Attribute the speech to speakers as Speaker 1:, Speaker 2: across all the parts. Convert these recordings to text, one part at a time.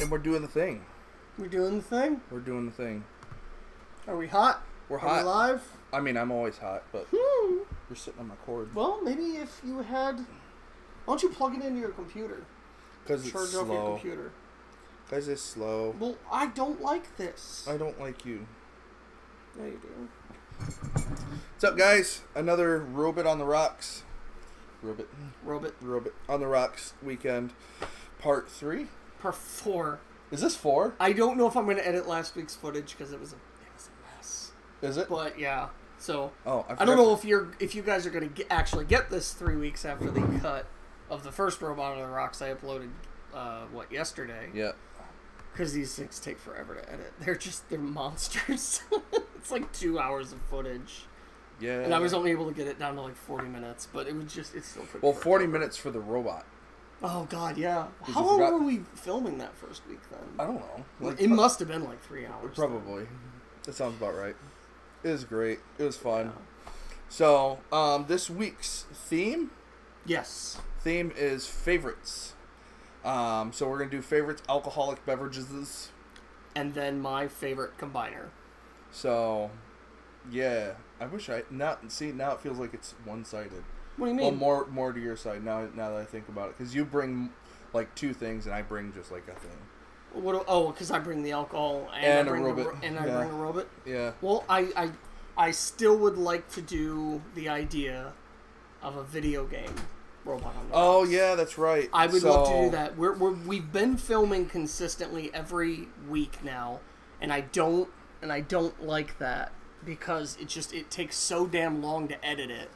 Speaker 1: And we're doing the thing.
Speaker 2: We're doing the thing?
Speaker 1: We're doing the thing.
Speaker 2: Are we hot?
Speaker 1: We're
Speaker 2: Are
Speaker 1: hot.
Speaker 2: we live?
Speaker 1: I mean, I'm always hot, but you're sitting on my cord.
Speaker 2: Well, maybe if you had... Why don't you plug it into your computer?
Speaker 1: Because it's
Speaker 2: Charge
Speaker 1: slow.
Speaker 2: off your computer.
Speaker 1: Because it's slow.
Speaker 2: Well, I don't like this.
Speaker 1: I don't like you.
Speaker 2: Yeah, you do.
Speaker 1: What's up, guys? Another Robot on the Rocks. Robot on the Rocks weekend. Part 3?
Speaker 2: Part 4.
Speaker 1: Is this 4?
Speaker 2: I don't know if I'm going to edit last week's footage because it was a mess.
Speaker 1: Is it?
Speaker 2: But yeah, so
Speaker 1: I
Speaker 2: don't know if you guys are going to actually get this 3 weeks after the cut of the first Robot on the Rocks I uploaded. Yesterday?
Speaker 1: Yeah.
Speaker 2: Because these things take forever to edit. They're monsters. It's like 2 hours of footage.
Speaker 1: Yeah.
Speaker 2: And I was only able to get it down to like 40 minutes, but it's still pretty.
Speaker 1: Well, 40 minutes for the robot.
Speaker 2: Oh God, yeah. How long were we filming that first week then?
Speaker 1: I don't know. Like,
Speaker 2: it must have been like 3 hours.
Speaker 1: Probably. That sounds about right. It was great. It was fun.
Speaker 2: Yeah.
Speaker 1: So, this week's theme?
Speaker 2: Yes.
Speaker 1: Theme is favorites. So we're going to do favorites, alcoholic beverages.
Speaker 2: And then my favorite combiner.
Speaker 1: So, yeah. I wish now it feels like it's one-sided.
Speaker 2: What do you mean?
Speaker 1: Well, more to your side now that I think about it. Because you bring, like, 2 things, and I bring just, like, a thing.
Speaker 2: Because I bring the alcohol and I bring
Speaker 1: robot.
Speaker 2: I bring a robot?
Speaker 1: Yeah.
Speaker 2: Well, I still would like to do the idea of a video game robot on the
Speaker 1: Oh,
Speaker 2: Rocks.
Speaker 1: yeah, that's right.
Speaker 2: I would love to do that. We've been filming consistently every week now, and I don't like that because it takes so damn long to edit it.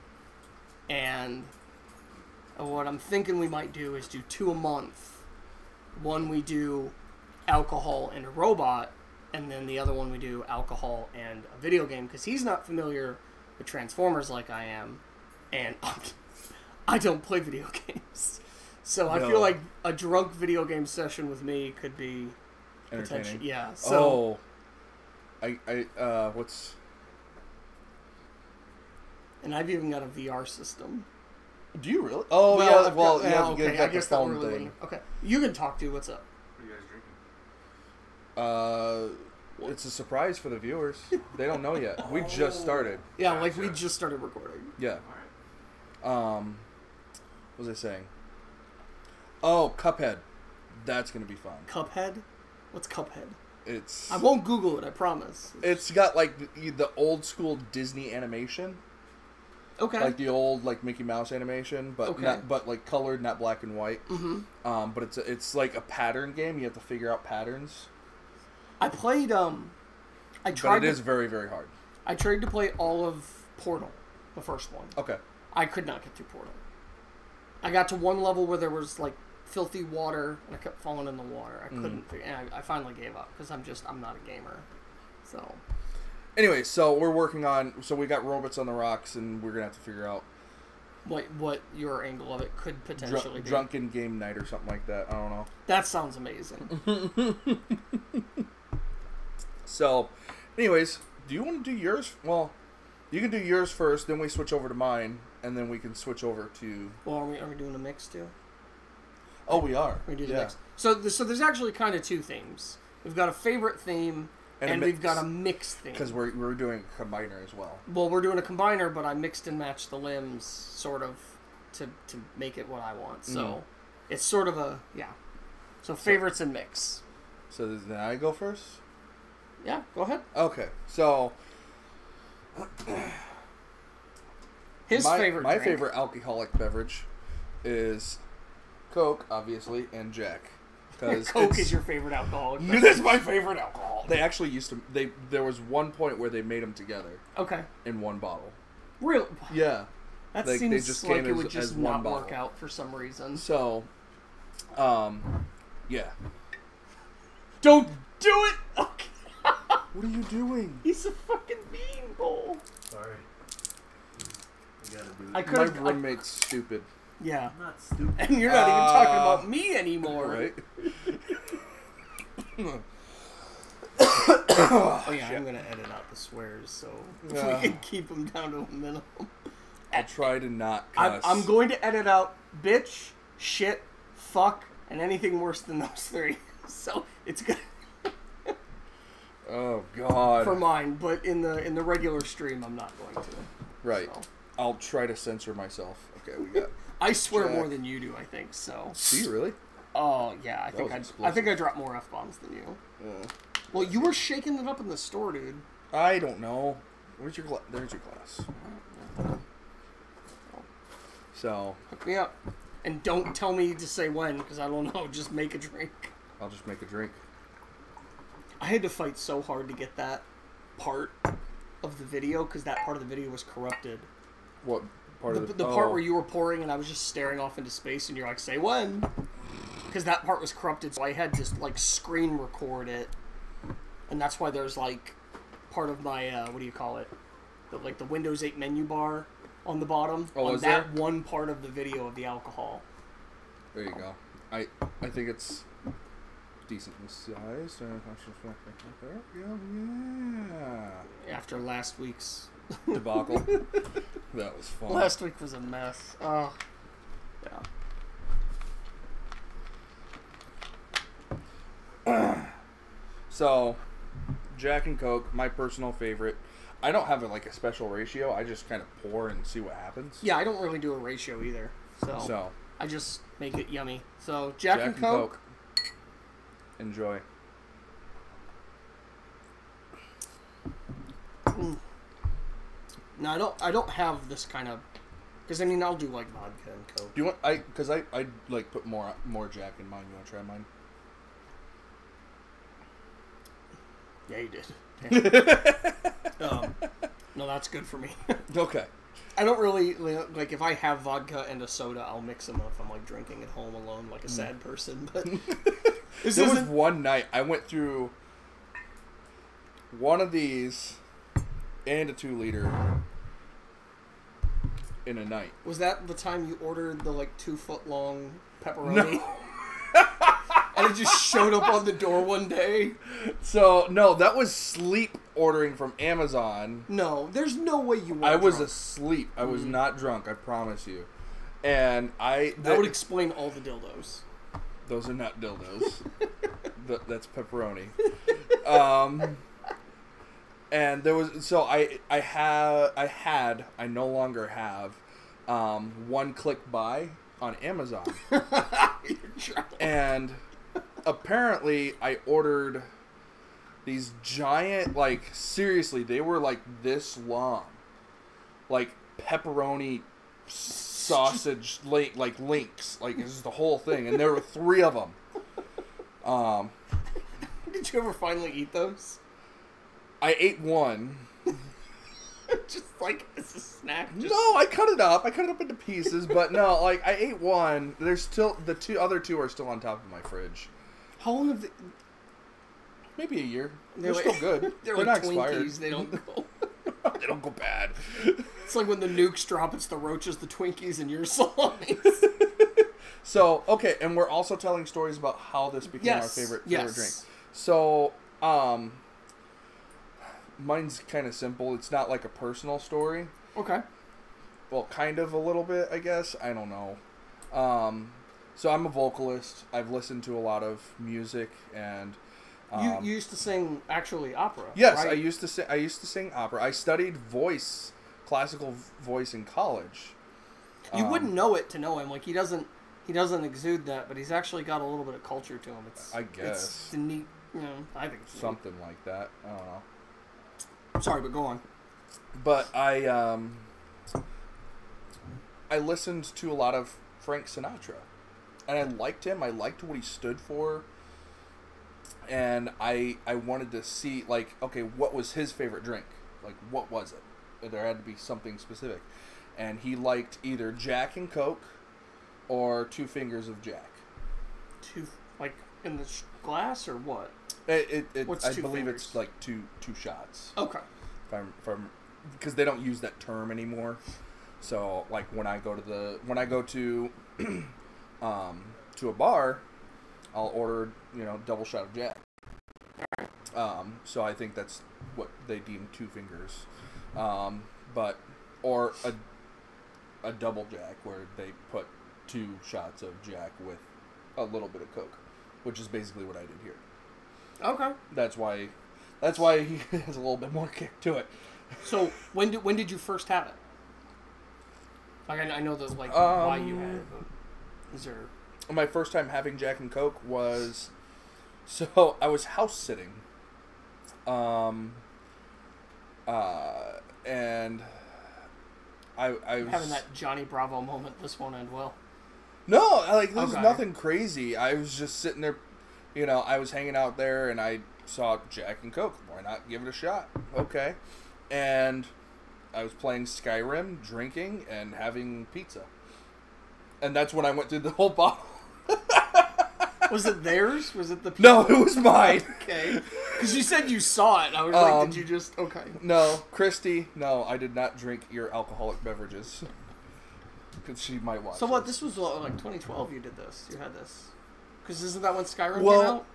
Speaker 2: And what I'm thinking we might do is do 2 a month. One we do alcohol and a robot, and then the other one we do alcohol and a video game, because he's not familiar with Transformers like I am, and I don't play video games. So I feel like a drunk video game session with me could be
Speaker 1: entertaining.
Speaker 2: Yeah. So
Speaker 1: what's...
Speaker 2: And I've even got a VR system.
Speaker 1: Do you really? Oh, yeah. Well,
Speaker 2: okay.
Speaker 1: You
Speaker 2: I guess
Speaker 1: the
Speaker 2: that
Speaker 1: phone
Speaker 2: really
Speaker 1: thing.
Speaker 2: Okay. You can talk to. What's up?
Speaker 3: What are you guys drinking?
Speaker 1: It's a surprise for the viewers. They don't know yet. We just started.
Speaker 2: Yeah, like we just started recording.
Speaker 1: Yeah.
Speaker 3: All right.
Speaker 1: What was I saying? Oh, Cuphead. That's gonna be fun.
Speaker 2: Cuphead? What's Cuphead?
Speaker 1: It's...
Speaker 2: I won't Google it, I promise.
Speaker 1: It's got, like, the old school Disney animation.
Speaker 2: Okay.
Speaker 1: Like the old, like, Mickey Mouse animation, but like colored, not black and white.
Speaker 2: Mm-hmm.
Speaker 1: But it's like a pattern game. You have to figure out patterns.
Speaker 2: I played, I tried.
Speaker 1: But it is very, very hard.
Speaker 2: I tried to play all of Portal, the first one.
Speaker 1: Okay.
Speaker 2: I could not get through Portal. I got to one level where there was, like, filthy water, and I kept falling in the water. I couldn't figure, and I finally gave up, because I'm not a gamer. So...
Speaker 1: Anyway, so we're working on... So we got Robots on the Rocks, and we're going to have to figure out...
Speaker 2: What your angle of it could potentially be.
Speaker 1: Drunken game night or something like that. I don't know.
Speaker 2: That sounds amazing.
Speaker 1: So, anyways, do you want to do yours? Well, you can do yours first, then we switch over to mine, and then we can switch over to...
Speaker 2: Well, are we doing a mix, too?
Speaker 1: Oh, we are.
Speaker 2: We do the mix. So there's actually kind of 2 themes. We've got a favorite theme... And we've got a mix thing.
Speaker 1: Because we're doing a combiner as well.
Speaker 2: Well, we're doing a combiner, but I mixed and matched the limbs, sort of, to make it what I want. So, it's sort of a, yeah. So, favorites and mix.
Speaker 1: So, then I go first?
Speaker 2: Yeah, go ahead.
Speaker 1: Okay, so... My favorite alcoholic beverage is Coke, obviously, and Jack.
Speaker 2: Coke is your favorite alcoholic beverage.
Speaker 1: That's my favorite alcohol. They actually used to... There was one point where they made them together.
Speaker 2: Okay.
Speaker 1: In one bottle.
Speaker 2: Really?
Speaker 1: Yeah.
Speaker 2: That seems like it would just not work out for some reason.
Speaker 1: So, yeah.
Speaker 2: Don't do it! Okay.
Speaker 1: What are you doing?
Speaker 2: He's a fucking beanpole.
Speaker 3: Sorry. You gotta do it.
Speaker 1: My roommate's stupid.
Speaker 2: Yeah.
Speaker 3: I'm not stupid.
Speaker 2: And you're not even talking about me anymore.
Speaker 1: Right?
Speaker 2: Oh yeah, I'm gonna edit out the swears so we can keep them down to a minimum.
Speaker 1: I'll try to not cuss.
Speaker 2: I'm going to edit out bitch, shit, fuck, and anything worse than those 3. So it's good.
Speaker 1: Oh God.
Speaker 2: For mine, but in the regular stream, I'm not going to.
Speaker 1: Right.
Speaker 2: So.
Speaker 1: I'll try to censor myself. Okay, we got.
Speaker 2: I swear
Speaker 1: Jack.
Speaker 2: more than you do. I think so.
Speaker 1: Do you really?
Speaker 2: Oh yeah, I think I dropped more F-bombs than you. Well, you were shaking it up in the store, dude.
Speaker 1: I don't know. Where's your glass? There's your glass. So
Speaker 2: hook me up, and don't tell me to say when, because I don't know. Just make a drink.
Speaker 1: I'll just make a drink.
Speaker 2: I had to fight so hard to get that part of the video, because that part of the video was corrupted.
Speaker 1: What part of
Speaker 2: the part where you were pouring and I was just staring off into space, and you're like, say when? Because that part was corrupted, so I had to like screen record it, and that's why there's like part of my what do you call it? The Windows 8 menu bar on the bottom on that one part of the video of the alcohol.
Speaker 1: There you go. I think it's decently sized. Yeah.
Speaker 2: After last week's
Speaker 1: debacle, that was fun.
Speaker 2: Last week was a mess. Oh,
Speaker 1: yeah. So, Jack and Coke, my personal favorite. I don't have a special ratio. I just kind of pour and see what happens.
Speaker 2: Yeah, I don't really do a ratio either. So I just make it yummy. So Jack and Coke.
Speaker 1: Enjoy.
Speaker 2: No, I don't have this kind of, because I mean I'll do like vodka and Coke.
Speaker 1: Do you want because I like put more Jack in mine. You want to try mine?
Speaker 2: Yeah, you did. No, that's good for me.
Speaker 1: Okay.
Speaker 2: I don't really like if I have vodka and a soda, I'll mix them if I'm like drinking at home alone like a sad person. But
Speaker 1: there was one night I went through one of these and a 2-liter in a night.
Speaker 2: Was that the time you ordered the 2-foot long pepperoni? No. And it just showed up on the door one day?
Speaker 1: So, no, that was sleep ordering from Amazon.
Speaker 2: No, there's no way you were
Speaker 1: I was asleep. I was not drunk, I promise you. And that
Speaker 2: would explain all the dildos.
Speaker 1: Those are not dildos. That's pepperoni. And there was... So, I no longer have one-click buy on Amazon. And... apparently, I ordered these giant, seriously, they were this long, pepperoni sausage links, this is the whole thing, and there were 3 of them.
Speaker 2: Did you ever finally eat those?
Speaker 1: I ate one.
Speaker 2: Just as a snack?
Speaker 1: No, I cut it up. I cut it up into pieces, but no, I ate one. There's still, the other 2 are still on top of my fridge.
Speaker 2: How long have they...
Speaker 1: Maybe a year. They're still good.
Speaker 2: They're
Speaker 1: not
Speaker 2: Twinkies.
Speaker 1: Expired.
Speaker 2: They don't go...
Speaker 1: They don't go bad.
Speaker 2: It's like when the nukes drop, it's the roaches, the Twinkies, and your salamis.
Speaker 1: So, okay, and we're also telling stories about how this became our favorite drink. So, mine's kind of simple. It's not a personal story.
Speaker 2: Okay.
Speaker 1: Well, kind of a little bit, I guess. I don't know. So I'm a vocalist. I've listened to a lot of music, and
Speaker 2: you used to sing opera.
Speaker 1: Yes,
Speaker 2: right?
Speaker 1: I used to sing opera. I studied classical voice in college.
Speaker 2: You wouldn't know it to know him. He doesn't exude that, but he's actually got a little bit of culture to him.
Speaker 1: I guess
Speaker 2: it's neat. I think it's
Speaker 1: something like that. I don't know.
Speaker 2: Sorry, but go on.
Speaker 1: But I listened to a lot of Frank Sinatra. And I liked him. I liked what he stood for. And I wanted to see, okay, what was his favorite drink? What was it? There had to be something specific. And he liked either Jack and Coke or 2 fingers of Jack.
Speaker 2: In the glass or what?
Speaker 1: What's I believe fingers? It's two shots.
Speaker 2: Okay.
Speaker 1: Because they don't use that term anymore. So when I go to a bar, I'll order double shot of Jack. So I think that's what they deem 2 fingers, or a double Jack where they put 2 shots of Jack with a little bit of Coke. which is basically what I did here.
Speaker 2: Okay.
Speaker 1: That's why he has a little bit more kick to it.
Speaker 2: So when did you first have it? Like I know that why you had it, but is there?
Speaker 1: My first time having Jack and Coke was, so I was house sitting, and I was
Speaker 2: having that Johnny Bravo moment. This won't end well.
Speaker 1: No, this is nothing crazy. I was just sitting there, I was hanging out there and I saw Jack and Coke. Why not give it a shot? Okay. And I was playing Skyrim, drinking, and having pizza. And that's when I went through the whole bottle.
Speaker 2: Was it theirs? Was it the pizza?
Speaker 1: No, it was mine.
Speaker 2: Okay. Because you said you saw it. I was like, did you just... Okay.
Speaker 1: No, Christy, no, I did not drink your alcoholic beverages. Because she might watch.
Speaker 2: So what? This was like 2012 you did this. You had this. Because isn't that when Skyrim came out?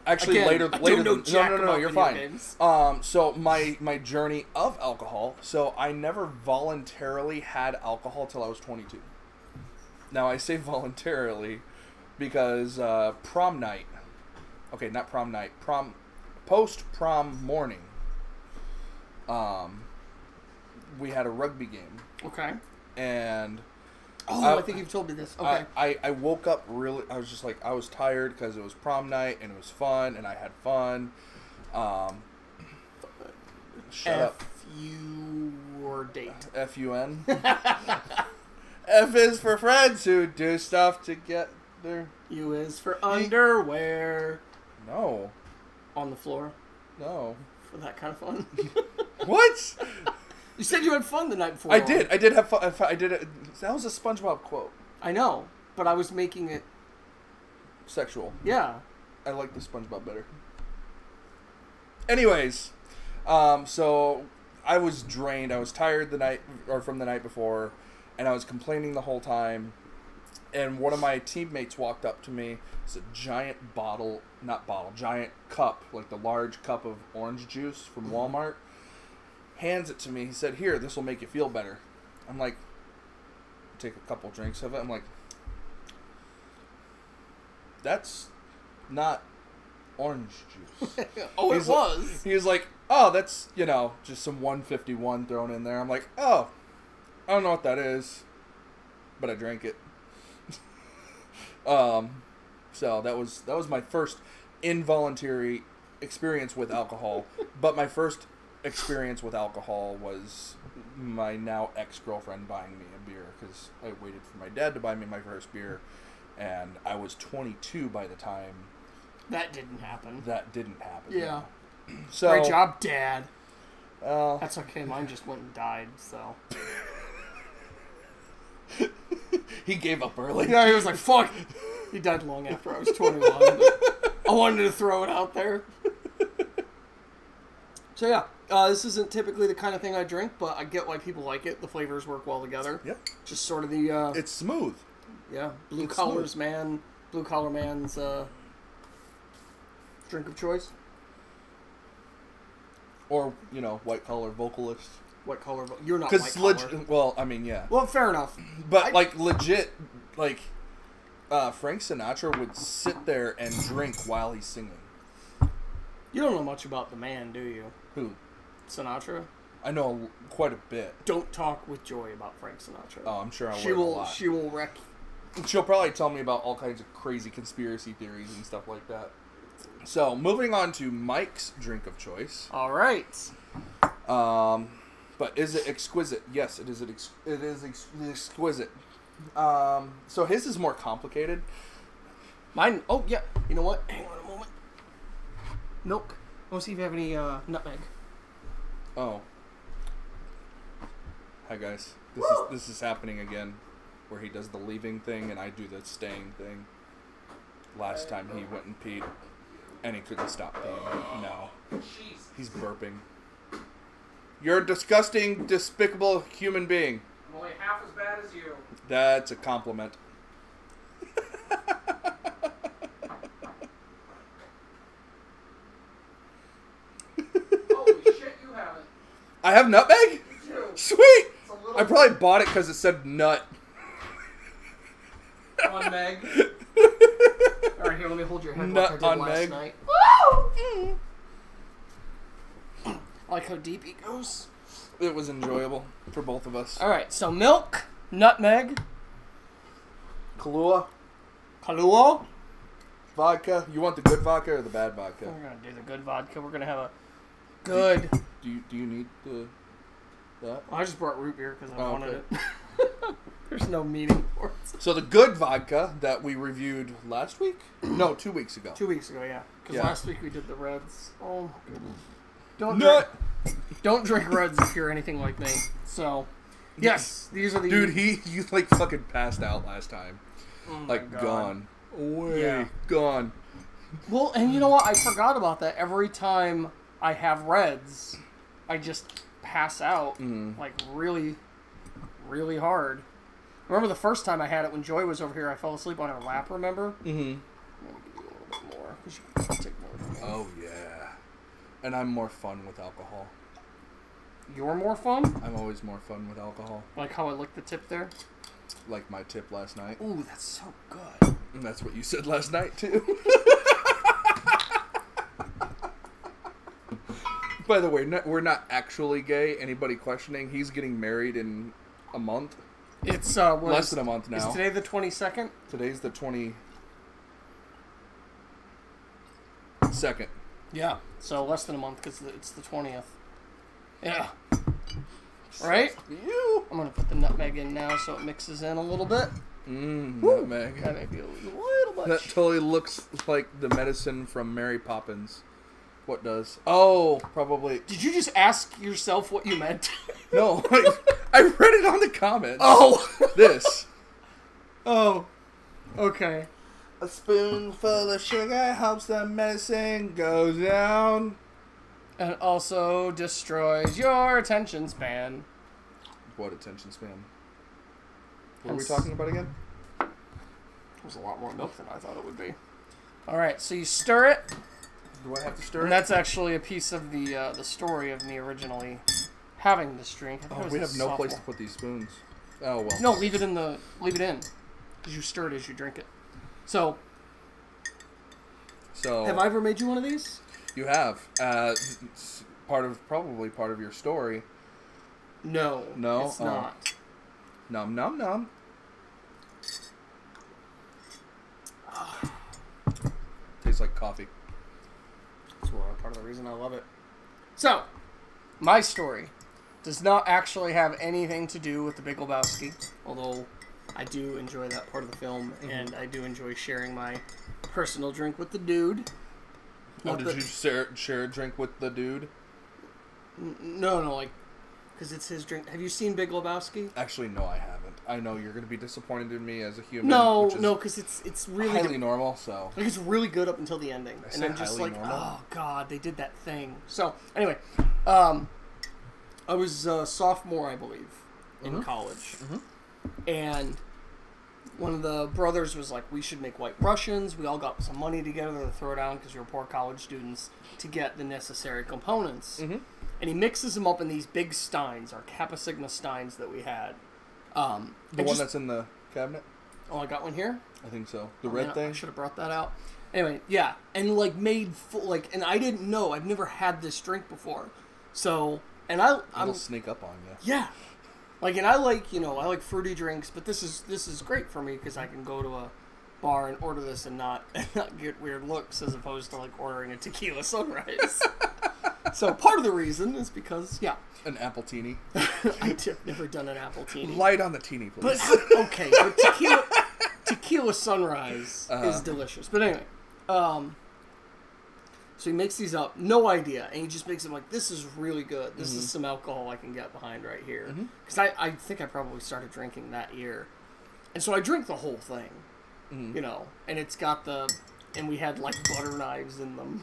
Speaker 1: Actually,
Speaker 2: again,
Speaker 1: later. No, you're fine.
Speaker 2: Games.
Speaker 1: So my journey of alcohol. So I never voluntarily had alcohol till I was 22. Now I say voluntarily because prom night. Okay, not prom night. Post prom morning. We had a rugby game.
Speaker 2: Okay.
Speaker 1: And.
Speaker 2: I think you've told me this. Okay.
Speaker 1: I woke up really... I was just like... I was tired because it was prom night and it was fun and I had fun. Shut up.
Speaker 2: F-U or date.
Speaker 1: F-U-N. F is for friends who do stuff together.
Speaker 2: U is for underwear.
Speaker 1: No.
Speaker 2: On the floor.
Speaker 1: No.
Speaker 2: For that kind of fun.
Speaker 1: What?
Speaker 2: You said you had fun the night before.
Speaker 1: I did have fun. I did it. That was a SpongeBob quote.
Speaker 2: I know, but I was making it
Speaker 1: sexual.
Speaker 2: Yeah.
Speaker 1: I like the SpongeBob better. Anyways, so I was drained. I was tired from the night before, and I was complaining the whole time. And one of my teammates walked up to me. It's a giant giant cup, like the large cup of orange juice from Walmart. Hands it to me. He said, "Here, this will make you feel better." I'm like, take a couple drinks of it. I'm like, that's not orange juice.
Speaker 2: Oh, it was.
Speaker 1: He was like, "Oh, that's, just some 151 thrown in there." I'm like, "Oh, I don't know what that is, but I drank it." So that was my first involuntary experience with alcohol. But my first experience with alcohol was my now ex-girlfriend buying me a beer because I waited for my dad to buy me my first beer, and I was 22 by the time
Speaker 2: that didn't happen.
Speaker 1: Yeah. So
Speaker 2: great job, Dad.
Speaker 1: Well,
Speaker 2: that's okay. Mine just went and died. So
Speaker 1: he gave up early.
Speaker 2: Yeah, he was like, "Fuck." He died long after I was 21. But I wanted to throw it out there. So yeah, this isn't typically the kind of thing I drink, but I get why people like it. The flavors work well together.
Speaker 1: Yep.
Speaker 2: Just sort of the...
Speaker 1: it's smooth.
Speaker 2: Yeah. Blue collar man's drink of choice.
Speaker 1: Or, white collar vocalist.
Speaker 2: White collar... You're not white collar.
Speaker 1: Well, I mean, yeah.
Speaker 2: Well, fair enough.
Speaker 1: But, legit, Frank Sinatra would sit there and drink while he's singing.
Speaker 2: You don't know much about the man, do you?
Speaker 1: Who?
Speaker 2: Sinatra?
Speaker 1: I know quite a bit.
Speaker 2: Don't talk with Joy about Frank Sinatra.
Speaker 1: Oh, I'm sure I will a lot.
Speaker 2: She will wreck.
Speaker 1: She'll probably tell me about all kinds of crazy conspiracy theories and stuff like that. So, moving on to Mike's drink of choice.
Speaker 2: All right.
Speaker 1: But is it exquisite? Yes, it is. It is exquisite. So his is more complicated.
Speaker 2: Mine. Oh yeah. You know what? Hang on a moment. Milk. I want to see if you have any nutmeg.
Speaker 1: Oh. Hi guys. This is happening again, where he does the leaving thing and I do the staying thing. Last time he went and peed, and he couldn't stop peeing. No. He's burping. You're a disgusting, despicable human being.
Speaker 2: I'm only half as bad as you.
Speaker 1: That's a compliment.
Speaker 2: Holy shit, you haven't.
Speaker 1: I have nutmeg?
Speaker 2: You do.
Speaker 1: Sweet! I probably bought it because it said nut.
Speaker 2: Come on, Meg. Alright, here, let me hold your head
Speaker 1: Nut
Speaker 2: like I
Speaker 1: on
Speaker 2: did last
Speaker 1: Meg.
Speaker 2: night. I like how deep he goes.
Speaker 1: It was enjoyable for both of us.
Speaker 2: Alright, so milk, nutmeg,
Speaker 1: Kahlua, vodka. You want the good vodka or the bad vodka?
Speaker 2: We're going to do the good vodka. We're going to have a good...
Speaker 1: Do you need that?
Speaker 2: I just brought root beer because I wanted
Speaker 1: okay.
Speaker 2: it. There's no meaning for it.
Speaker 1: So the good vodka that we reviewed last week? No, 2 weeks ago.
Speaker 2: 2 weeks ago, yeah. Because
Speaker 1: Yeah.
Speaker 2: last week we did the Reds. Oh, my goodness. Don't drink Reds if you're anything like me. So, yes, these are the...
Speaker 1: Dude, you like fucking passed out last time.
Speaker 2: Oh my
Speaker 1: Like,
Speaker 2: God.
Speaker 1: gone. Away.
Speaker 2: Yeah.
Speaker 1: Gone.
Speaker 2: Well, and you know what? I forgot about that. Every time I have Reds, I just pass out, like, really, really hard. Remember the first time I had it when Joy was over here, I fell asleep on her lap, remember?
Speaker 1: Mm-hmm.
Speaker 2: I'm going to give you a little bit more, because you can take more from me.
Speaker 1: Oh, yeah. And I'm more fun with alcohol.
Speaker 2: You're more fun?
Speaker 1: I'm always more fun with alcohol.
Speaker 2: Like how I licked the tip there?
Speaker 1: Like my tip last night.
Speaker 2: Ooh, that's so good.
Speaker 1: And that's what you said last night, too. By the way, we're not actually gay. Anybody questioning? He's getting married in a month.
Speaker 2: It's
Speaker 1: Less than a month now.
Speaker 2: Is today the 22nd?
Speaker 1: Today's the 22nd.
Speaker 2: Yeah. So less than a month because it's the 20th. Yeah. Right?
Speaker 1: You.
Speaker 2: I'm going to put the nutmeg in now so it mixes in a little bit.
Speaker 1: Nutmeg.
Speaker 2: That may be a little much.
Speaker 1: That totally looks like the medicine from Mary Poppins. What does? Oh, probably.
Speaker 2: Did you just ask yourself what you meant?
Speaker 1: No, I read it on the comments.
Speaker 2: Oh!
Speaker 1: This.
Speaker 2: Oh. Okay.
Speaker 1: A spoonful of sugar helps the medicine go down.
Speaker 2: And also destroys your attention span.
Speaker 1: What attention span? What are we talking about again?
Speaker 2: There's a lot more milk than I thought it would be. Alright, so you stir it.
Speaker 1: Do I have to stir
Speaker 2: And
Speaker 1: it?
Speaker 2: that's actually a piece of the story of me originally having this drink. I think it
Speaker 1: Oh,
Speaker 2: was
Speaker 1: we
Speaker 2: in
Speaker 1: have no place to
Speaker 2: sophomore.
Speaker 1: put these spoons. Oh, well.
Speaker 2: No, leave it in. Because you stir it as you drink it. So, have I ever made you one of these?
Speaker 1: You have. It's probably part of your story.
Speaker 2: No.
Speaker 1: No?
Speaker 2: It's
Speaker 1: Oh.
Speaker 2: not.
Speaker 1: Nom nom nom. Tastes like coffee.
Speaker 2: That's part of the reason I love it. So, my story does not actually have anything to do with the Big Lebowski, although I do enjoy that part of the film, and I do enjoy sharing my personal drink with the dude.
Speaker 1: Oh,
Speaker 2: Not
Speaker 1: did
Speaker 2: that-
Speaker 1: you share a drink with the dude?
Speaker 2: No, like, because it's his drink. Have you seen Big Lebowski?
Speaker 1: Actually, no, I haven't. I know you're going to be disappointed in me as a human.
Speaker 2: No,
Speaker 1: which is
Speaker 2: no, because it's really
Speaker 1: highly normal, so.
Speaker 2: like it's really good up until the ending,
Speaker 1: I
Speaker 2: and
Speaker 1: say
Speaker 2: I'm just
Speaker 1: highly
Speaker 2: like,
Speaker 1: normal?
Speaker 2: oh god, they did that thing. So anyway, I was a sophomore, I believe, in college, and one of the brothers was like, we should make White Russians. We all got some money together to throw down because we were poor college students to get the necessary components. And he mixes them up in these big steins, our Kappa Sigma steins that we had.
Speaker 1: The one that's in the cabinet?
Speaker 2: Oh, I got one here?
Speaker 1: I think so. The red
Speaker 2: Man,
Speaker 1: thing?
Speaker 2: I should have brought that out. Anyway, yeah. And, like, made full, like, and I didn't know. I've never had this drink before. So, and I'm...
Speaker 1: It'll sneak up on you.
Speaker 2: Yeah. Like, and I like fruity drinks, but this is great for me because I can go to a bar and order this and not get weird looks as opposed to, like, ordering a tequila sunrise. So part of the reason is because, yeah.
Speaker 1: An appletini.
Speaker 2: I've never done an appletini.
Speaker 1: Light on the teeny, please.
Speaker 2: But, okay, but tequila sunrise is delicious. But anyway, so he makes these up, no idea, and he just makes them like, this is really good. This is some alcohol I can get behind right here. Because I think I probably started drinking that year. And so I drink the whole thing, you know, and it's got and we had like butter knives in them.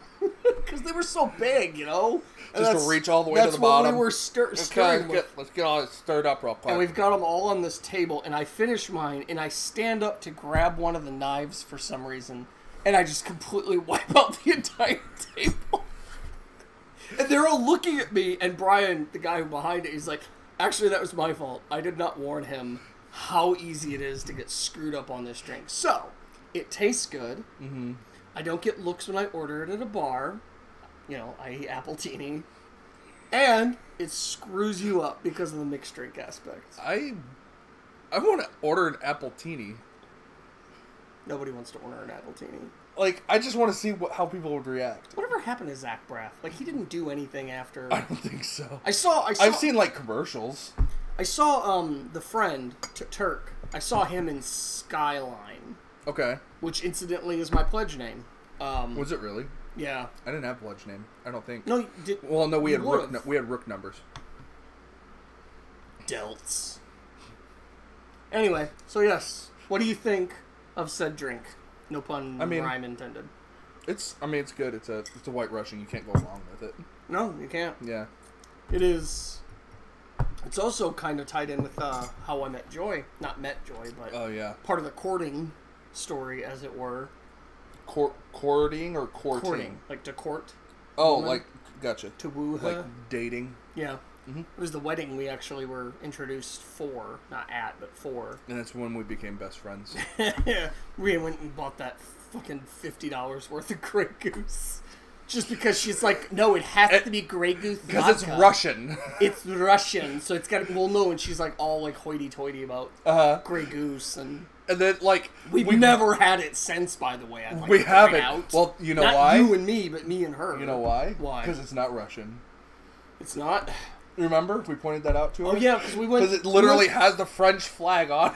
Speaker 2: Because they were so big, you know? And
Speaker 1: Just to reach all the way to the bottom.
Speaker 2: That's what we were stirring with.
Speaker 1: Let's get all stirred up real quick.
Speaker 2: And we've got them all on this table, and I finish mine, and I stand up to grab one of the knives for some reason, and I just completely wipe out the entire table. And they're all looking at me, and Brian, the guy behind it, he's like, actually, that was my fault. I did not warn him how easy it is to get screwed up on this drink. So, It tastes good.
Speaker 1: Mm-hmm.
Speaker 2: I don't get looks when I order it at a bar. You know, i.e. Appletini. And it screws you up because of the mixed drink aspect.
Speaker 1: I want to order an Appletini.
Speaker 2: Nobody wants to order an Appletini.
Speaker 1: Like, I just want to see how people would react.
Speaker 2: Whatever happened to Zach Braff? Like, he didn't do anything after...
Speaker 1: I don't think so.
Speaker 2: I've
Speaker 1: seen, like, commercials.
Speaker 2: I saw, the friend, Turk. I saw him in Skyline.
Speaker 1: Okay.
Speaker 2: Which, incidentally, is my pledge name.
Speaker 1: Was it really?
Speaker 2: Yeah.
Speaker 1: I didn't have pledge name. I don't think.
Speaker 2: No, you did...
Speaker 1: Well, no, we had rook numbers.
Speaker 2: Delts. Anyway, so yes. What do you think of said drink? No pun, rhyme intended.
Speaker 1: It's good. It's a White Russian. You can't go wrong with it.
Speaker 2: No, you can't.
Speaker 1: Yeah.
Speaker 2: It is. It's also kind of tied in with How I Met Joy. Not Met Joy, but
Speaker 1: oh yeah,
Speaker 2: part of the courting story, as it were.
Speaker 1: Courting or courting?
Speaker 2: Courting, like to court.
Speaker 1: Oh, like gotcha.
Speaker 2: To woo her.
Speaker 1: Like dating.
Speaker 2: Yeah.
Speaker 1: Mm-hmm.
Speaker 2: It was the wedding we actually were introduced for, not at, but for.
Speaker 1: And that's when we became best friends.
Speaker 2: Yeah, we went and bought that fucking $50 worth of Grey Goose. Just because she's like, no, it has to be Grey Goose vodka.
Speaker 1: Because it's Russian.
Speaker 2: It's Russian, so it's got to, well, no, and she's like all like hoity-toity about Grey Goose, and
Speaker 1: then like...
Speaker 2: We've never had it since, by the way.
Speaker 1: We haven't. Well, you know why?
Speaker 2: Not you and me, but me and her.
Speaker 1: You know why?
Speaker 2: Why?
Speaker 1: Because it's not Russian.
Speaker 2: It's not?
Speaker 1: Remember? We pointed that out to her?
Speaker 2: Oh, yeah, because we went...
Speaker 1: Because it literally has the French flag on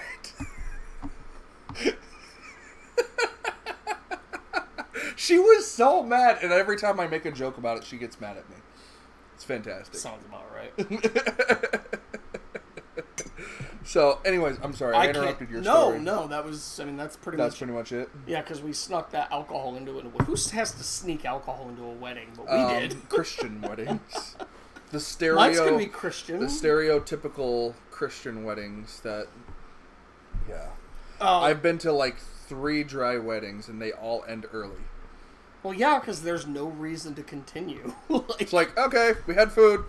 Speaker 1: it. She was so mad, and every time I make a joke about it, she gets mad at me. It's fantastic.
Speaker 2: Sounds about right.
Speaker 1: So, anyways, I'm sorry. I interrupted your story.
Speaker 2: No, that was... I mean, that's pretty much
Speaker 1: it.
Speaker 2: Yeah, because we snuck that alcohol into it. Who has to sneak alcohol into a wedding? But we did.
Speaker 1: Christian weddings. Mine's
Speaker 2: gonna be Christian.
Speaker 1: The stereotypical Christian weddings that... Yeah. I've been to, like, 3 dry weddings, and they all end early.
Speaker 2: Well, yeah, because there's no reason to continue.
Speaker 1: It's like, okay, we had food.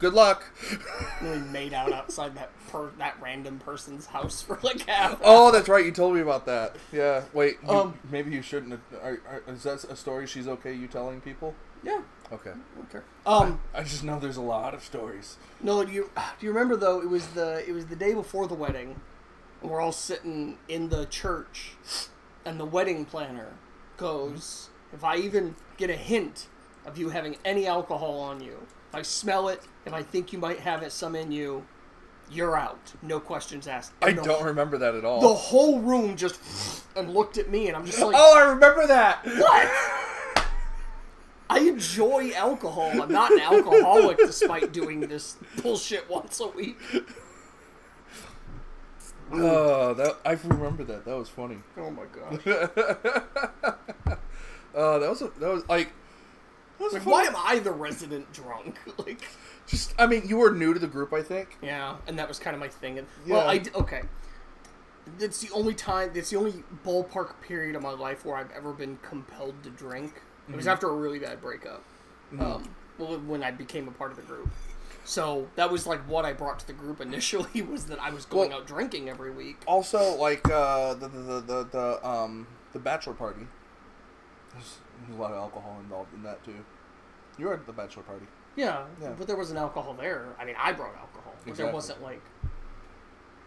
Speaker 1: Good luck.
Speaker 2: And we made out outside that random person's house for like half.
Speaker 1: Oh, that's right. You told me about that. Yeah. Wait. Maybe you shouldn't have. Is that a story she's okay you telling people?
Speaker 2: Yeah.
Speaker 1: Okay. I just know there's a lot of stories.
Speaker 2: No, do you remember though? It was the day before the wedding, and we're all sitting in the church, and the wedding planner goes, "If I even get a hint of you having any alcohol on you, if I smell it, if I think you might have some in you, you're out. No questions asked." And
Speaker 1: I don't remember that at all.
Speaker 2: The whole room just and looked at me, and I'm just like,
Speaker 1: "Oh, I remember that."
Speaker 2: What? I enjoy alcohol. I'm not an alcoholic despite doing this bullshit once a week.
Speaker 1: Oh, I remember that. That was funny.
Speaker 2: Oh my gosh.
Speaker 1: That was like
Speaker 2: why am I the resident drunk? Like,
Speaker 1: just I mean, you were new to the group, I think.
Speaker 2: Yeah, and that was kind of my thing. And,
Speaker 1: yeah.
Speaker 2: Well, okay. It's the only ballpark period of my life where I've ever been compelled to drink. It was after a really bad breakup. When I became a part of the group. So that was like what I brought to the group initially was that I was going out drinking every week.
Speaker 1: Also, like the bachelor party. There's a lot of alcohol involved in that too. You were at the bachelor party.
Speaker 2: Yeah, but there wasn't alcohol there. I mean, I brought alcohol, but there wasn't like.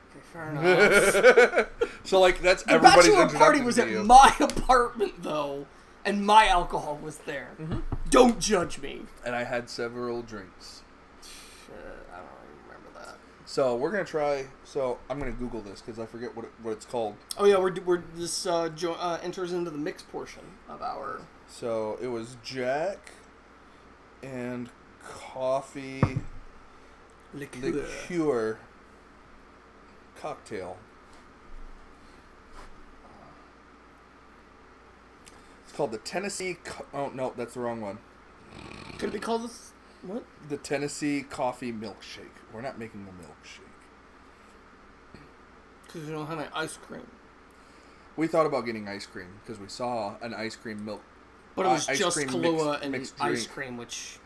Speaker 2: Okay, fair enough.
Speaker 1: So like that's
Speaker 2: the
Speaker 1: everybody's
Speaker 2: bachelor party was at my apartment though. And my alcohol was there. Mm-hmm. Don't judge me.
Speaker 1: And I had several drinks.
Speaker 2: Shit, I don't even remember that.
Speaker 1: So we're gonna try. So I'm gonna Google this because I forget what it's called.
Speaker 2: Oh yeah, this enters into the mix portion of our.
Speaker 1: So it was Jack and coffee liqueur cocktail. Called the Tennessee... Oh, no, that's the wrong one.
Speaker 2: Could it be called this... What?
Speaker 1: The Tennessee Coffee Milkshake. We're not making the milkshake.
Speaker 2: Because we don't have any ice cream.
Speaker 1: We thought about getting ice cream because we saw an ice cream milk...
Speaker 2: But it was just Kahlua and ice cream, which...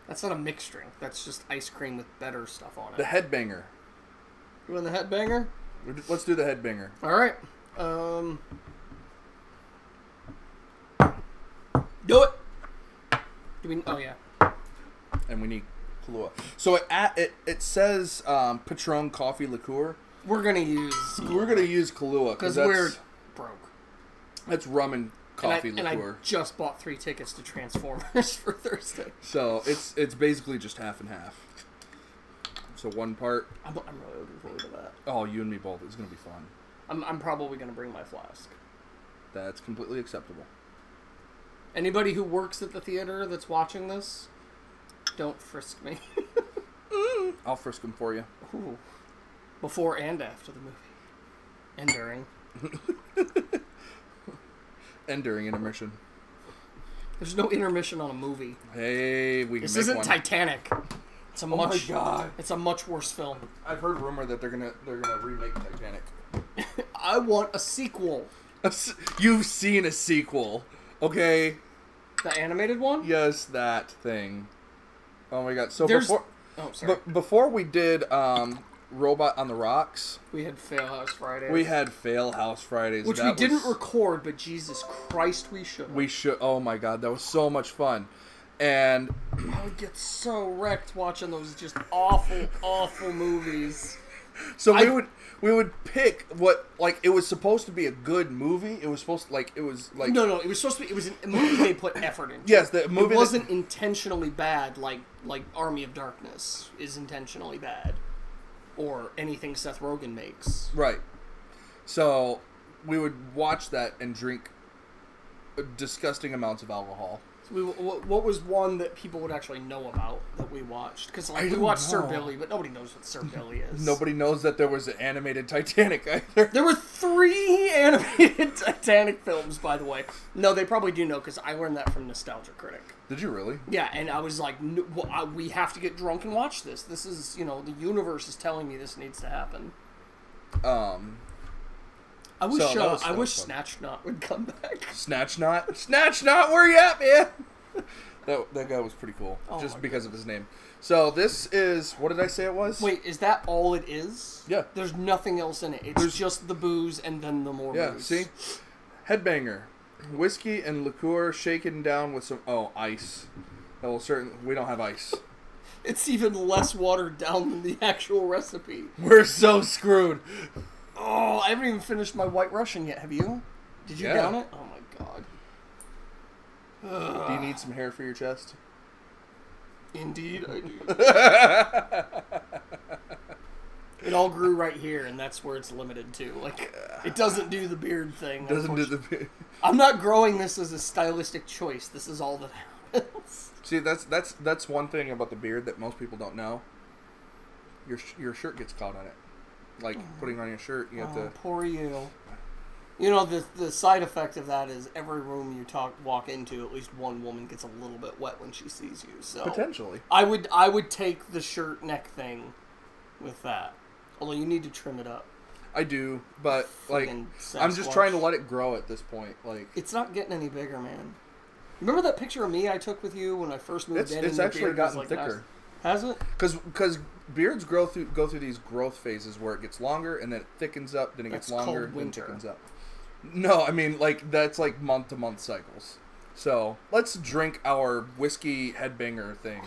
Speaker 2: That's not a mixed drink. That's just ice cream with better stuff on it.
Speaker 1: The Headbanger.
Speaker 2: You want the Headbanger?
Speaker 1: Let's do the headbanger.
Speaker 2: All right. Do it. Do we? Oh yeah.
Speaker 1: And we need Kahlua. So it says Patron coffee liqueur.
Speaker 2: We're gonna use
Speaker 1: Kahlua
Speaker 2: because we're broke.
Speaker 1: That's rum and coffee liqueur.
Speaker 2: And I just bought 3 tickets to Transformers for Thursday.
Speaker 1: So it's basically just half and half. So one part.
Speaker 2: I'm really looking forward to that.
Speaker 1: Oh, you and me both. It's gonna be fun.
Speaker 2: I'm probably gonna bring my flask.
Speaker 1: That's completely acceptable.
Speaker 2: Anybody who works at the theater that's watching this, don't frisk me.
Speaker 1: I'll frisk him for you.
Speaker 2: Ooh. Before and after the movie. And during.
Speaker 1: And during intermission.
Speaker 2: There's no intermission on a movie.
Speaker 1: Hey,
Speaker 2: This isn't Titanic. It's a
Speaker 1: my God.
Speaker 2: It's a much worse film.
Speaker 1: I've heard rumor that they're gonna remake Titanic.
Speaker 2: I want a sequel.
Speaker 1: You've seen a sequel, okay?
Speaker 2: The animated one?
Speaker 1: Yes, that thing. Oh my God! So before we did Robot on the Rocks,
Speaker 2: we had Fail House Fridays.
Speaker 1: We had Fail House Fridays,
Speaker 2: which we didn't record, but Jesus Christ, we should.
Speaker 1: We should. Oh my God, that was so much fun. And
Speaker 2: I would get so wrecked watching those just awful, awful movies.
Speaker 1: So we would pick what, like, it was supposed to be a good movie. It was supposed to, like, it was like
Speaker 2: no, it was supposed to be. It was a movie they put effort into.
Speaker 1: Yes, the movie.
Speaker 2: It wasn't intentionally bad, like Army of Darkness is intentionally bad, or anything Seth Rogen makes.
Speaker 1: Right. So we would watch that and drink disgusting amounts of alcohol.
Speaker 2: What was one that people would actually know about that we watched? Because we watched Sir Billy, but nobody knows what Sir Billy is.
Speaker 1: Nobody knows that there was an animated Titanic either.
Speaker 2: There were 3 animated Titanic films, by the way. No, they probably do know, because I learned that from Nostalgia Critic.
Speaker 1: Did you really?
Speaker 2: Yeah, and I was like, we have to get drunk and watch this. This is, the universe is telling me this needs to happen. I wish Snatch Knot would come back.
Speaker 1: Snatch Knot? Snatch Knot, where you at, man? That guy was pretty cool, just because of his name. So this is, what did I say it was?
Speaker 2: Wait, is that all it is?
Speaker 1: Yeah.
Speaker 2: There's nothing else in it. It's just the booze and then the more booze.
Speaker 1: Yeah, see? Headbanger. Whiskey and liqueur shaken down with some, ice. We don't have ice.
Speaker 2: It's even less watered down than the actual recipe.
Speaker 1: We're so screwed.
Speaker 2: Oh, I haven't even finished my White Russian yet. Have you? Did you down it? Oh my God.
Speaker 1: Do you need some hair for your chest?
Speaker 2: Indeed, I do. It all grew right here, and that's where it's limited to. Like, it doesn't do the beard thing.
Speaker 1: Doesn't do the beard.
Speaker 2: I'm not growing this as a stylistic choice. This is all that happens.
Speaker 1: See, that's one thing about the beard that most people don't know. Your shirt gets caught on it. Like, putting on your shirt, you have to...
Speaker 2: Poor you. You know, the side effect of that is every room you walk into, at least one woman gets a little bit wet when she sees you. So
Speaker 1: potentially.
Speaker 2: I would take the shirt neck thing with that. Although you need to trim it up.
Speaker 1: I do, but, like, I'm just trying to let it grow at this point. Like,
Speaker 2: it's not getting any bigger, man. Remember that picture of me I took with you when I first moved in?
Speaker 1: It's actually gotten thicker.
Speaker 2: Has it?
Speaker 1: Because beards go through these growth phases where it gets longer and then it thickens up, then it gets longer, then it thickens up. No, I mean, like, that's like month-to-month cycles. So let's drink our whiskey headbanger thing.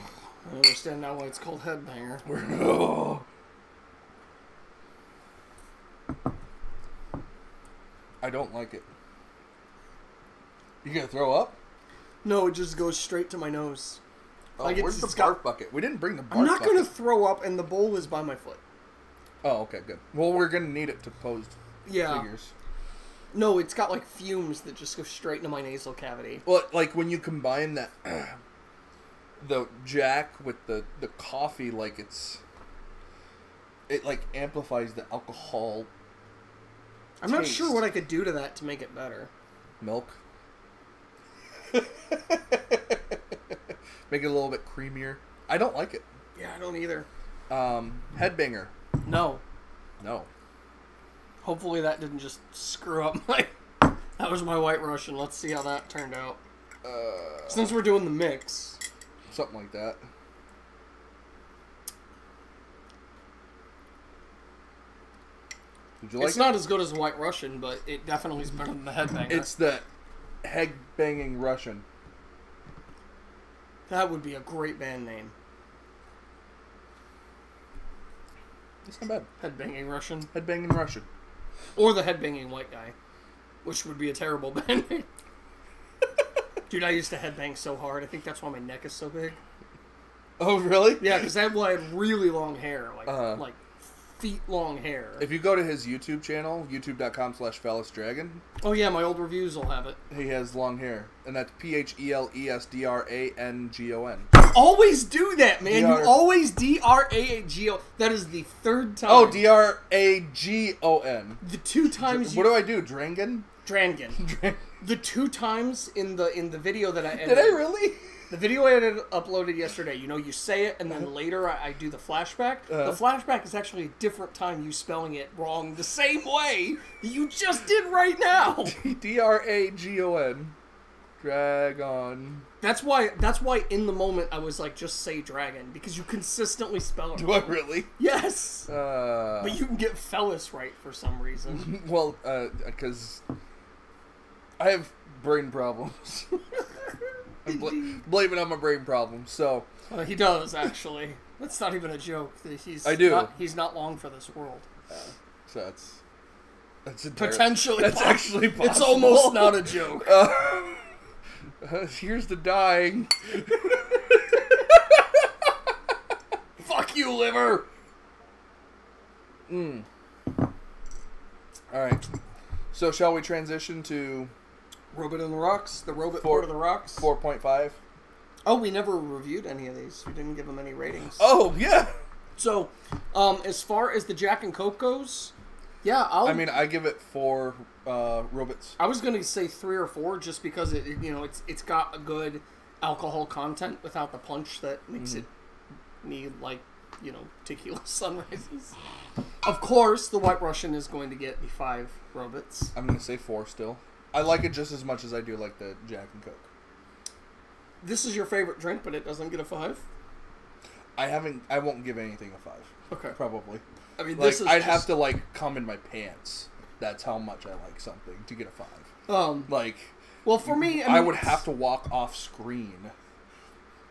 Speaker 2: I understand now why it's called headbanger.
Speaker 1: I don't like it. You gonna throw up?
Speaker 2: No, it just goes straight to my nose.
Speaker 1: Oh, like where's the bark bucket? We didn't bring the bark bucket.
Speaker 2: I'm not going to throw up, and the bowl is by my foot.
Speaker 1: Oh, okay, good. Well, we're going to need it to pose figures.
Speaker 2: No, it's got, like, fumes that just go straight into my nasal cavity.
Speaker 1: Well, like, when you combine that, the Jack with the coffee, like, it, like, amplifies the alcohol
Speaker 2: I'm not sure what I could do to that to make it better.
Speaker 1: Milk. Make it a little bit creamier. I don't like it.
Speaker 2: Yeah, I don't either.
Speaker 1: Headbanger.
Speaker 2: No. Hopefully that didn't just screw up my... That was my White Russian. Let's see how that turned out. Since we're doing the mix.
Speaker 1: Something like that. Did you like
Speaker 2: It's not as good as the White Russian, but it definitely is better than the Headbanger.
Speaker 1: It's the head-banging Russian.
Speaker 2: That would be a great band name.
Speaker 1: It's not bad.
Speaker 2: Headbanging Russian.
Speaker 1: Head-banging Russian.
Speaker 2: Or the Headbanging White Guy, which would be a terrible band name. Dude, I used to headbang so hard. I think that's why my neck is so big.
Speaker 1: Oh, really?
Speaker 2: Yeah, because I had really long hair, like feet-long hair.
Speaker 1: If you go to his YouTube channel, youtube.com/PhallusDragon.
Speaker 2: Oh yeah, my old reviews will have it.
Speaker 1: He has long hair, and that's PHELESDRANGON.
Speaker 2: Always do that, man. You always DRAGO. That is the third time.
Speaker 1: Oh, DRAGON.
Speaker 2: The 2 times.
Speaker 1: What do I do? Drangan?
Speaker 2: Drangan. The 2 times in the video that I edited.
Speaker 1: Did I really?
Speaker 2: The video I uploaded yesterday, you say it, and then later I do the flashback. The flashback is actually a different time you spelling it wrong the same way that you just did right now.
Speaker 1: DRAGON. Dragon.
Speaker 2: That's why in the moment I was like, just say dragon, because you consistently spell it
Speaker 1: wrong.
Speaker 2: Do
Speaker 1: I really?
Speaker 2: Yes. But you can get Phallus right for some reason.
Speaker 1: Well, because I have brain problems. Blame it on my brain problems. So
Speaker 2: he does actually. That's not even a joke.
Speaker 1: I do.
Speaker 2: He's not long for this world.
Speaker 1: So that's
Speaker 2: potentially.
Speaker 1: That's actually possible.
Speaker 2: It's almost not a joke.
Speaker 1: Here's the dying.
Speaker 2: Fuck you, liver.
Speaker 1: All right. So shall we transition to
Speaker 2: Robot in the Rocks? The Robot Port of the Rocks?
Speaker 1: 4.5.
Speaker 2: Oh, we never reviewed any of these. We didn't give them any ratings.
Speaker 1: Oh, yeah.
Speaker 2: So, as far as the Jack and Coke goes, yeah,
Speaker 1: I give it 4 robots.
Speaker 2: I was going to say 3 or 4 just because it's got a good alcohol content without the punch that makes it need tequila sunrises. Of course, the White Russian is going to get the 5 robots.
Speaker 1: I'm going to say 4 still. I like it just as much as I do like the Jack and Coke.
Speaker 2: This is your favorite drink, but it doesn't get a 5?
Speaker 1: I won't give anything a 5.
Speaker 2: Okay.
Speaker 1: Probably.
Speaker 2: I mean,
Speaker 1: I'd have to come in my pants. That's how much I like something to get a 5.
Speaker 2: Well, for me,
Speaker 1: I would have to walk off screen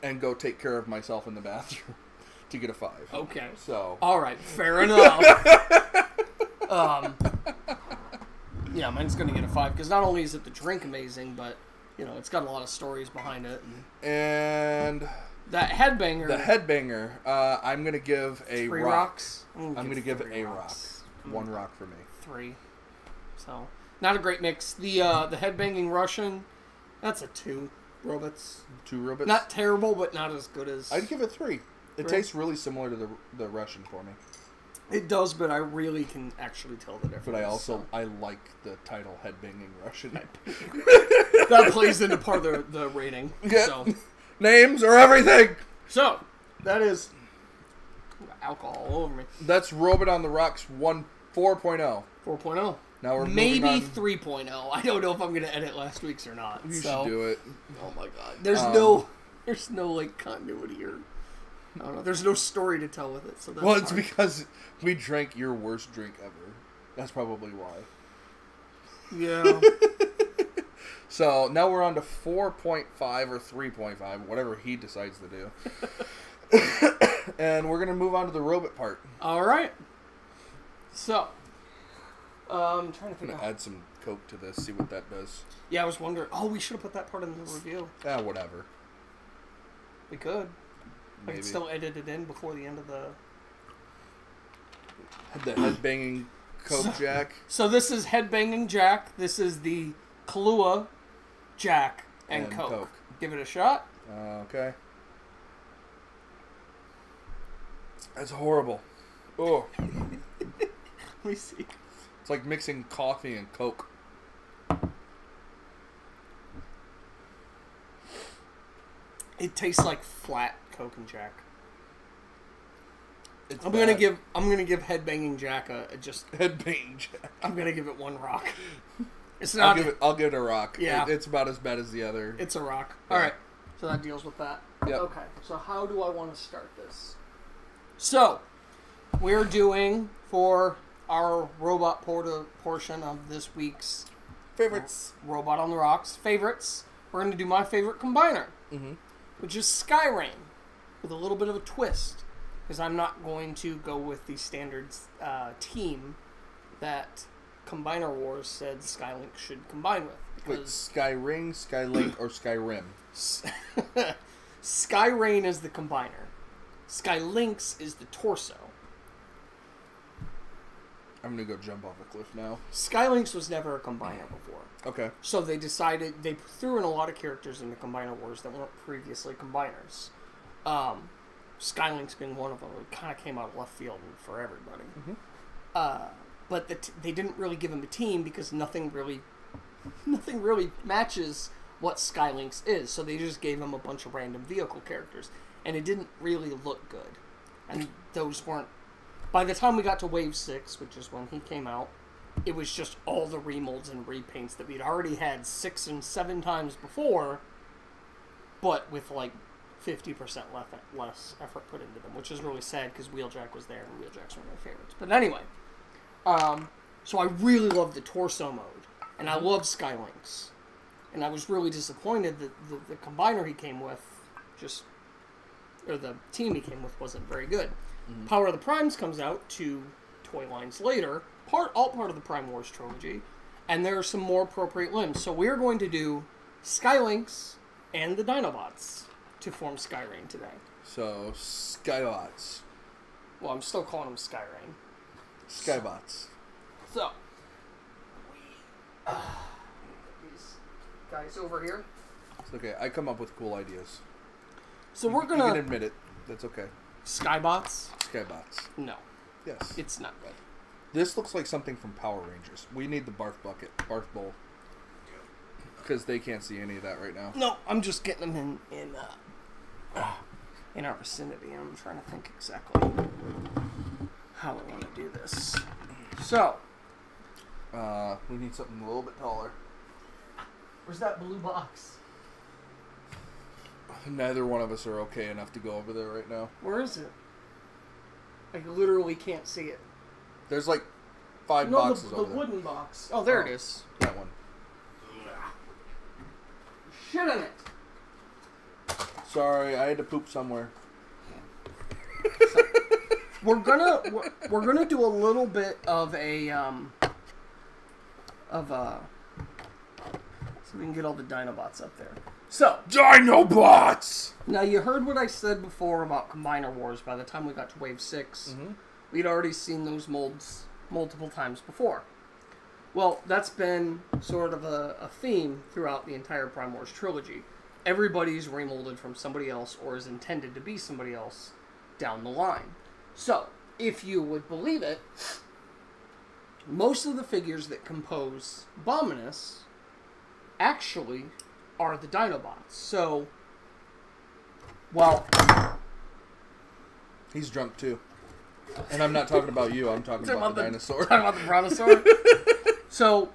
Speaker 1: and go take care of myself in the bathroom to get a 5.
Speaker 2: Okay.
Speaker 1: So.
Speaker 2: All right. Fair enough. Yeah, mine's going to get a 5 because not only is it the drink amazing, but it's got a lot of stories behind it.
Speaker 1: And
Speaker 2: that headbanger.
Speaker 1: The headbanger. I'm going to give a
Speaker 2: 3
Speaker 1: rock.
Speaker 2: Rocks.
Speaker 1: I'm going to give it a
Speaker 2: rocks.
Speaker 1: rock. 1 rock for me.
Speaker 2: 3. So not a great mix. The headbanging Russian. That's a 2 robots.
Speaker 1: 2 robots.
Speaker 2: Not terrible, but not as good as.
Speaker 1: I'd give it 3. It tastes really similar to the Russian for me.
Speaker 2: It does, but I really can actually tell the difference.
Speaker 1: But I like the title Headbanging Russian.
Speaker 2: That plays into part of the rating.
Speaker 1: Yeah.
Speaker 2: So.
Speaker 1: Names are everything!
Speaker 2: So, that is alcohol all over me.
Speaker 1: That's Robot on the Rocks 4.0.
Speaker 2: 4.0.
Speaker 1: Now we're
Speaker 2: maybe
Speaker 1: moving on.
Speaker 2: 3.0. I don't know if I'm going to edit last week's or not.
Speaker 1: You should do it.
Speaker 2: Oh my god. There's no continuity or I don't know. There's no story to tell with it. So that's
Speaker 1: it's because we drank your worst drink ever. That's probably why.
Speaker 2: Yeah.
Speaker 1: So now we're on to 4.5 or 3.5, whatever he decides to do. And we're going to move on to the robot part.
Speaker 2: All right. So, I'm trying to
Speaker 1: I'm going to add some Coke to this, see what that does.
Speaker 2: Yeah, I was wondering. Oh, we should have put that part in the review.
Speaker 1: Whatever.
Speaker 2: We could.
Speaker 1: Maybe.
Speaker 2: I could still edit it in before the end of the
Speaker 1: headbanging Coke Jack.
Speaker 2: So this is headbanging Jack. This is the Kahlua Jack and Coke. Give it a shot.
Speaker 1: Okay. That's horrible. Oh.
Speaker 2: Let me see.
Speaker 1: It's like mixing coffee and Coke.
Speaker 2: It tastes like flat Coke and Jack.
Speaker 1: It's
Speaker 2: I'm gonna give headbanging Jack a just
Speaker 1: headbanging Jack.
Speaker 2: I'm gonna give it 1 rock. It's not.
Speaker 1: I'll give it a rock.
Speaker 2: Yeah,
Speaker 1: it's about as bad as the other.
Speaker 2: It's a rock.
Speaker 1: Yeah.
Speaker 2: All right, so that deals with that.
Speaker 1: Yep.
Speaker 2: Okay, so how do I want to start this? So we're doing for our robot portion of this week's
Speaker 1: Favorites.
Speaker 2: Robot on the Rocks favorites. We're going to do my favorite combiner, which is Skyrain, with a little bit of a twist, because I'm not going to go with the standard team that Combiner Wars said Skylink should combine with.
Speaker 1: Wait, Skyring, Skylink, or Skyrim?
Speaker 2: Skyrain is the combiner. Skylinks is the torso.
Speaker 1: I'm going to go jump off a cliff now.
Speaker 2: Skylinks was never a combiner before.
Speaker 1: Okay.
Speaker 2: So they decided, they threw in a lot of characters into Combiner Wars that weren't previously combiners. Skylinks being one of them. It kind of came out of left field for everybody. But they didn't really give him a team because nothing really matches what Skylinks is. So they just gave him a bunch of random vehicle characters. And it didn't really look good. And those weren't... By the time we got to Wave 6, which is when he came out, it was just all the remolds and repaints that we'd already had 6 and 7 times before, but with like 50% less effort put into them, which is really sad because Wheeljack was there, and Wheeljack's one of my favorites. But anyway, so I really loved the torso mode, and I love Skylinks. And I was really disappointed that the combiner he came with, or the team he came with, wasn't very good. Power of the Primes comes out 2 toy lines later, all part of the Prime Wars trilogy, and there are some more appropriate limbs. So we're going to do Skylinks and the Dinobots to form Skyrain today.
Speaker 1: So, Skybots.
Speaker 2: Well, I'm still calling them Skyrain.
Speaker 1: Skybots.
Speaker 2: So, these guys over here.
Speaker 1: It's okay. I come up with cool ideas.
Speaker 2: So we're gonna...
Speaker 1: You can admit it. That's okay.
Speaker 2: Skybots?
Speaker 1: Skybots.
Speaker 2: No.
Speaker 1: Yes.
Speaker 2: It's not good.
Speaker 1: This looks like something from Power Rangers. We need the barf bowl. Because they can't see any of that right now.
Speaker 2: No, I'm just getting them in our vicinity. I'm trying to think exactly how I want to do this. So,
Speaker 1: we need something a little bit taller.
Speaker 2: where's that blue box?
Speaker 1: Neither one of us are okay enough to go over there right now.
Speaker 2: Where is it? I literally can't see it.
Speaker 1: There's like 5 boxes over there.
Speaker 2: The wooden box. Oh, there it is.
Speaker 1: That one.
Speaker 2: Shit in it.
Speaker 1: Sorry, I had to poop somewhere.
Speaker 2: We're gonna do a little bit of a so we can get all the Dinobots up there. So
Speaker 1: Dinobots.
Speaker 2: now you heard what I said before about Combiner Wars. By the time we got to Wave 6, we'd already seen those molds multiple times before. Well, that's been sort of a theme throughout the entire Prime Wars trilogy. Everybody's remolded from somebody else or is intended to be somebody else down the line. So, if you would believe it, most of the figures that compose Abominus actually are the Dinobots. So, well...
Speaker 1: He's drunk too. And I'm not talking about you, I'm talking about the dinosaur.
Speaker 2: Talking about the brontosaur? So,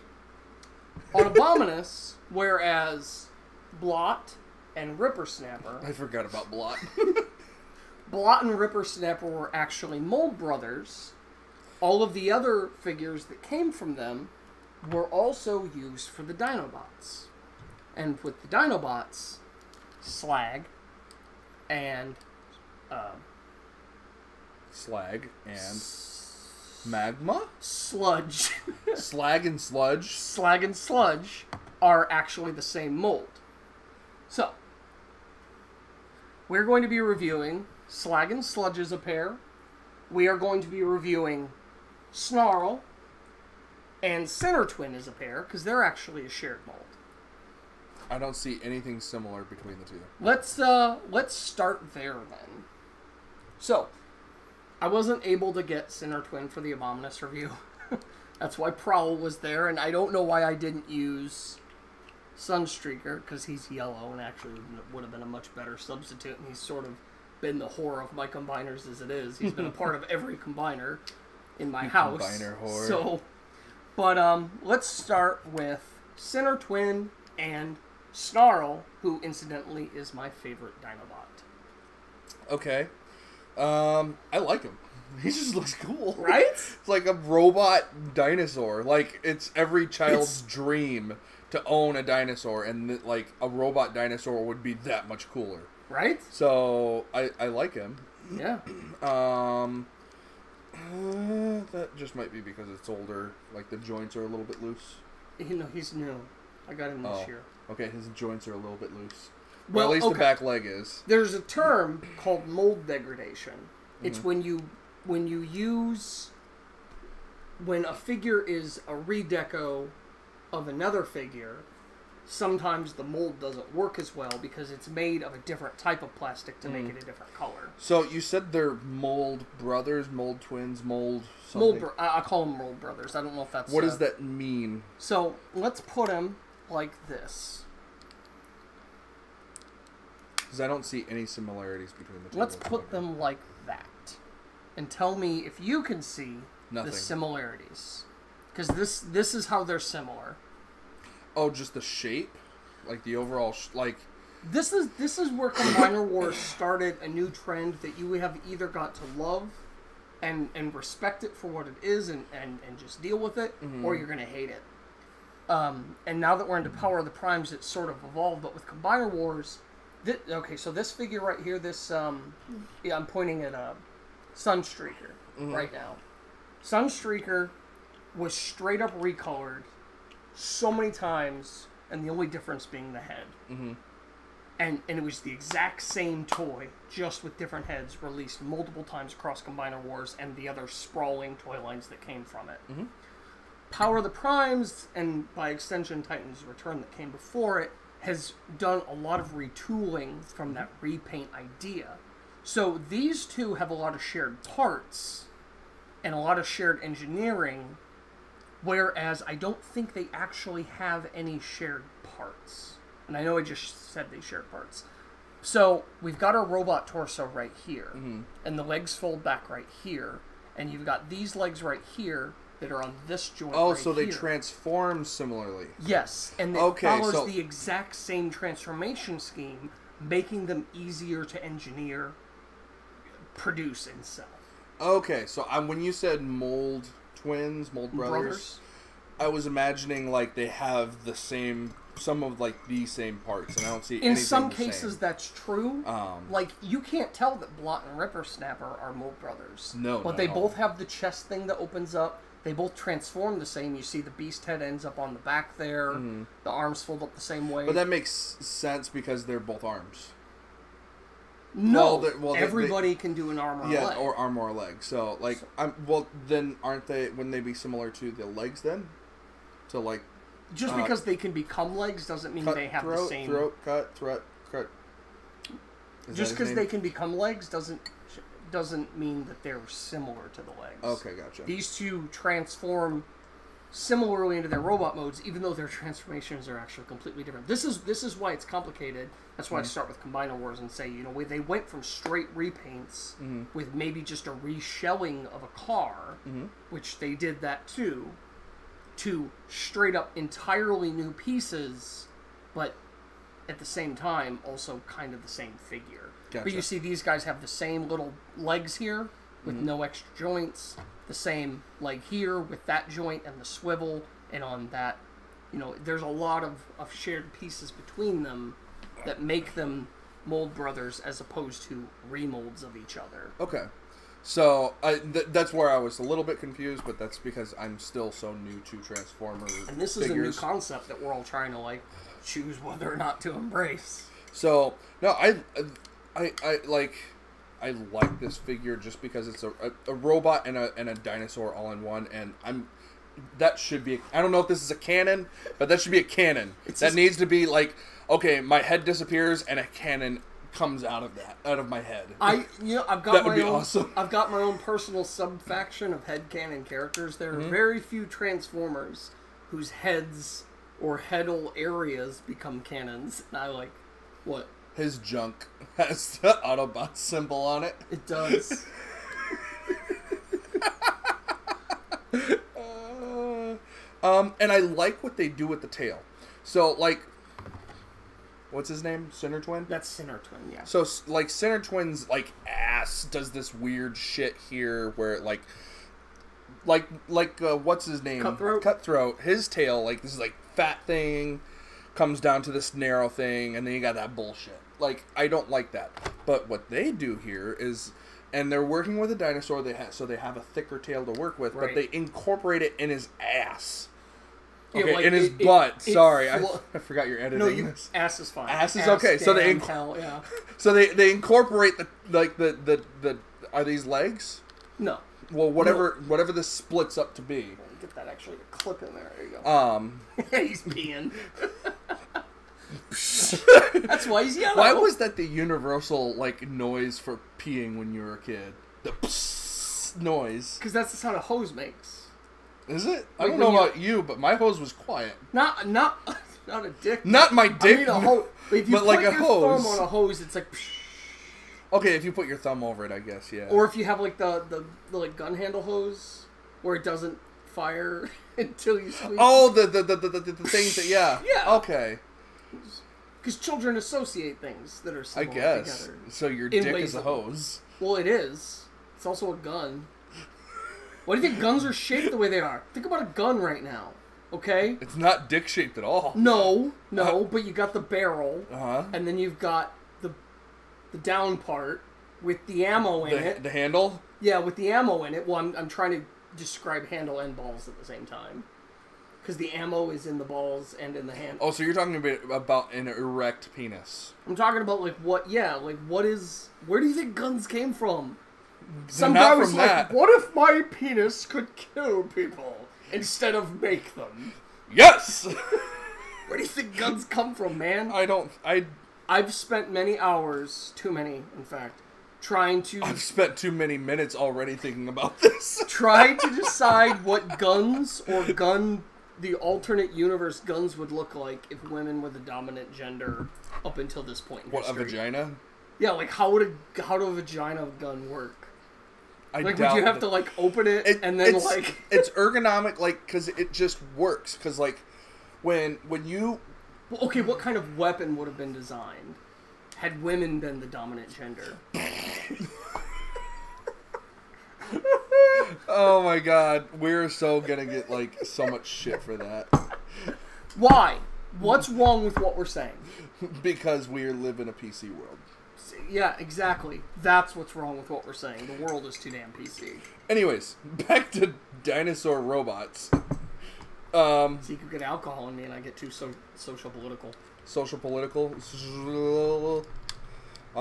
Speaker 2: on Abominus, whereas Blot and Rippersnapper...
Speaker 1: I forgot about Blot.
Speaker 2: Blot and Rippersnapper were actually mold brothers. All of the other figures that came from them were also used for the Dinobots. And with the Dinobots, Slag and...
Speaker 1: Slag and... Magma?
Speaker 2: Sludge.
Speaker 1: Slag and Sludge?
Speaker 2: Slag and Sludge are actually the same mold. So, we're going to be reviewing Slag and Sludge as a pair. We are going to be reviewing Snarl and Center Twin as a pair, because they're actually a shared mold.
Speaker 1: I don't see anything similar between the two.
Speaker 2: Let's start there then. So, I wasn't able to get Center Twin for the Abominus review. That's why Prowl was there, and I don't know why I didn't use Sunstreaker, because he's yellow and actually would have been a much better substitute, and he's sort of been the whore of my combiners as it is. He's been a part of every combiner in my house.
Speaker 1: Combiner whore.
Speaker 2: So, but let's start with Center Twin and Snarl, who incidentally is my favorite Dinobot.
Speaker 1: Okay. I like him. He just looks cool.
Speaker 2: Right?
Speaker 1: It's like a robot dinosaur. Like, it's every child's dream to own a dinosaur, and like a robot dinosaur would be that much cooler.
Speaker 2: Right?
Speaker 1: So I like him.
Speaker 2: Yeah.
Speaker 1: That just might be because it's older. Like, the joints are a little bit loose.
Speaker 2: He's new. I got him this year.
Speaker 1: Okay, his joints are a little bit loose.
Speaker 2: Well,
Speaker 1: at least
Speaker 2: okay.
Speaker 1: the back leg is.
Speaker 2: There's a term called mold degradation. It's when a figure is a redeco of another figure, sometimes the mold doesn't work as well because it's made of a different type of plastic to make it a different color.
Speaker 1: So you said they're mold brothers, mold twins, mold something?
Speaker 2: I call them mold brothers. I don't know if that's...
Speaker 1: What does that mean?
Speaker 2: So let's put them like this.
Speaker 1: Because I don't see any similarities between the two.
Speaker 2: Let's put them like that. And tell me if you can see
Speaker 1: Nothing.
Speaker 2: the similarities. Because this is how they're similar.
Speaker 1: Oh, just the shape? Like the overall...
Speaker 2: This is where Combiner Wars started a new trend that you have either got to love and respect it for what it is and just deal with it, or you're going to hate it. And now that we're into Power of the Primes, it's sort of evolved, but with Combiner Wars... okay, so this figure right here, I'm pointing at Sunstreaker right now. Sunstreaker was straight up recolored so many times, and the only difference being the head. And it was the exact same toy, just with different heads, released multiple times across Combiner Wars and the other sprawling toy lines that came from it. Power of the Primes, and by extension Titan's Return that came before it, has done a lot of retooling from that repaint idea. So these two have a lot of shared parts and a lot of shared engineering, whereas I don't think they actually have any shared parts. And I know I just said they shared parts. So we've got our robot torso right here, and the legs fold back right here, and you've got these legs right here that are on this joint right
Speaker 1: so they
Speaker 2: here.
Speaker 1: transform similarly.
Speaker 2: Yes, and it follows the exact same transformation scheme, making them easier to engineer, produce, and sell.
Speaker 1: Okay, so when you said mold twins, mold brothers, I was imagining like they have the same, some of like the same parts, and I don't see anything
Speaker 2: in some
Speaker 1: the
Speaker 2: cases
Speaker 1: same.
Speaker 2: That's true. Like you can't tell that Blot and Ripper Snapper are mold brothers.
Speaker 1: No,
Speaker 2: but
Speaker 1: not
Speaker 2: they
Speaker 1: at all.
Speaker 2: both have the chest thing that opens up. They both transform the same. You see the beast head ends up on the back there. The arms fold up the same way.
Speaker 1: But that makes sense because they're both arms.
Speaker 2: No, everybody can do an arm or a leg.
Speaker 1: or arm or a leg. So, like, then aren't they? Wouldn't they be similar to the legs then? So, like,
Speaker 2: just because they can become legs doesn't mean they have the same.
Speaker 1: Throat, cut.
Speaker 2: Just because they can become legs doesn't mean that they're similar to the legs.
Speaker 1: Okay, gotcha.
Speaker 2: These two transform similarly into their robot modes, even though their transformations are actually completely different. This is why it's complicated. That's why I start with Combiner Wars and say, they went from straight repaints with maybe just a reshelling of a car, which they did that too, to straight up entirely new pieces, but at the same time also kind of the same figure.
Speaker 1: Gotcha.
Speaker 2: But you see these guys have the same little legs here with no extra joints, the same leg here with that joint and the swivel, and on that, there's a lot of shared pieces between them that make them mold brothers as opposed to remolds of each other.
Speaker 1: Okay. So that's where I was a little bit confused, but that's because I'm still so new to Transformers.
Speaker 2: And this is a new concept that we're all trying to choose whether or not to embrace.
Speaker 1: So no, I like this figure just because it's a robot and a dinosaur all in one, and that should be. I don't know if this is a canon, but that should be a canon. That needs to be like, okay, my head disappears and a cannon comes out of my head.
Speaker 2: I've got
Speaker 1: that would be awesome.
Speaker 2: I've got my own personal sub-faction of headcanon characters. There are very few Transformers whose heads or headal areas become cannons. And I what?
Speaker 1: His junk has the Autobot symbol on it.
Speaker 2: It does.
Speaker 1: And I like what they do with the tail. So, like, What's his name? Sinner Twin?
Speaker 2: That's Sinner Twin, yeah.
Speaker 1: So, like, Sinner Twin's, like, ass does this weird shit here where, like, what's his name? Cutthroat. His tail, like, this is, like, fat thing, comes down to this narrow thing, and then you got that bullshit. Like, I don't like that. But what they do here is, and they're working with a dinosaur, so they have a thicker tail to work with, but they incorporate it in his ass. Okay, yeah, like in his butt. Sorry, I forgot you're editing this.
Speaker 2: Ass is fine.
Speaker 1: Ass is okay. So they
Speaker 2: yeah.
Speaker 1: So they incorporate the are these legs?
Speaker 2: No.
Speaker 1: Well, whatever this splits up to be.
Speaker 2: Get that actually a clip in there. There you go. He's peeing. That's why he's yellow.
Speaker 1: Why was that the universal like noise for peeing when you were a kid? The psst noise.
Speaker 2: Because that's the sound a hose makes.
Speaker 1: Is it? I don't know about you, but my hose was quiet.
Speaker 2: Not a dick.
Speaker 1: Not my dick.
Speaker 2: I mean a hose. If you
Speaker 1: but
Speaker 2: put
Speaker 1: like
Speaker 2: your
Speaker 1: a hose.
Speaker 2: thumb on a hose, it's like.
Speaker 1: Okay, if you put your thumb over it, I guess, yeah.
Speaker 2: Or if you have like the like gun handle hose, where it doesn't fire until you squeeze.
Speaker 1: Oh, the things that
Speaker 2: yeah.
Speaker 1: Okay.
Speaker 2: Because children associate things that are similar together.
Speaker 1: So your dick is a hose.
Speaker 2: Well, it is. It's also a gun. Why do you think guns are shaped the way they are? Think about a gun right now, okay?
Speaker 1: It's not dick-shaped at all.
Speaker 2: No, but you got the barrel, and then you've got the down part with the ammo in it.
Speaker 1: The handle?
Speaker 2: Yeah, with the ammo in it. Well, I'm trying to describe handle and balls at the same time. Because the ammo is in the balls and in the handle.
Speaker 1: Oh, so you're talking about an erect penis.
Speaker 2: I'm talking about, where do you think guns came from? Some guy was like, what if my penis could kill people instead of make them?
Speaker 1: Yes!
Speaker 2: Where do you think guns come from, man?
Speaker 1: I've
Speaker 2: spent many hours, too many, in fact, trying to...
Speaker 1: I've spent too many minutes already thinking about this.
Speaker 2: Trying to decide what guns or the alternate universe guns would look like if women were the dominant gender up until this point in history.
Speaker 1: What, a vagina?
Speaker 2: Yeah, like, how would a vagina gun work? Would you have to, open it and then,
Speaker 1: It's ergonomic, because it just works. Because, when you...
Speaker 2: Well, okay, what kind of weapon would have been designed had women been the dominant gender?
Speaker 1: Oh, my God. We're so gonna get, so much shit for that.
Speaker 2: Why? What's wrong with what we're saying?
Speaker 1: Because we live in a PC world.
Speaker 2: Yeah, exactly. That's what's wrong with what we're saying. The world is too damn PC.
Speaker 1: Anyways, back to dinosaur robots.
Speaker 2: So you could get alcohol in me and I get too social political.
Speaker 1: Social political? I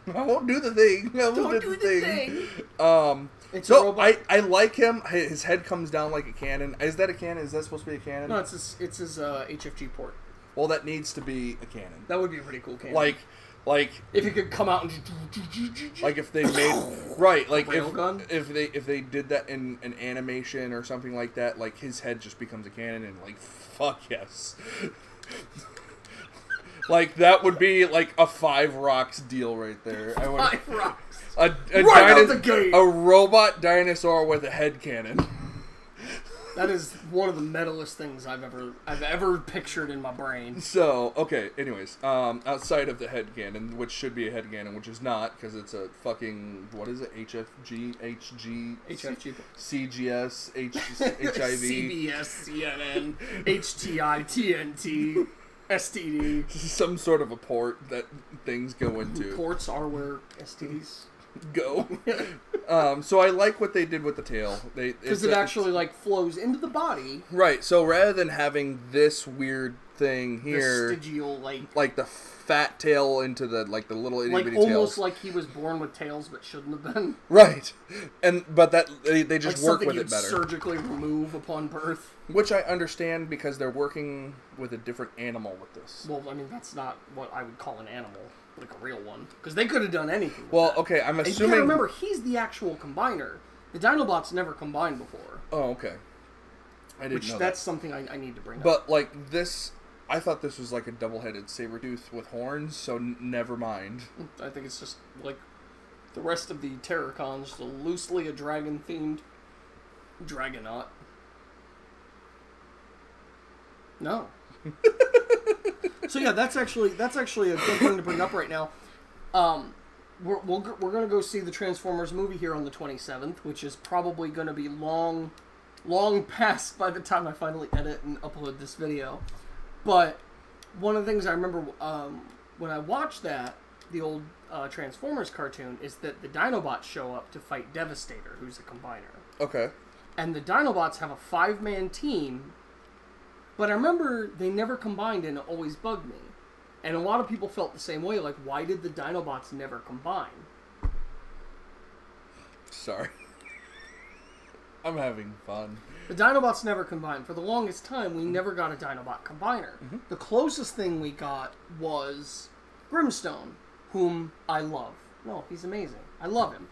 Speaker 1: won't do the thing.
Speaker 2: Don't do the thing. It's
Speaker 1: so I like him. His head comes down like a cannon. Is that a cannon? Is that supposed to be a cannon?
Speaker 2: No, it's his HFG port.
Speaker 1: Well, that needs to be a cannon.
Speaker 2: That would be a pretty cool cannon.
Speaker 1: Like
Speaker 2: if it could come out and
Speaker 1: like if they made right, like
Speaker 2: railgun?
Speaker 1: if they did that in an animation or something like that, like his head just becomes a cannon and fuck yes. That would be a 5 rocks deal right there.
Speaker 2: 5 rocks.
Speaker 1: A robot dinosaur with a head cannon.
Speaker 2: That is one of the metalest things I've ever pictured in my brain.
Speaker 1: So, okay, anyways, outside of the head cannon, which should be a head cannon, which is not, because it's a fucking, what is it, HFG, CGS, HIV.
Speaker 2: CBS, CNN, HTI, TNT, STD.
Speaker 1: Some sort of a port that things go into.
Speaker 2: Ports are where STDs
Speaker 1: go. So I like what they did with the tail.
Speaker 2: Because it actually flows into the body.
Speaker 1: Right. So rather than having this weird thing here,
Speaker 2: vestigial
Speaker 1: like the fat tail into the the little itty bitty
Speaker 2: almost
Speaker 1: tails.
Speaker 2: like he was born with tails but shouldn't have been.
Speaker 1: Right. But that they just work with it better.
Speaker 2: Surgically remove upon birth.
Speaker 1: Which I understand because they're working with a different animal with this.
Speaker 2: Well, I mean that's not what I would call an animal. Like a real one. Because they could have done anything.
Speaker 1: Well, okay, I'm assuming...
Speaker 2: And you gotta remember, he's the actual combiner. The Dinobots never combined before.
Speaker 1: Oh, okay. I didn't know that.
Speaker 2: That's something I need to bring up.
Speaker 1: But, this... I thought this was like a double-headed saber-tooth with horns, so never mind.
Speaker 2: I think it's just, the rest of the Terracons, loosely a dragon-themed Dragonaut. No. So yeah, that's actually a good thing to bring up right now. We're gonna go see the Transformers movie here on the 27th, which is probably gonna be long past by the time I finally edit and upload this video. But one of the things I remember when I watched the old Transformers cartoon, is that the Dinobots show up to fight Devastator, who's a combiner.
Speaker 1: Okay.
Speaker 2: And the Dinobots have a 5-man team, but I remember they never combined, and it always bugged me. And a lot of people felt the same way, like, why did the Dinobots never combine?
Speaker 1: Sorry. I'm having fun.
Speaker 2: The Dinobots never combined. For the longest time, we never got a Dinobot combiner.
Speaker 1: Mm-hmm.
Speaker 2: The closest thing we got was Grimstone, whom I love. No, he's amazing. I love him.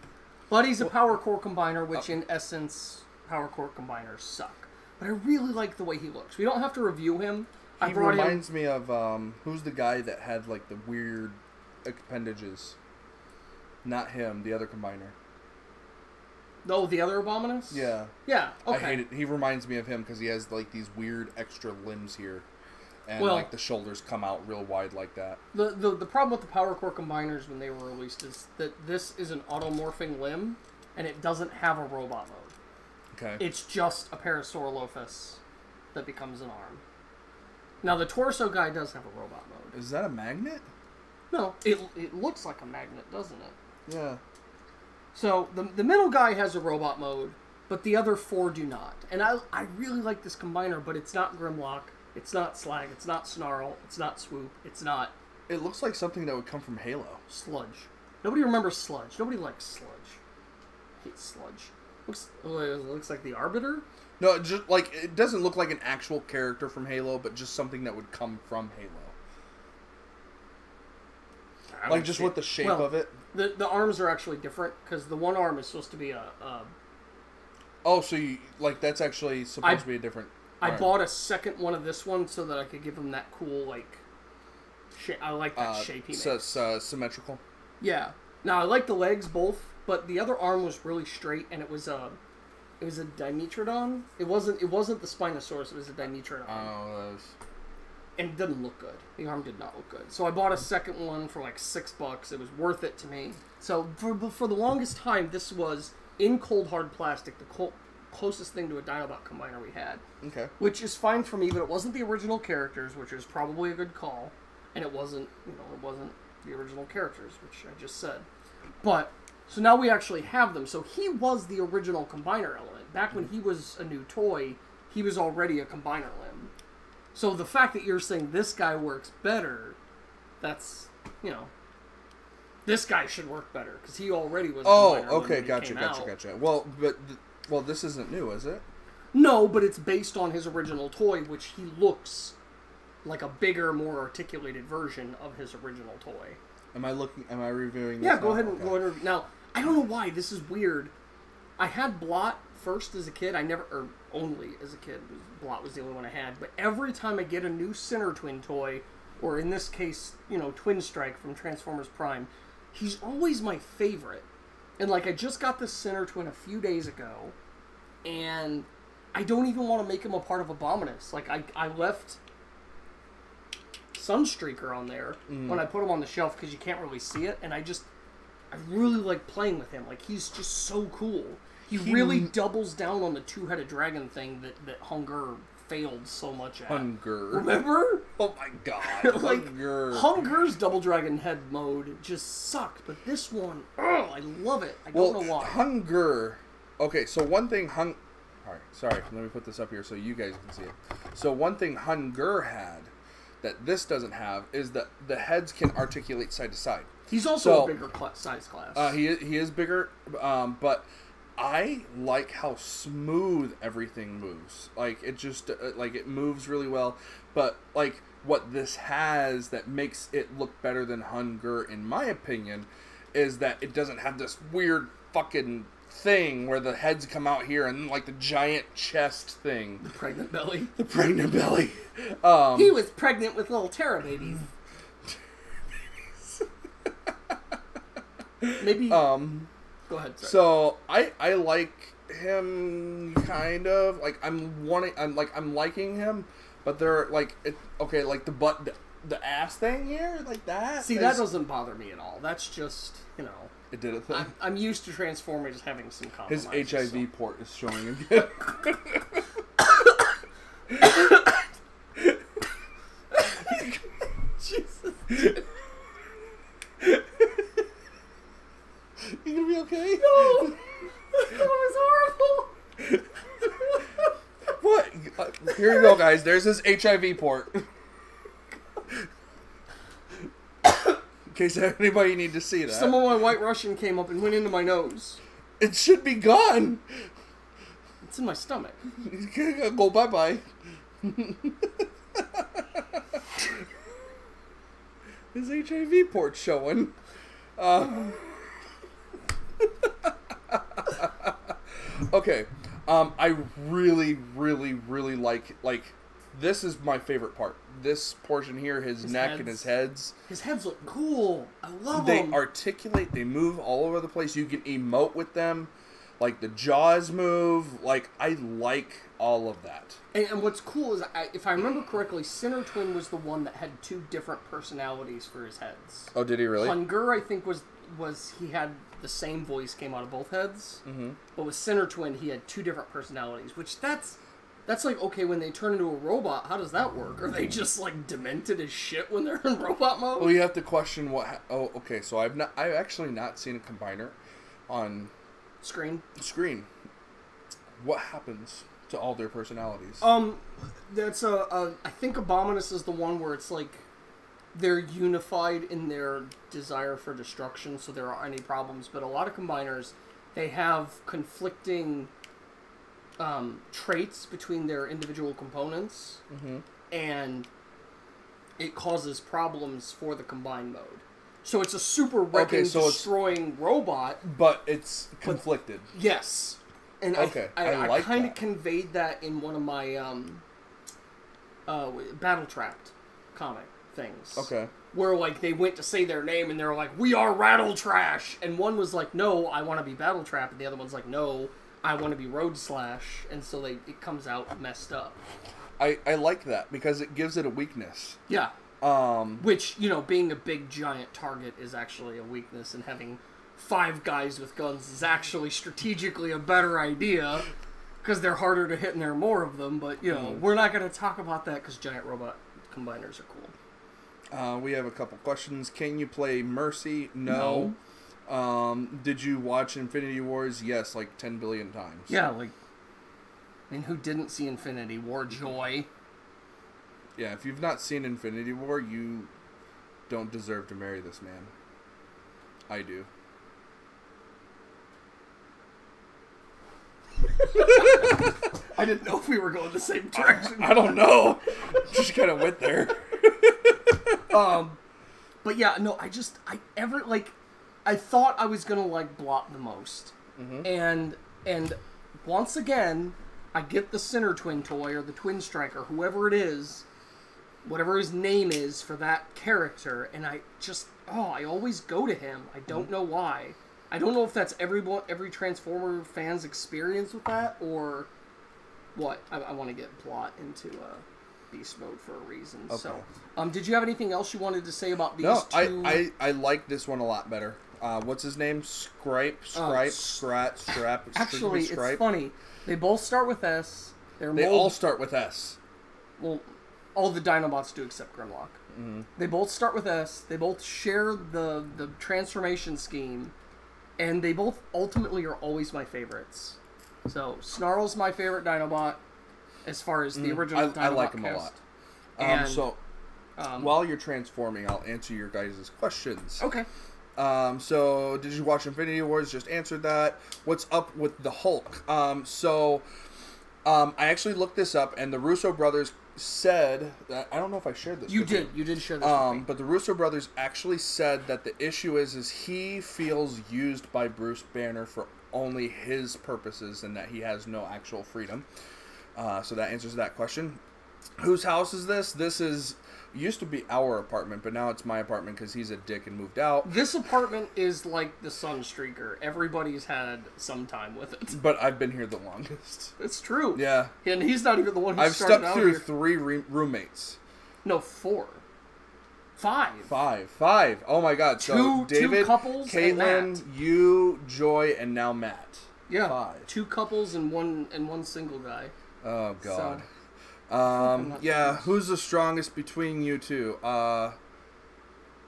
Speaker 2: But he's a Power Core combiner, which in essence, Power Core combiners suck. But I really like the way he looks. We don't have to review him.
Speaker 1: He reminds me of, who's the guy that had, like, the weird appendages? Not him, the other combiner.
Speaker 2: No, the other Abominus?
Speaker 1: Yeah.
Speaker 2: Yeah, okay.
Speaker 1: I hate it. He reminds me of him because he has, like, these weird extra limbs here. And,
Speaker 2: well,
Speaker 1: like, the shoulders come out real wide like that.
Speaker 2: The problem with the Power Core combiners when they were released is that this is an automorphing limb, and it doesn't have a robot mode.
Speaker 1: Okay.
Speaker 2: It's just a Parasaurolophus that becomes an arm. Now, the torso guy does have a robot mode.
Speaker 1: Is that a magnet?
Speaker 2: No, it looks like a magnet, doesn't it?
Speaker 1: Yeah.
Speaker 2: So, the middle guy has a robot mode, but the other 4 do not. And I really like this combiner, but it's not Grimlock, it's not Slag, it's not Snarl, it's not Swoop, it's not...
Speaker 1: It looks like something that would come from Halo.
Speaker 2: Sludge. Nobody remembers Sludge. Nobody likes Sludge. I hate Sludge. It looks like the Arbiter?
Speaker 1: No, just like it doesn't look like an actual character from Halo, but just something that would come from Halo. Like just with the shape of it.
Speaker 2: The arms are actually different because the one arm is supposed to be a
Speaker 1: oh, so you like that's actually supposed to be a different.
Speaker 2: I bought a second one of this one so that I could give him that cool like. I like that shape he makes.
Speaker 1: So it's symmetrical.
Speaker 2: Yeah. Now I like the legs both, but the other arm was really straight, and it was a Dimetrodon. It wasn't the Spinosaurus. It was a Dimetrodon.
Speaker 1: Oh,
Speaker 2: and it didn't look good. The arm did not look good. So I bought a second one for like $6. It was worth it to me. So for the longest time, this was in cold hard plastic, the closest thing to a Dinobot combiner we had.
Speaker 1: Okay.
Speaker 2: Which is fine for me, but it wasn't the original characters, which is probably a good call, and it wasn't the original characters, which I just said. But so now we actually have them. So he was the original combiner element. Back when he was a new toy, he was already a combiner limb. So the fact that you're saying this guy works better, that's, this guy should work better because he already was a combiner limb when he came out.
Speaker 1: Gotcha. Well, but this isn't new, is it?
Speaker 2: No, but it's based on his original toy, which he looks like a bigger, more articulated version of his original toy.
Speaker 1: Am I reviewing this?
Speaker 2: Yeah, go ahead and now, I don't know why, this is weird. I had Blot first as a kid. Only as a kid. Blot was the only one I had. But every time I get a new Center Twin toy, or in this case, Twin Strike from Transformers Prime, he's always my favorite. And I just got this Center Twin a few days ago, and I don't even want to make him a part of Abominus. I left Sunstreaker on there when I put him on the shelf because you can't really see it, and I really like playing with him. He's just so cool. He really doubles down on the two-headed dragon thing that Hunger failed so much at.
Speaker 1: Hunger.
Speaker 2: Remember?
Speaker 1: Oh my god. Hunger.
Speaker 2: Hunger's double dragon head mode just sucked, but this one, I love it. I don't know why.
Speaker 1: Hunger. Okay, so one thing Alright, sorry, let me put this up here so you guys can see it. So one thing Hunger had that this doesn't have is that the heads can articulate side to side.
Speaker 2: He's also a bigger size class.
Speaker 1: He is bigger, but I like how smooth everything moves. It just it moves really well. But what this has that makes it look better than Hunger, in my opinion, is that it doesn't have this weird fucking thing where the heads come out here and the giant chest thing.
Speaker 2: The pregnant belly.
Speaker 1: The pregnant belly.
Speaker 2: He was pregnant with little Terra babies. Maybe. Go ahead. Sorry.
Speaker 1: So I like him kind of I'm liking him, But they're like, like the ass thing here, like that.
Speaker 2: See, that doesn't bother me at all. That's just,
Speaker 1: It did a thing.
Speaker 2: I'm used to Transformers having some
Speaker 1: His
Speaker 2: compromises.
Speaker 1: HIV port is showing again.
Speaker 2: Jesus.
Speaker 1: You gonna be okay?
Speaker 2: No! That was horrible!
Speaker 1: What? Here you go, guys. There's his HIV port. In case anybody need to see that.
Speaker 2: Some of my White Russian came up and went into my nose.
Speaker 1: It should be gone.
Speaker 2: It's in my stomach.
Speaker 1: Go bye-bye. His HIV port's showing. Okay. I really, really, really like this is my favorite part. This portion here, his neck
Speaker 2: heads.
Speaker 1: And his heads.
Speaker 2: His heads look cool. I love
Speaker 1: They
Speaker 2: them.
Speaker 1: articulate. They move all over the place. You can emote with them. Like, the jaws move. Like, I like all of that.
Speaker 2: And what's cool is, if I remember correctly, Sinner Twin was the one that had 2 different personalities for his heads.
Speaker 1: Oh, did he really?
Speaker 2: Hunger, I think, was he had the same voice came out of both heads. Mm-hmm. But with Sinner Twin, he had 2 different personalities, which that's like, okay, when they turn into a robot, how does that work? Are they just, like, demented as shit when they're in robot mode?
Speaker 1: Well, you have to question what... Oh, okay, so I've actually not seen a combiner on...
Speaker 2: Screen.
Speaker 1: What happens to all their personalities?
Speaker 2: That's I think Abominus is the one where it's like they're unified in their desire for destruction, so there aren't any problems. But a lot of combiners, they have conflicting traits between their individual components, and it causes problems for the combine mode. So it's a super wrecking, destroying robot.
Speaker 1: But it's conflicted.
Speaker 2: Yes. And
Speaker 1: okay,
Speaker 2: I
Speaker 1: like
Speaker 2: kind
Speaker 1: that.
Speaker 2: of conveyed that in one of my Battle Trapped comic things.
Speaker 1: Okay.
Speaker 2: Where, like, they went to say their name and they were like, "We are Rattle Trash!" And one was like, "No, I want to be Battle Trap," and the other one's like, "No, I want to be Road Slash," and so it comes out messed up.
Speaker 1: I like that because it gives it a weakness.
Speaker 2: Yeah. Which, being a big giant target is actually a weakness, and having 5 guys with guns is actually strategically a better idea because they're harder to hit and there are more of them. But we're not going to talk about that because giant robot combiners are cool.
Speaker 1: We have a couple questions. Can you play Mercy? No. Did you watch Infinity Wars? Yes, like 10 billion times.
Speaker 2: Yeah, who didn't see Infinity War? Joy.
Speaker 1: Yeah, if you've not seen Infinity War, you don't deserve to marry this man. I do.
Speaker 2: I didn't know if we were going the same direction.
Speaker 1: I don't know. Just kind of went there.
Speaker 2: But yeah, no, I thought I was gonna like Blot the most, and once again, I get the Sinner Twin toy or the Twin Striker, whoever it is, whatever his name is for that character, and I always go to him. I don't know why. I don't know if that's every Transformer fan's experience with that, or what. I want to get Blot into beast mode for a reason. Okay. So, did you have anything else you wanted to say about these two?
Speaker 1: No, I like this one a lot better. What's his name? Scrap.
Speaker 2: Actually, it's funny. They both start with S.
Speaker 1: They all start with S.
Speaker 2: Well, all the Dinobots do except Grimlock. Mm-hmm. They both start with S. They both share the transformation scheme, and they both ultimately are always my favorites. So Snarl's my favorite Dinobot as far as the original Dinobot.
Speaker 1: I like him
Speaker 2: cast.
Speaker 1: a lot. While you're transforming, I'll answer your guys' questions.
Speaker 2: Okay.
Speaker 1: So, did you watch Infinity Wars? Just answered that. What's up with the Hulk? I actually looked this up, and the Russo brothers said... I don't know if I shared this with you.
Speaker 2: You did share this with me.
Speaker 1: But the Russo brothers actually said that the issue is he feels used by Bruce Banner for only his purposes and that he has no actual freedom. So that answers that question. Whose house is this? This is used to be our apartment, but now it's my apartment because he's a dick and moved out.
Speaker 2: This apartment is like the Sunstreaker. Everybody's had some time with it.
Speaker 1: But I've been here the longest.
Speaker 2: It's true.
Speaker 1: Yeah.
Speaker 2: And he's not even the one who
Speaker 1: I've
Speaker 2: started
Speaker 1: stuck
Speaker 2: out
Speaker 1: through
Speaker 2: here.
Speaker 1: 3 roommates.
Speaker 2: No, 4. 5.
Speaker 1: 5. Oh my god. So David,
Speaker 2: two couples,
Speaker 1: Caitlin, you, Joy, and now Matt.
Speaker 2: Yeah.
Speaker 1: 5.
Speaker 2: 2 couples and one single guy.
Speaker 1: Oh god.
Speaker 2: So,
Speaker 1: yeah, who's the strongest between you two?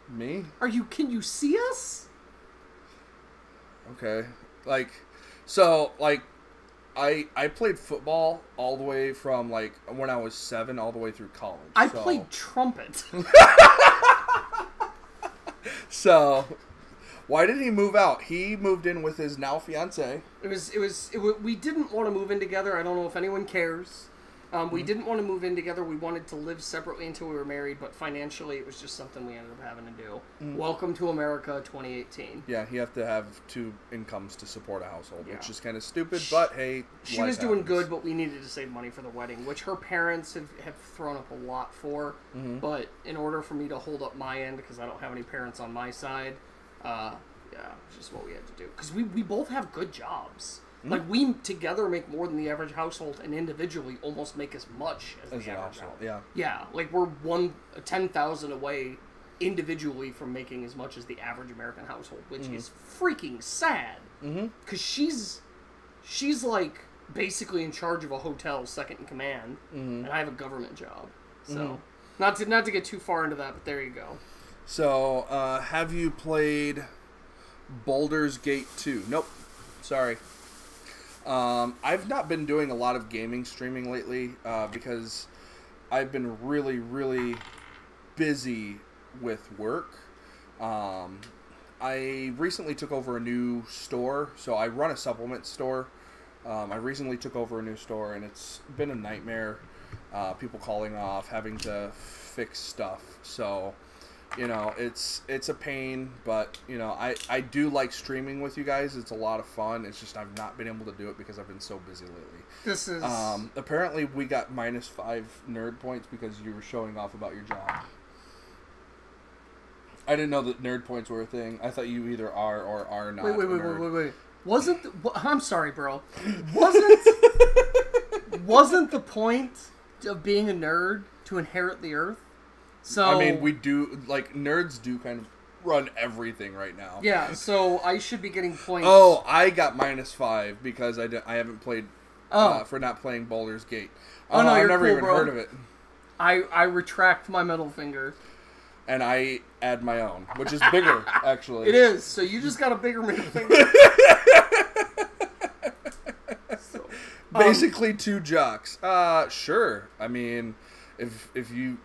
Speaker 1: Me?
Speaker 2: Can you see us?
Speaker 1: Okay. I played football all the way from when I was 7 all the way through college.
Speaker 2: I played trumpet.
Speaker 1: So, why did he move out? He moved in with his now fiance.
Speaker 2: We didn't want to move in together. I don't know if anyone cares. We didn't want to move in together. We wanted to live separately until we were married, but financially it was just something we ended up having to do. Welcome to America 2018.
Speaker 1: Yeah, you have to have 2 incomes to support a household, which is kind of stupid, but hey,
Speaker 2: she was doing good, but we needed to save money for the wedding, which her parents have thrown up a lot for. But in order for me to hold up my end, because I don't have any parents on my side, it's just what we had to do. Because we both have good jobs. Like, we together make more than the average household, and individually almost make as much as the average household.
Speaker 1: Yeah.
Speaker 2: Yeah, like, we're 10,000 away individually from making as much as the average American household, which is freaking sad. Because she's like, basically in charge of a hotel, second in command, and I have a government job. So, not to get too far into that, but there you go.
Speaker 1: So, have you played Baldur's Gate 2? Nope. Sorry. I've not been doing a lot of gaming streaming lately because I've been really, really busy with work. I recently took over a new store, so I run a supplement store. I recently took over a new store, and it's been a nightmare. People calling off, having to fix stuff. So, it's a pain, but, I do like streaming with you guys. It's a lot of fun. It's just I've not been able to do it because I've been so busy lately.
Speaker 2: This is...
Speaker 1: apparently we got -5 nerd points because you were showing off about your job. I didn't know that nerd points were a thing. I thought you either are or are not
Speaker 2: Wait. I'm sorry, bro. Wasn't the point of being a nerd to inherit the earth? So,
Speaker 1: I mean, we do, nerds do kind of run everything right now.
Speaker 2: Yeah, so I should be getting points.
Speaker 1: Oh, I got -5 because I haven't played, for not playing Baldur's Gate.
Speaker 2: Oh, no,
Speaker 1: I've
Speaker 2: you're
Speaker 1: never
Speaker 2: cool,
Speaker 1: even
Speaker 2: bro.
Speaker 1: heard of it.
Speaker 2: I retract my middle finger.
Speaker 1: And I add my own, which is bigger, actually.
Speaker 2: It is, so you just got a bigger middle finger. So,
Speaker 1: basically 2 jocks. Sure. I mean, if you...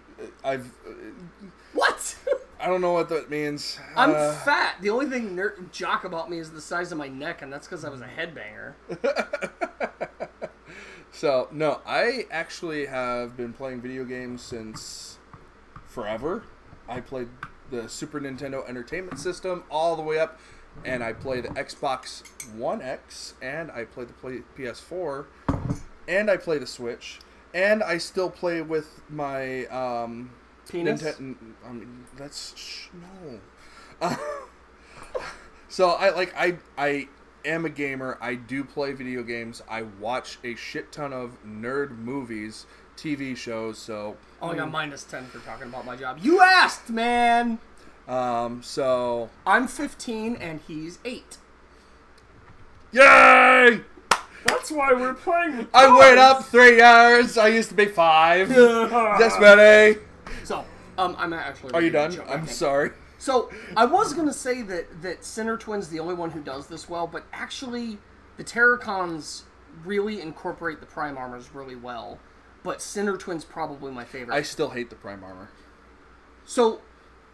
Speaker 2: What?
Speaker 1: I don't know what that means.
Speaker 2: I'm fat. The only thing jock about me is the size of my neck, and that's because I was a headbanger.
Speaker 1: So, no, I actually have been playing video games since forever. I played the Super Nintendo Entertainment System all the way up, and I play the Xbox One X, and I play the PS4, and I play the Switch. And I still play with my
Speaker 2: penis.
Speaker 1: I mean, no. So I am a gamer. I do play video games. I watch a shit ton of nerd movies, TV shows. So
Speaker 2: I got -10 for talking about my job. You asked, man.
Speaker 1: So
Speaker 2: I'm 15 and he's 8.
Speaker 1: Yay!
Speaker 2: That's why we're playing with
Speaker 1: I went up 3 years. I used to be 5. This many.
Speaker 2: So, I'm actually...
Speaker 1: Are you done? I'm sorry.
Speaker 2: So, I was going to say that Sinner Twin's the only one who does this well, but actually, the Terracons really incorporate the Prime Armors really well. But Sinner Twin's probably my favorite.
Speaker 1: I still hate the Prime Armor.
Speaker 2: So,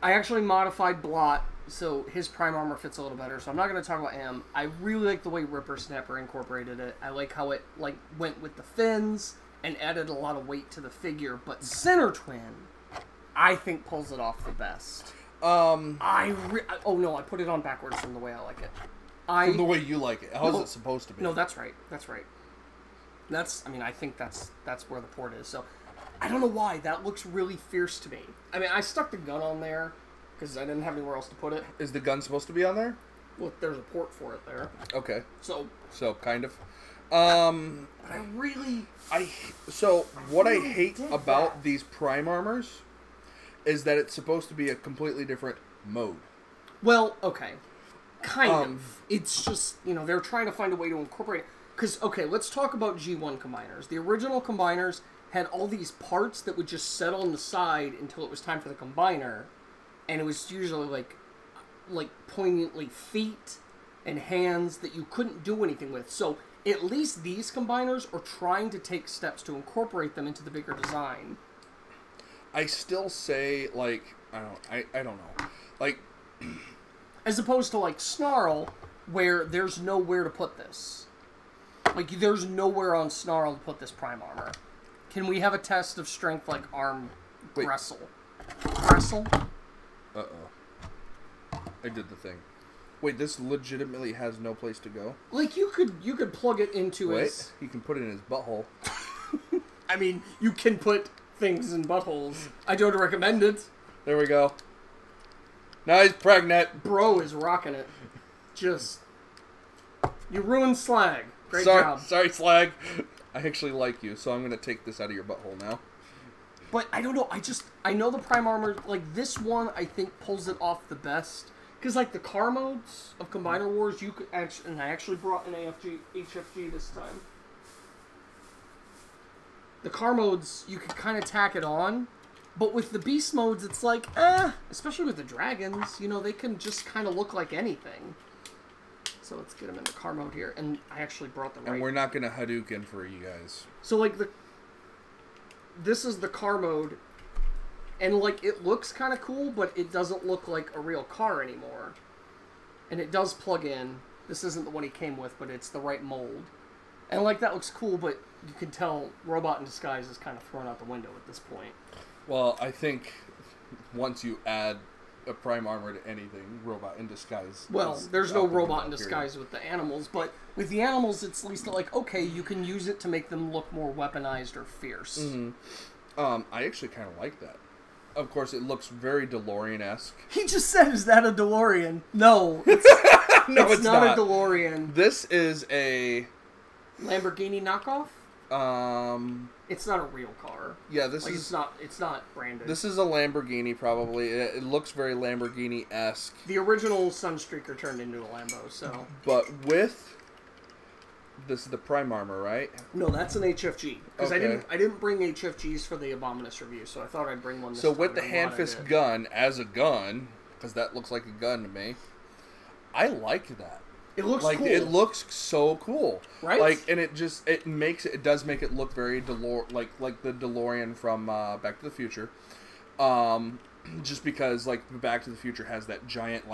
Speaker 2: I actually modified Blot, so his Prime Armor fits a little better, so I'm not going to talk about him. I really like the way Ripper Snapper incorporated it. I like how it went with the fins and added a lot of weight to the figure, but Sinner Twin, I think, pulls it off the best. Oh no, I put it on backwards from the way I like it.
Speaker 1: From the way you like it. How's it supposed to be?
Speaker 2: No, that's right. I think that's where the port is. So, I don't know why. That looks really fierce to me. I mean, I stuck the gun on there because I didn't have anywhere else to put it.
Speaker 1: Is the gun supposed to be on there?
Speaker 2: Well, there's a port for it there.
Speaker 1: Okay.
Speaker 2: So
Speaker 1: kind of.
Speaker 2: I really...
Speaker 1: what I hate about these Prime Armors is that it's supposed to be a completely different mode.
Speaker 2: Well, okay. Kind of. It's just, they're trying to find a way to incorporate it. Because, okay, let's talk about G1 combiners. The original combiners had all these parts that would just set on the side until it was time for the combiner. And it was usually like poignantly feet and hands that you couldn't do anything with. So at least these combiners are trying to take steps to incorporate them into the bigger design.
Speaker 1: I still say, I don't know.
Speaker 2: As opposed to, Snarl, where there's nowhere to put this. There's nowhere on Snarl to put this Prime Armor. Can we have a test of strength like arm wrestle? Wrestle?
Speaker 1: Uh-oh. I did the thing. Wait, this legitimately has no place to go?
Speaker 2: You could plug it into his...
Speaker 1: He can put it in his butthole.
Speaker 2: I mean, you can put things in buttholes. I don't recommend it.
Speaker 1: There we go. Now he's pregnant.
Speaker 2: Bro is rocking it. Just... You ruined Slag. Great job.
Speaker 1: Sorry, Slag. I actually like you, so I'm going to take this out of your butthole now.
Speaker 2: But I don't know. I know the Prime Armor, this one, I think, pulls it off the best. Because, the car modes of Combiner Wars, you could actually... And I actually brought an HFG this time. The car modes, you could kind of tack it on. But with the beast modes, it's especially with the dragons, they can just kind of look like anything. So let's get them in the car mode here. And I actually brought the right...
Speaker 1: And we're not going to Hadouken for you guys.
Speaker 2: So, this is the car mode. And, it looks kind of cool, but it doesn't look like a real car anymore. And it does plug in. This isn't the one he came with, but it's the right mold. And, that looks cool, but you can tell Robot in Disguise is kind of thrown out the window at this point.
Speaker 1: Well, I think once you add a Prime Armor to anything, Robot in Disguise...
Speaker 2: Well, there's no Robot in Disguise with the animals, but with the animals, it's at least okay, you can use it to make them look more weaponized or fierce.
Speaker 1: Mm-hmm. I actually kind of like that. Of course, it looks very DeLorean-esque.
Speaker 2: He just said, is that a DeLorean? No. It's not a DeLorean.
Speaker 1: This is a...
Speaker 2: Lamborghini knockoff? It's not a real car.
Speaker 1: Yeah, this is...
Speaker 2: It's not branded.
Speaker 1: This is a Lamborghini, probably. It looks very Lamborghini-esque.
Speaker 2: The original Sunstreaker turned into a Lambo, so...
Speaker 1: But with... This is the Prime Armor, right?
Speaker 2: No, that's an HFG. Because
Speaker 1: okay.
Speaker 2: I didn't bring HFGs for the Abominus review, so I thought I'd bring one this
Speaker 1: time.
Speaker 2: So
Speaker 1: with the hand-fist gun as a gun, because that looks like a gun to me, I like that.
Speaker 2: It looks cool.
Speaker 1: It looks so cool.
Speaker 2: Right?
Speaker 1: And it does make it look very like the DeLorean from Back to the Future. Just because, Back to the Future has that giant,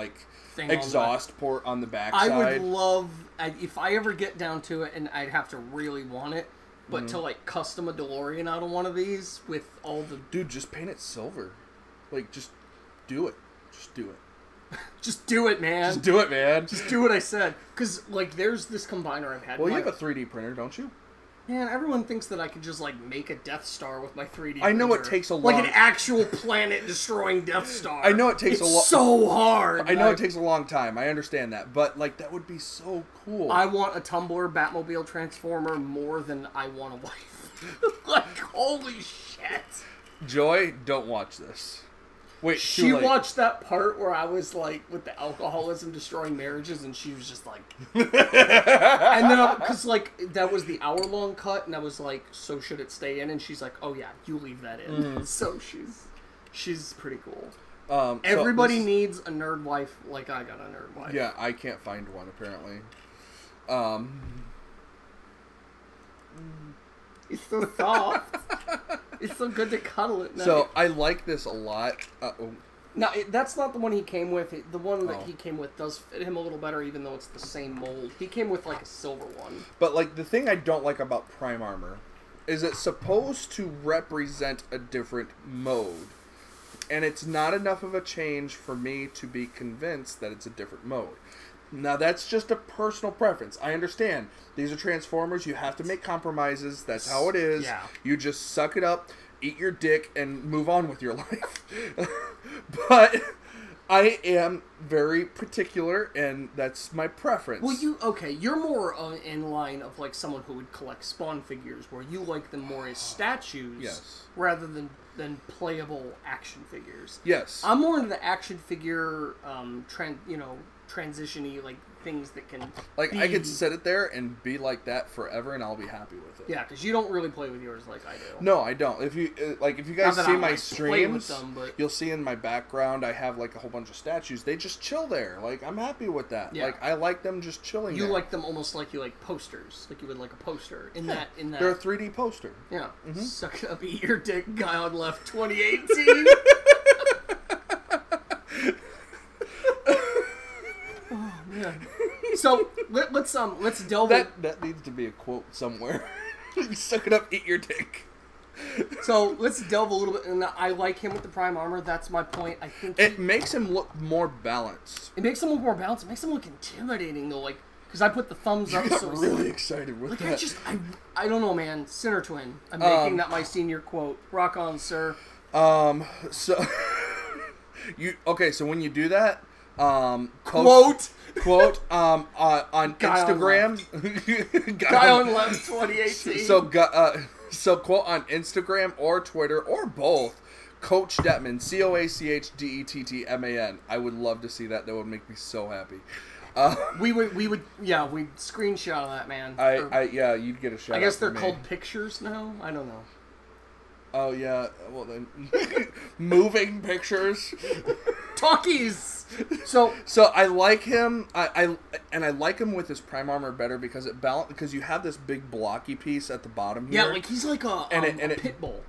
Speaker 1: thing exhaust port on the backside.
Speaker 2: I would love, if I ever get down to it, and I'd have to really want it, but to, custom a DeLorean out of one of these with all the...
Speaker 1: Dude, just paint it silver. Just do it. Just do it.
Speaker 2: Just do it, man.
Speaker 1: Just do it, man.
Speaker 2: Just do what I said. Because, there's this combiner I've had.
Speaker 1: Well, you have a 3D printer, don't you?
Speaker 2: Man, everyone thinks that I could just, make a Death Star with my 3D printer.
Speaker 1: I know it takes a long...
Speaker 2: an actual planet-destroying Death Star.
Speaker 1: I know it takes a long...
Speaker 2: It's so hard!
Speaker 1: I know it takes a long time. I understand that. But, that would be so cool.
Speaker 2: I want a Tumbler Batmobile Transformer more than I want a wife. Holy shit.
Speaker 1: Joy, don't watch this. Wait,
Speaker 2: she watched that part where I was with the alcoholism destroying marriages, and she was just and then because that was the hour-long cut, and I was so should it stay in? And she's like, oh yeah, you leave that in. So she's pretty cool. Everybody needs a nerd wife like I got a nerd wife.
Speaker 1: Yeah, I can't find one apparently.
Speaker 2: It's so soft. It's so good to cuddle at night.
Speaker 1: So, I like this a lot.
Speaker 2: No, that's not the one he came with. The one that he came with does fit him a little better, even though it's the same mold. He came with, a silver one.
Speaker 1: But, the thing I don't like about Prime Armor is it's supposed to represent a different mode. And it's not enough of a change for me to be convinced that it's a different mode. Now, that's just a personal preference. I understand. These are Transformers. You have to make compromises. That's how it is.
Speaker 2: Yeah.
Speaker 1: You just suck it up. eat your dick and move on with your life. But I am very particular, and that's my preference.
Speaker 2: Well, you're more in line of like someone who would collect Spawn figures, where you like them more as statues, rather than playable action figures.
Speaker 1: Yes,
Speaker 2: I'm more into the action figure, transition-y, like things that can.
Speaker 1: Like I could sit it there and be like that forever, and I'll be happy with it.
Speaker 2: Yeah, because you don't really play with yours like I do.
Speaker 1: No, I don't. If you guys see my streams,
Speaker 2: but
Speaker 1: you'll see in my background I have like a whole bunch of statues. They just chill there. Like I'm happy with that. Yeah. Like I like them just chilling.
Speaker 2: You
Speaker 1: there.
Speaker 2: like them almost like you like posters, like you would like a poster in that.
Speaker 1: They're a 3D poster.
Speaker 2: Yeah. Mm-hmm. Suck it up, eat your dick, guy on left, 2018. Oh man. So let's delve.
Speaker 1: That needs to be a quote somewhere. Suck it up, eat your dick.
Speaker 2: So let's delve a little bit. And I like him with the Prime Armor. That's my point. I think
Speaker 1: it makes him look more balanced.
Speaker 2: It makes him look more balanced. It makes him look intimidating though. Like because I put the thumbs up.
Speaker 1: You got really excited with that.
Speaker 2: I don't know, man. Sinner Twin. I'm making that my senior quote. Rock on, sir.
Speaker 1: So so when you do that,
Speaker 2: quote
Speaker 1: on Instagram.
Speaker 2: Guy on left 2018.
Speaker 1: So quote on Instagram or Twitter or both. Coachdettman, COACHDETTMAN. I would love to see that. That would make me so happy.
Speaker 2: We'd screenshot that, man.
Speaker 1: You'd get a shot.
Speaker 2: I guess they're called pictures now. I don't know.
Speaker 1: Oh yeah, well then, moving pictures,
Speaker 2: talkies. So
Speaker 1: I like him. I like him with his Prime Armor better because because you have this big blocky piece at the bottom here.
Speaker 2: Yeah, like he's like a pit bull.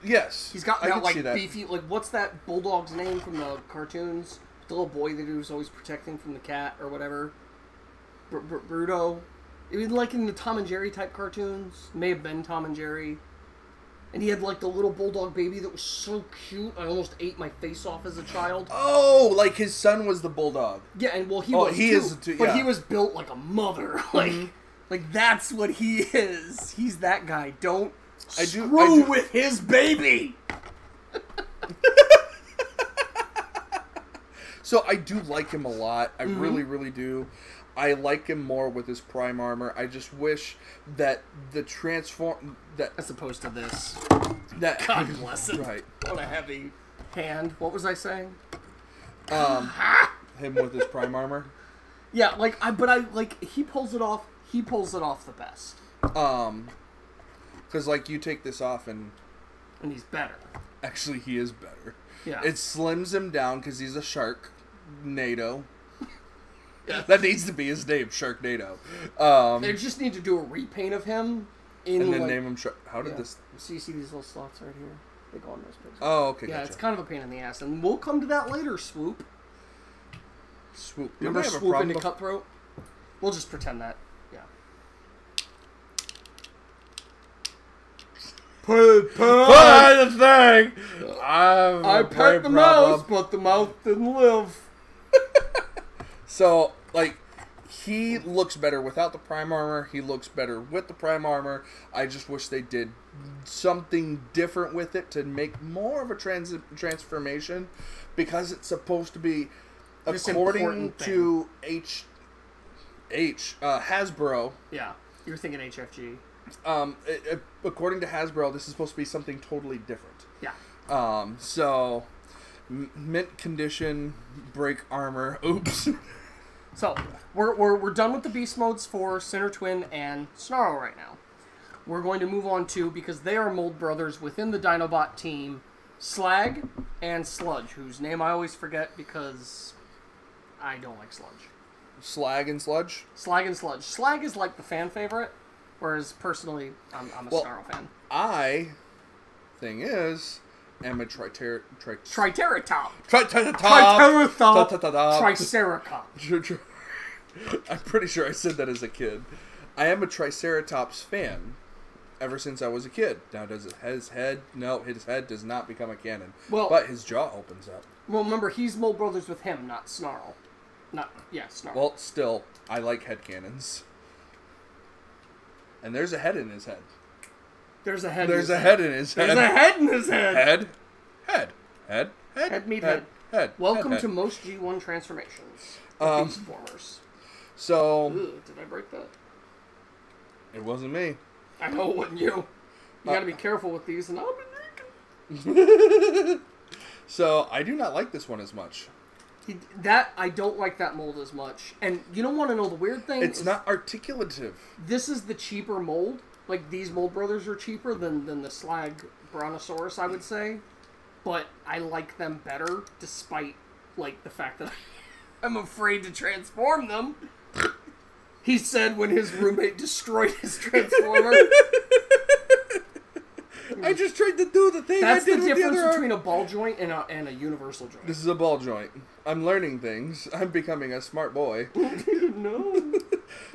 Speaker 1: Yes,
Speaker 2: he's got that like beefy. Like what's that bulldog's name from the cartoons? The little boy that he was always protecting from the cat or whatever. Bruto. It was like in the Tom and Jerry type cartoons. It may have been Tom and Jerry. And he had like the little bulldog baby that was so cute. I almost ate my face off as a child.
Speaker 1: Oh, like his son was the bulldog.
Speaker 2: Yeah, and well he
Speaker 1: is too.
Speaker 2: But he was built like a mother. Like that's what he is. He's that guy. Don't screw with his baby.
Speaker 1: So I do like him a lot. I really, really do. I like him more with his Prime Armor. I just wish that the as
Speaker 2: opposed to this.
Speaker 1: That
Speaker 2: God bless him.
Speaker 1: Right.
Speaker 2: What a heavy hand. What was I saying?
Speaker 1: Him with his Prime Armor.
Speaker 2: Yeah, he pulls it off. He pulls it off the best.
Speaker 1: Because like you take this off and
Speaker 2: he's better.
Speaker 1: Actually, he is better.
Speaker 2: Yeah.
Speaker 1: It slims him down because he's a shark. NATO.
Speaker 2: Yeah.
Speaker 1: That needs to be his name, Sharknado.
Speaker 2: They just need to do a repaint of him.
Speaker 1: And then name him Shark. How did this...
Speaker 2: So you see these little slots right here? They go on those pictures.
Speaker 1: Oh, okay,
Speaker 2: yeah,
Speaker 1: gotcha.
Speaker 2: It's kind of a pain in the ass. And we'll come to that later, Swoop.
Speaker 1: Swoop.
Speaker 2: Remember Swoop into Cutthroat? We'll just pretend that. Yeah.
Speaker 1: Put the thing!
Speaker 2: I pet the mouse, but the mouse didn't live.
Speaker 1: So, like, he looks better without the Prime Armor. He looks better with the Prime Armor. I just wish they did something different with it to make more of a transformation, because it's supposed to be, according to Hasbro.
Speaker 2: Yeah, you're thinking HFG.
Speaker 1: According to Hasbro, this is supposed to be something totally different.
Speaker 2: Yeah.
Speaker 1: So, mint condition, break armor. Oops.
Speaker 2: So, we're done with the beast modes for Sinner Twin and Snarl right now. We're going to move on to, because they are mold brothers within the Dinobot team, Slag and Sludge, whose name I always forget because I don't like Sludge.
Speaker 1: Slag and Sludge?
Speaker 2: Slag and Sludge. Slag is like the fan favorite, whereas personally, I'm a Snarl fan.
Speaker 1: Thing is, am a Triceratops.
Speaker 2: Triceratops.
Speaker 1: I'm pretty sure I said that as a kid. I am a Triceratops fan ever since I was a kid. Now, does his head? No, his head does not become a cannon.
Speaker 2: Well,
Speaker 1: but his jaw opens up.
Speaker 2: Well, remember, he's Mold Brothers with him, not Snarl. Snarl.
Speaker 1: Well, still, I like head cannons. And there's a head in his head.
Speaker 2: There's a head.
Speaker 1: There's a head in his head.
Speaker 2: There's a head in his head.
Speaker 1: Head,
Speaker 2: meat head. Welcome
Speaker 1: head.
Speaker 2: to most G1 transformations. Beastformers.
Speaker 1: So.
Speaker 2: Ooh, did I break that?
Speaker 1: It wasn't me.
Speaker 2: I know it wasn't you. You gotta be careful with these, and I'll be drinking.
Speaker 1: So, I do not like this one as much.
Speaker 2: I don't like that mold as much. And you don't want to know the weird thing?
Speaker 1: It's not articulative.
Speaker 2: This is the cheaper mold. Like, these Mold Brothers are cheaper than the Slag Brontosaurus, I would say. But I like them better, despite, like, the fact that I'm afraid to transform them. He said when his roommate destroyed his transformer.
Speaker 1: I just tried to do the thing
Speaker 2: That's
Speaker 1: I did
Speaker 2: the
Speaker 1: with
Speaker 2: difference
Speaker 1: the other
Speaker 2: between a ball joint and a universal joint.
Speaker 1: This is a ball joint. I'm learning things. I'm becoming a smart boy.
Speaker 2: No,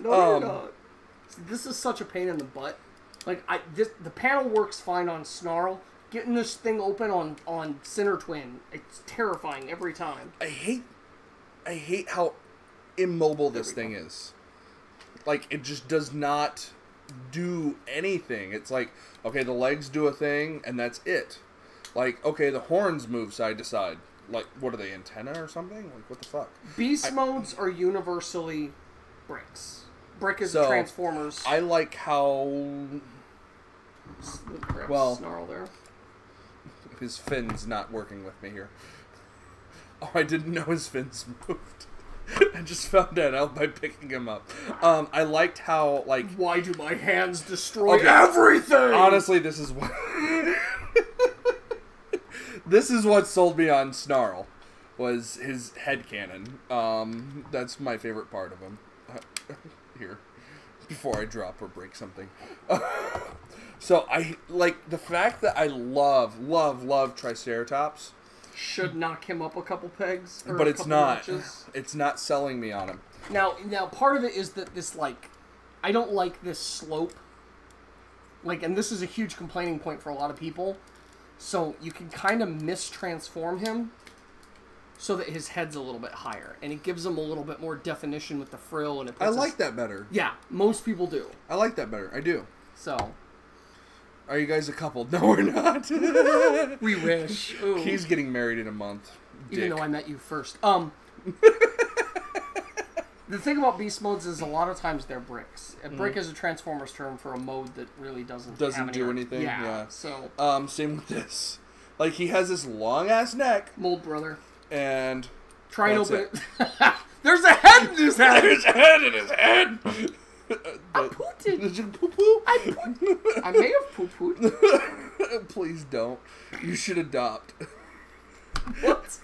Speaker 2: you're not. This is such a pain in the butt. Like, the panel works fine on Snarl. Getting this thing open on Center Twin, it's terrifying every time.
Speaker 1: I hate how immobile this thing is. Like, it just does not do anything. It's like, okay, the legs do a thing, and that's it. Like, okay, the horns move side to side. Like, what are they, antenna or something? Like, what the fuck?
Speaker 2: Beast modes are universally bricks. Brick is Transformers.
Speaker 1: I like how... Well,
Speaker 2: Snarl there.
Speaker 1: His fin's not working with me here. Oh, I didn't know his fins moved. I just found that out by picking him up. I liked how, like...
Speaker 2: Why do my hands destroy everything?
Speaker 1: Honestly, this is what... This is what sold me on Snarl, was his head cannon. That's my favorite part of him. Here. Before I drop or break something. So, I like the fact that I love Triceratops.
Speaker 2: Should knock him up a couple pegs.
Speaker 1: But it's not.
Speaker 2: Notches.
Speaker 1: It's not selling me on him.
Speaker 2: Now, part of it is that this, like, I don't like this slope. Like, and this is a huge complaining point for a lot of people. So, you can kind of mistransform him so that his head's a little bit higher. And it gives him a little bit more definition with the frill. And
Speaker 1: I like that better.
Speaker 2: Yeah, most people do.
Speaker 1: I like that better. I do.
Speaker 2: So...
Speaker 1: Are you guys a couple? No, we're not.
Speaker 2: We wish. Ooh.
Speaker 1: He's getting married in a month.
Speaker 2: Even though I met you first. The thing about beast modes is a lot of times they're bricks. A brick is a Transformers term for a mode that really doesn't
Speaker 1: do anything. Yeah.
Speaker 2: So.
Speaker 1: Same with this. Like, he has this long ass neck.
Speaker 2: Mold Brother.
Speaker 1: And.
Speaker 2: Try and open it. There's a head in his head.
Speaker 1: There's a head in his head.
Speaker 2: I pooted.
Speaker 1: Did you poo poo?
Speaker 2: I may have poo pooed.
Speaker 1: Please don't. You should adopt.
Speaker 2: What?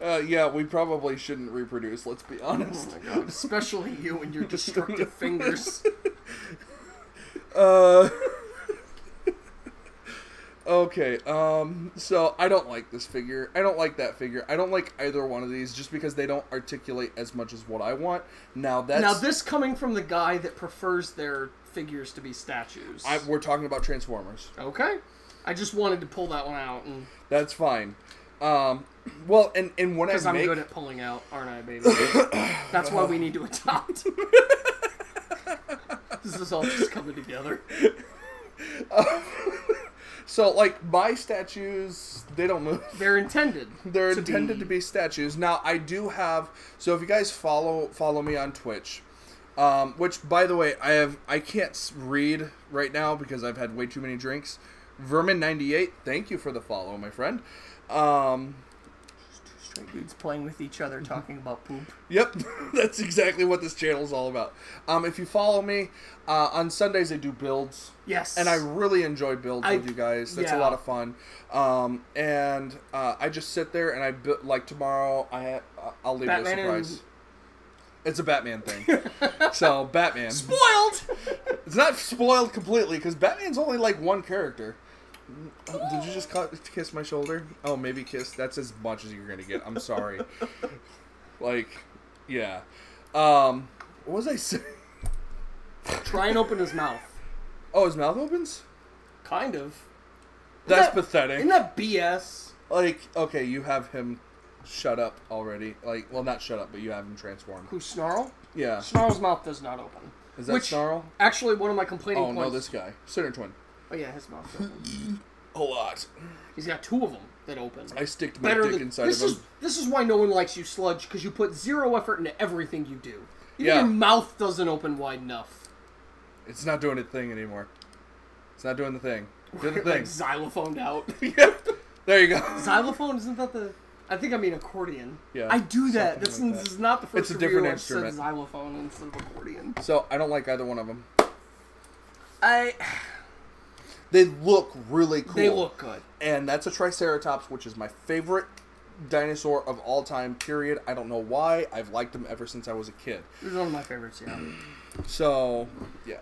Speaker 1: Yeah, we probably shouldn't reproduce, let's be honest.
Speaker 2: Oh my god. Especially you and your destructive fingers.
Speaker 1: Okay, so I don't like this figure. I don't like that figure. I don't like either one of these just because they don't articulate as much as what I want. Now
Speaker 2: this coming from the guy that prefers their figures to be statues.
Speaker 1: We're talking about Transformers.
Speaker 2: Okay. I just wanted to pull that one out. And
Speaker 1: that's fine. Well, and when I make...
Speaker 2: Because I'm good at pulling out, aren't I, baby? That's why we need to adopt. This is all just coming together.
Speaker 1: So, like, my statues, they don't move.
Speaker 2: They're intended.
Speaker 1: They're intended to be statues. Now, I do have... So, if you guys follow me on Twitch, which, by the way, I can't read right now because I've had way too many drinks. Vermin98, thank you for the follow, my friend.
Speaker 2: Just two straight dudes playing with each other, talking about poop.
Speaker 1: Yep, that's exactly what this channel is all about. If you follow me, on Sundays I do builds.
Speaker 2: Yes.
Speaker 1: And I really enjoy builds with you guys. That's a lot of fun. And I just sit there and I build, like tomorrow, I'll leave you a surprise. It's a Batman thing. So, Batman.
Speaker 2: Spoiled!
Speaker 1: It's not spoiled completely, because Batman's only like one character. Did you just kiss my shoulder? Oh, maybe kiss. That's as much as you're going to get. I'm sorry. Like, yeah. What was I saying?
Speaker 2: Try and open his mouth.
Speaker 1: Oh, his mouth opens?
Speaker 2: Kind of.
Speaker 1: That's pathetic.
Speaker 2: Isn't that BS?
Speaker 1: Like, okay, you have him shut up already. Like, well, not shut up, but you have him transform.
Speaker 2: Who, Snarl?
Speaker 1: Yeah.
Speaker 2: Snarl's mouth does not open.
Speaker 1: Is that Snarl?
Speaker 2: Actually, one of my complaining
Speaker 1: points...
Speaker 2: points...
Speaker 1: Oh, no, this guy. Center Twin.
Speaker 2: Oh, yeah, his mouth's open.
Speaker 1: A lot.
Speaker 2: He's got 2 of them that open.
Speaker 1: I sticked my dick inside of him.
Speaker 2: This is why no one likes you, Sludge, because you put 0 effort into everything you do. Even
Speaker 1: Yeah.
Speaker 2: your mouth doesn't open wide enough.
Speaker 1: It's not doing its thing anymore. It's not doing the thing. Doing the thing.
Speaker 2: Like xylophoned out.
Speaker 1: Yeah. There you go.
Speaker 2: Xylophone, isn't that the... I think I mean accordion.
Speaker 1: Yeah.
Speaker 2: I do that. This
Speaker 1: like
Speaker 2: is not the first
Speaker 1: It's a different
Speaker 2: review I've said
Speaker 1: instrument.
Speaker 2: xylophone instead of accordion.
Speaker 1: So, I don't like either one of them.
Speaker 2: They
Speaker 1: look really cool.
Speaker 2: They look good.
Speaker 1: And that's a Triceratops, which is my favorite dinosaur of all time, period. I don't know why. I've liked them ever since I was a kid.
Speaker 2: It's one of my favorites, yeah.
Speaker 1: So, yeah.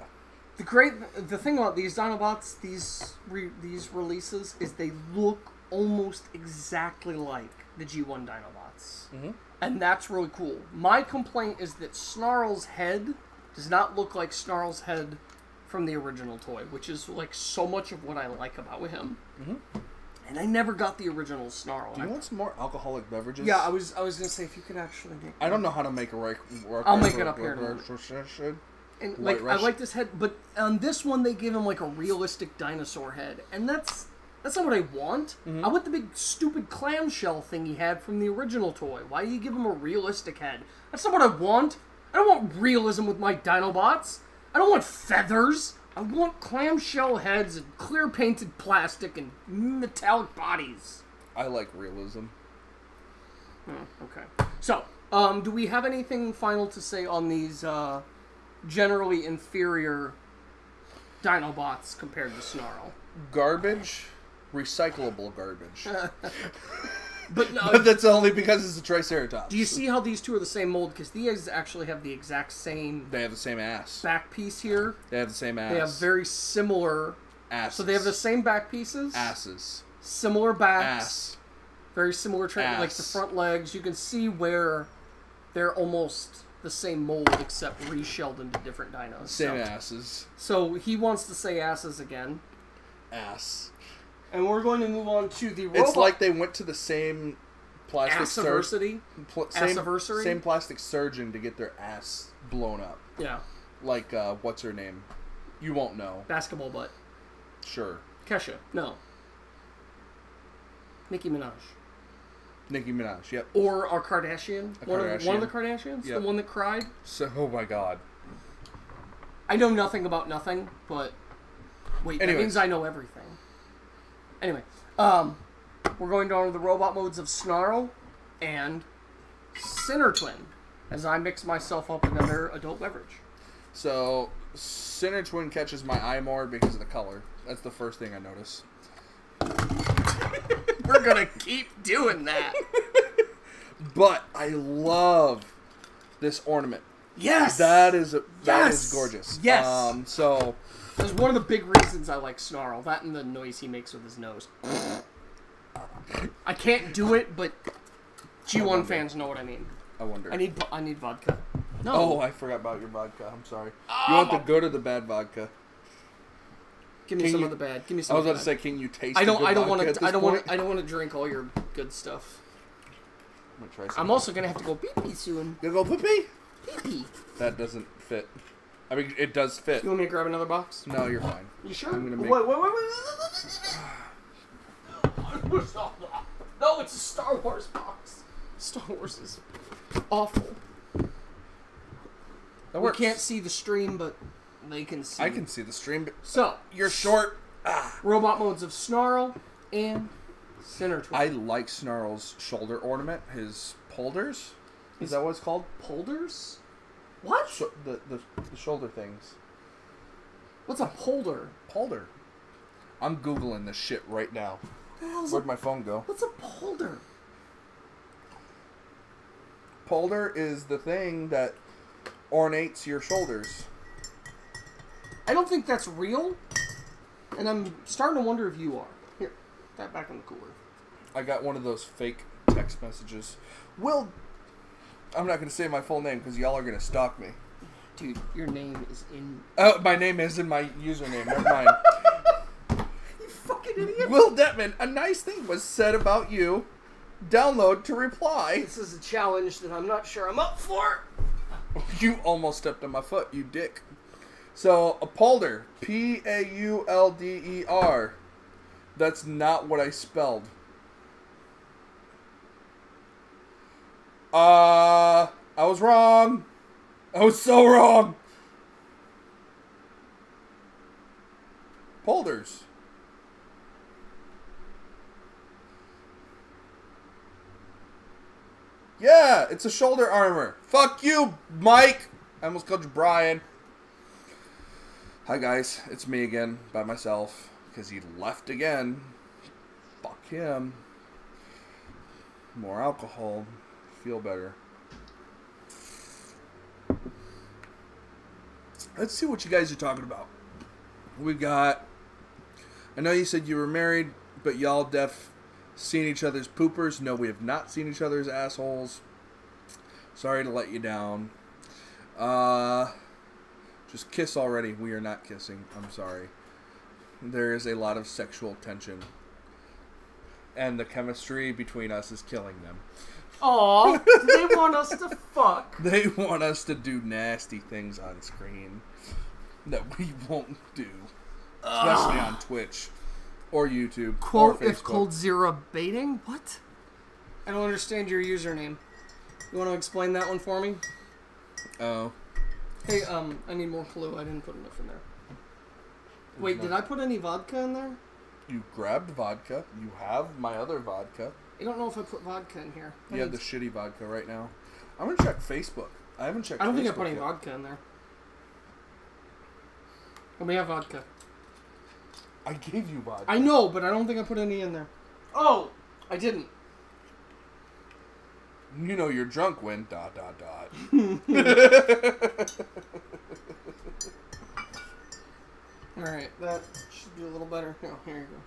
Speaker 2: The thing about these Dinobots, these releases, is they look almost exactly like the G1 Dinobots.
Speaker 1: Mm-hmm.
Speaker 2: And that's really cool. My complaint is that Snarl's head does not look like Snarl's head from the original toy, which is like so much of what I like about him.
Speaker 1: Mm-hmm.
Speaker 2: And I never got the original Snarl.
Speaker 1: Do you want some more alcoholic beverages?
Speaker 2: Yeah, I was gonna say if you could actually make.
Speaker 1: I don't know how to make a right.
Speaker 2: I'll make it up here in a moment. And like I like this head, but on this one they give him like a realistic dinosaur head, and that's not what I want.
Speaker 1: Mm-hmm.
Speaker 2: I want the big stupid clamshell thing he had from the original toy. Why do you give him a realistic head? That's not what I want. I don't want realism with my Dinobots. I don't want feathers. I want clamshell heads and clear painted plastic and metallic bodies.
Speaker 1: I like realism.
Speaker 2: Okay. So, do we have anything final to say on these generally inferior Dinobots compared to Snarl?
Speaker 1: Garbage, recyclable garbage.
Speaker 2: But no,
Speaker 1: But that's only because it's a Triceratops.
Speaker 2: do you see how these two are the same mold? Because these actually have the exact same
Speaker 1: They have the same ass.
Speaker 2: back piece here.
Speaker 1: They have the same ass.
Speaker 2: They have very similar...
Speaker 1: asses.
Speaker 2: So they have the same back pieces.
Speaker 1: asses.
Speaker 2: Similar backs.
Speaker 1: Ass.
Speaker 2: Very similar, like the
Speaker 1: Ass.
Speaker 2: front legs. You can see where they're almost the same mold, except reshelled into different dinos.
Speaker 1: Same asses.
Speaker 2: So he wants to say asses again.
Speaker 1: Ass.
Speaker 2: And we're going to move on to the robot.
Speaker 1: It's like they went to the same plastic
Speaker 2: Assiversary?
Speaker 1: same plastic surgeon to get their ass blown up.
Speaker 2: Yeah.
Speaker 1: Like, what's her name? You won't know.
Speaker 2: Basketball butt.
Speaker 1: Sure.
Speaker 2: Kesha. No. Nicki Minaj.
Speaker 1: Nicki Minaj, yep.
Speaker 2: Or our Kardashian. One of the Kardashians?
Speaker 1: Yep.
Speaker 2: The one that cried?
Speaker 1: So, oh my god.
Speaker 2: I know nothing about nothing, but... Wait, that means I know everything. Anyway, we're going down to the robot modes of Snarl and Center Twin, as I mix myself up another adult beverage.
Speaker 1: So, Center Twin catches my eye more because of the color. That's the first thing I notice.
Speaker 2: We're gonna keep doing that.
Speaker 1: But I love this ornament.
Speaker 2: Yes!
Speaker 1: That is gorgeous.
Speaker 2: Yes!
Speaker 1: So...
Speaker 2: That's one of the big reasons I like Snarl. That and the noise he makes with his nose. I can't do it, but G1 fans know what I mean.
Speaker 1: I wonder.
Speaker 2: I need vodka. No.
Speaker 1: Oh, I forgot about your vodka. I'm sorry. You want the good or the bad vodka?
Speaker 2: Give me some of the bad. Give me some.
Speaker 1: I was
Speaker 2: of
Speaker 1: about
Speaker 2: the
Speaker 1: to
Speaker 2: bad.
Speaker 1: say, can you taste?
Speaker 2: I don't want
Speaker 1: to.
Speaker 2: to. I don't want to drink all your good stuff.
Speaker 1: I'm gonna try some.
Speaker 2: I'm also gonna have to go pee pee soon.
Speaker 1: You go pee pee?
Speaker 2: Pee pee.
Speaker 1: That doesn't fit. I mean, it does fit.
Speaker 2: You want me to grab another box?
Speaker 1: No, you're fine.
Speaker 2: You sure?
Speaker 1: I'm gonna make...
Speaker 2: Wait. No, it's a Star Wars box. Star Wars is awful.
Speaker 1: That
Speaker 2: We
Speaker 1: works.
Speaker 2: can't see the stream, but they can see.
Speaker 1: I can see the stream, but
Speaker 2: So,
Speaker 1: you're short.
Speaker 2: robot modes of Snarl and Center Twin.
Speaker 1: I like Snarl's shoulder ornament, his polders. Is that what it's called?
Speaker 2: Polders? What?
Speaker 1: The shoulder things.
Speaker 2: What's a polder?
Speaker 1: Polder. I'm Googling this shit right now.
Speaker 2: What the hell's
Speaker 1: Where'd my phone go?
Speaker 2: What's a polder?
Speaker 1: Polder is the thing that ornates your shoulders.
Speaker 2: I don't think that's real, and I'm starting to wonder if you are. Here, put that back in the cooler.
Speaker 1: I got one of those fake text messages. Will... I'm not going to say my full name because y'all are going to stalk me.
Speaker 2: Dude, your name is in...
Speaker 1: Oh, my name is in my username. Never mind.
Speaker 2: You fucking idiot.
Speaker 1: Will Dettman, a nice thing was said about you. Download to reply.
Speaker 2: This is a challenge that I'm not sure I'm up for.
Speaker 1: You almost stepped on my foot, you dick. So, a polder. Paulder. That's not what I spelled. I was wrong. I was so wrong. Polders. Yeah, it's a shoulder armor. Fuck you, Mike. I almost called you Brian. Hi guys, it's me again, by myself, because he left again. Fuck him. More alcohol. Feel better. Let's see what you guys are talking about. We got... I know you said you were married, but y'all seen each other's poopers. No, we have not seen each other's assholes. Sorry to let you down. Just kiss already. We are not kissing. I'm sorry. There is a lot of sexual tension. And the chemistry between us is killing them.
Speaker 2: Aw, they want us to fuck.
Speaker 1: They want us to do nasty things on screen that we won't do. Especially on Twitch. Or YouTube.
Speaker 2: Quote,
Speaker 1: or Facebook.
Speaker 2: if Cold Zero baiting? What? I don't understand your username. You want to explain that one for me?
Speaker 1: Oh.
Speaker 2: Hey, I need more clue. I didn't put enough in there. Wait, did I put any vodka in there?
Speaker 1: You grabbed vodka. You have my other vodka.
Speaker 2: I don't know if I put vodka in here.
Speaker 1: You have the shitty vodka right now. I'm going to check Facebook. I haven't checked Facebook
Speaker 2: I don't think I put any
Speaker 1: yet.
Speaker 2: vodka in there. Let me have vodka.
Speaker 1: I gave you vodka.
Speaker 2: I know, but I don't think I put any in there. Oh, I didn't.
Speaker 1: You know you're drunk when ...
Speaker 2: Alright, that should be a little better. No, here you go.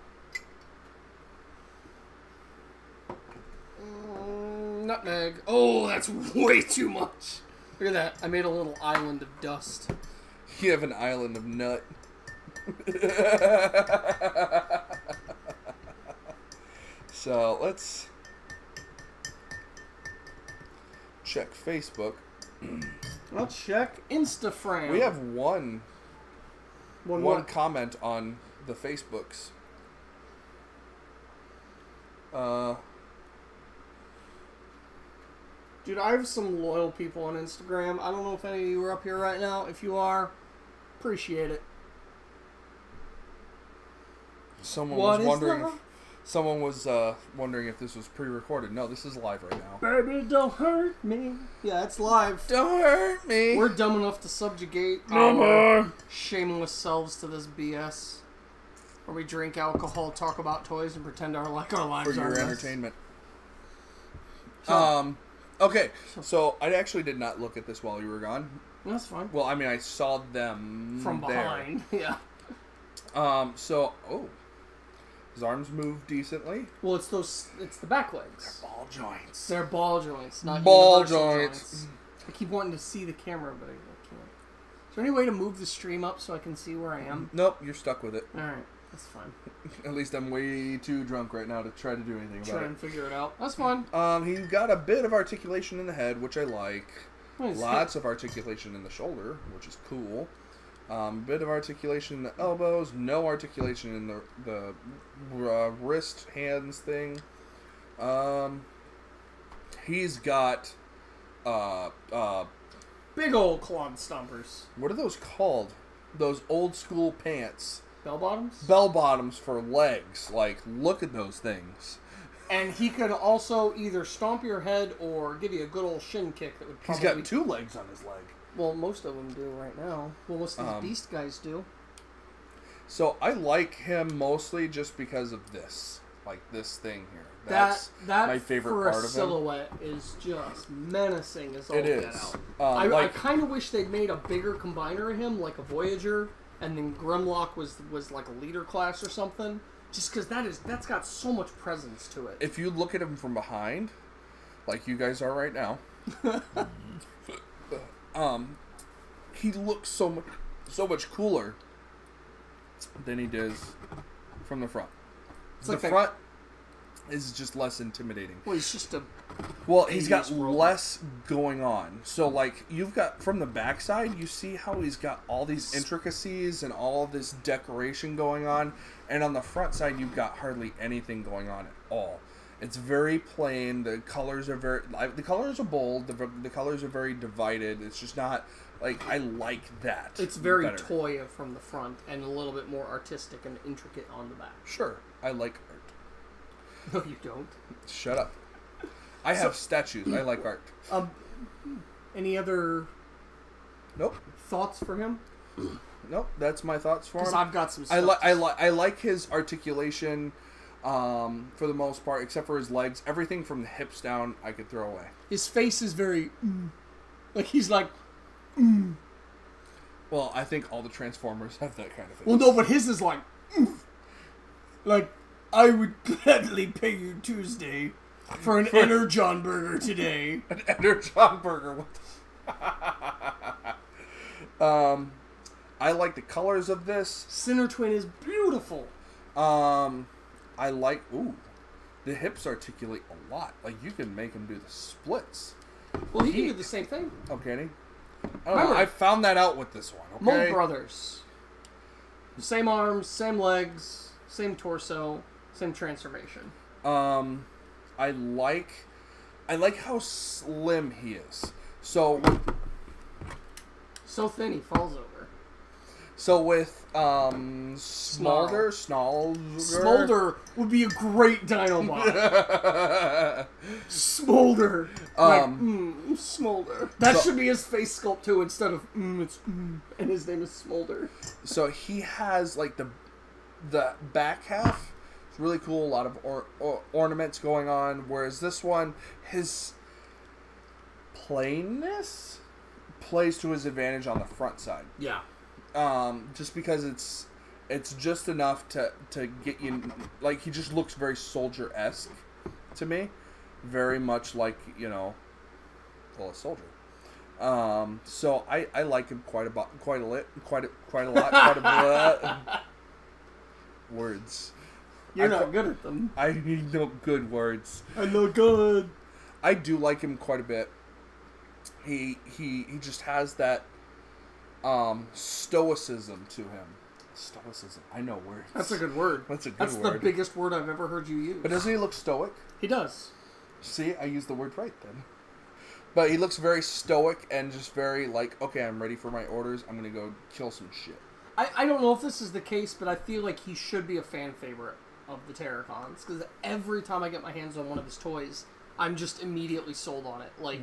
Speaker 2: Nutmeg. Oh, that's way too much. Look at that. I made a little island of dust.
Speaker 1: You have an island of nut. So, let's check Facebook.
Speaker 2: I'll check Instagram.
Speaker 1: We have one
Speaker 2: One
Speaker 1: comment on the Facebooks.
Speaker 2: Dude, I have some loyal people on Instagram. I don't know if any of you are up here right now. If you are, appreciate it.
Speaker 1: Someone was wondering if this was pre-recorded. No, this is live right now.
Speaker 2: Baby, don't hurt me. Yeah, it's live.
Speaker 1: Don't hurt me.
Speaker 2: We're dumb enough to subjugate
Speaker 1: No
Speaker 2: our
Speaker 1: more.
Speaker 2: shameless selves to this BS. Where we drink alcohol, talk about toys, and pretend our lives
Speaker 1: For
Speaker 2: are
Speaker 1: your
Speaker 2: this.
Speaker 1: entertainment.
Speaker 2: So-
Speaker 1: Okay, so I actually did not look at this while you were gone.
Speaker 2: That's fine.
Speaker 1: Well, I mean, I saw them
Speaker 2: From behind. Yeah.
Speaker 1: His arms move decently.
Speaker 2: Well, it's the back legs.
Speaker 1: Ball joints.
Speaker 2: They're ball joints, not
Speaker 1: Ball
Speaker 2: universal
Speaker 1: joints.
Speaker 2: I keep wanting to see the camera, but I can't. Is there any way to move the stream up so I can see where I am?
Speaker 1: Nope, you're stuck with it.
Speaker 2: Alright, that's fine.
Speaker 1: At least I'm way too drunk right now to try to do anything about
Speaker 2: Try
Speaker 1: it.
Speaker 2: and figure it out. That's fine.
Speaker 1: He's got a bit of articulation in the head, which I like.
Speaker 2: Nice.
Speaker 1: Lots of articulation in the shoulder, which is cool. Bit of articulation in the elbows. No articulation in the wrist, hands thing. He's got
Speaker 2: Big old clog stompers.
Speaker 1: what are those called? Those old school pants.
Speaker 2: Bell bottoms?
Speaker 1: Bell bottoms for legs. Like, look at those things.
Speaker 2: And he could also either stomp your head or give you a good old shin kick that would
Speaker 1: He's
Speaker 2: probably...
Speaker 1: got 2 legs on his leg.
Speaker 2: Well, most of them do right now. Well, most of these beast guys do.
Speaker 1: So I like him mostly just because of this. Like this thing here. That's
Speaker 2: that
Speaker 1: my favorite
Speaker 2: for
Speaker 1: part
Speaker 2: a
Speaker 1: of him.
Speaker 2: silhouette is just menacing as all
Speaker 1: It
Speaker 2: get
Speaker 1: is.
Speaker 2: out. I
Speaker 1: Like,
Speaker 2: kind of wish they'd made a bigger combiner of him, like a Voyager, and then Grimlock was like a leader class or something. Just because that's got so much presence to it.
Speaker 1: if you look at him from behind, like you guys are right now, he looks so much cooler than he does from the front.
Speaker 2: It's
Speaker 1: The
Speaker 2: like
Speaker 1: front is just less intimidating.
Speaker 2: Well, he's just a...
Speaker 1: Well, he's got
Speaker 2: robot.
Speaker 1: less going on. So, like, you've got, from the backside, you see how he's got all these intricacies and all this decoration going on. And on the front side, you've got hardly anything going on at all. It's very plain. The colors are the colors are bold. The colors are very divided. It's just not, like, I like that.
Speaker 2: It's very
Speaker 1: better.
Speaker 2: toy from the front and a little bit more artistic and intricate on the back.
Speaker 1: Sure, I like art.
Speaker 2: No, you don't.
Speaker 1: Shut up. I have statues. I like art.
Speaker 2: Any other
Speaker 1: Nope.
Speaker 2: thoughts for him?
Speaker 1: Nope. That's my thoughts for him.
Speaker 2: Because I've got some
Speaker 1: I
Speaker 2: stuff.
Speaker 1: I like his articulation, for the most part, except for his legs. Everything from the hips down, I could throw away.
Speaker 2: His face is very... like, he's like...
Speaker 1: Well, I think all the Transformers have that kind of face.
Speaker 2: Well, no, but his is like... like, I would gladly pay you Tuesday for an Energon burger today.
Speaker 1: An Energon burger. I like the colors of this.
Speaker 2: Sinner Twin is beautiful.
Speaker 1: I like... Ooh. The hips articulate a lot. Like, you can make him do the splits.
Speaker 2: Well, he can do the same thing.
Speaker 1: Oh, can he? I don't know. I found that out with this one, okay?
Speaker 2: Mold Brothers. Same arms, same legs, same torso, same transformation.
Speaker 1: I like how slim he is. So
Speaker 2: thin he falls over.
Speaker 1: So with Smolder,
Speaker 2: Smolder would be a great Dinobot. Smolder. Smolder. That should be his face sculpt too, instead of it's and his name is Smolder.
Speaker 1: So he has like the back half. It's really cool. A lot of ornaments going on. Whereas this one, his plainness plays to his advantage on the front side.
Speaker 2: Yeah.
Speaker 1: Just because it's just enough to get you, like, he just looks very soldier-esque to me, very much like, you know, well, a soldier. So I like him quite a lot. Words.
Speaker 2: You're not good at them.
Speaker 1: I need no good words.
Speaker 2: I'm no good.
Speaker 1: I do like him quite a bit. He just has that stoicism to him. Stoicism. I know words.
Speaker 2: That's a good word.
Speaker 1: That's
Speaker 2: the biggest word I've ever heard you use.
Speaker 1: But doesn't he look stoic?
Speaker 2: He does.
Speaker 1: See, I used the word right then. But he looks very stoic and just very like, okay, I'm ready for my orders. I'm going to go kill some shit.
Speaker 2: I don't know if this is the case, but I feel like he should be a fan favorite of the Terracons. Because every time I get my hands on one of his toys, I'm just immediately sold on it. Like,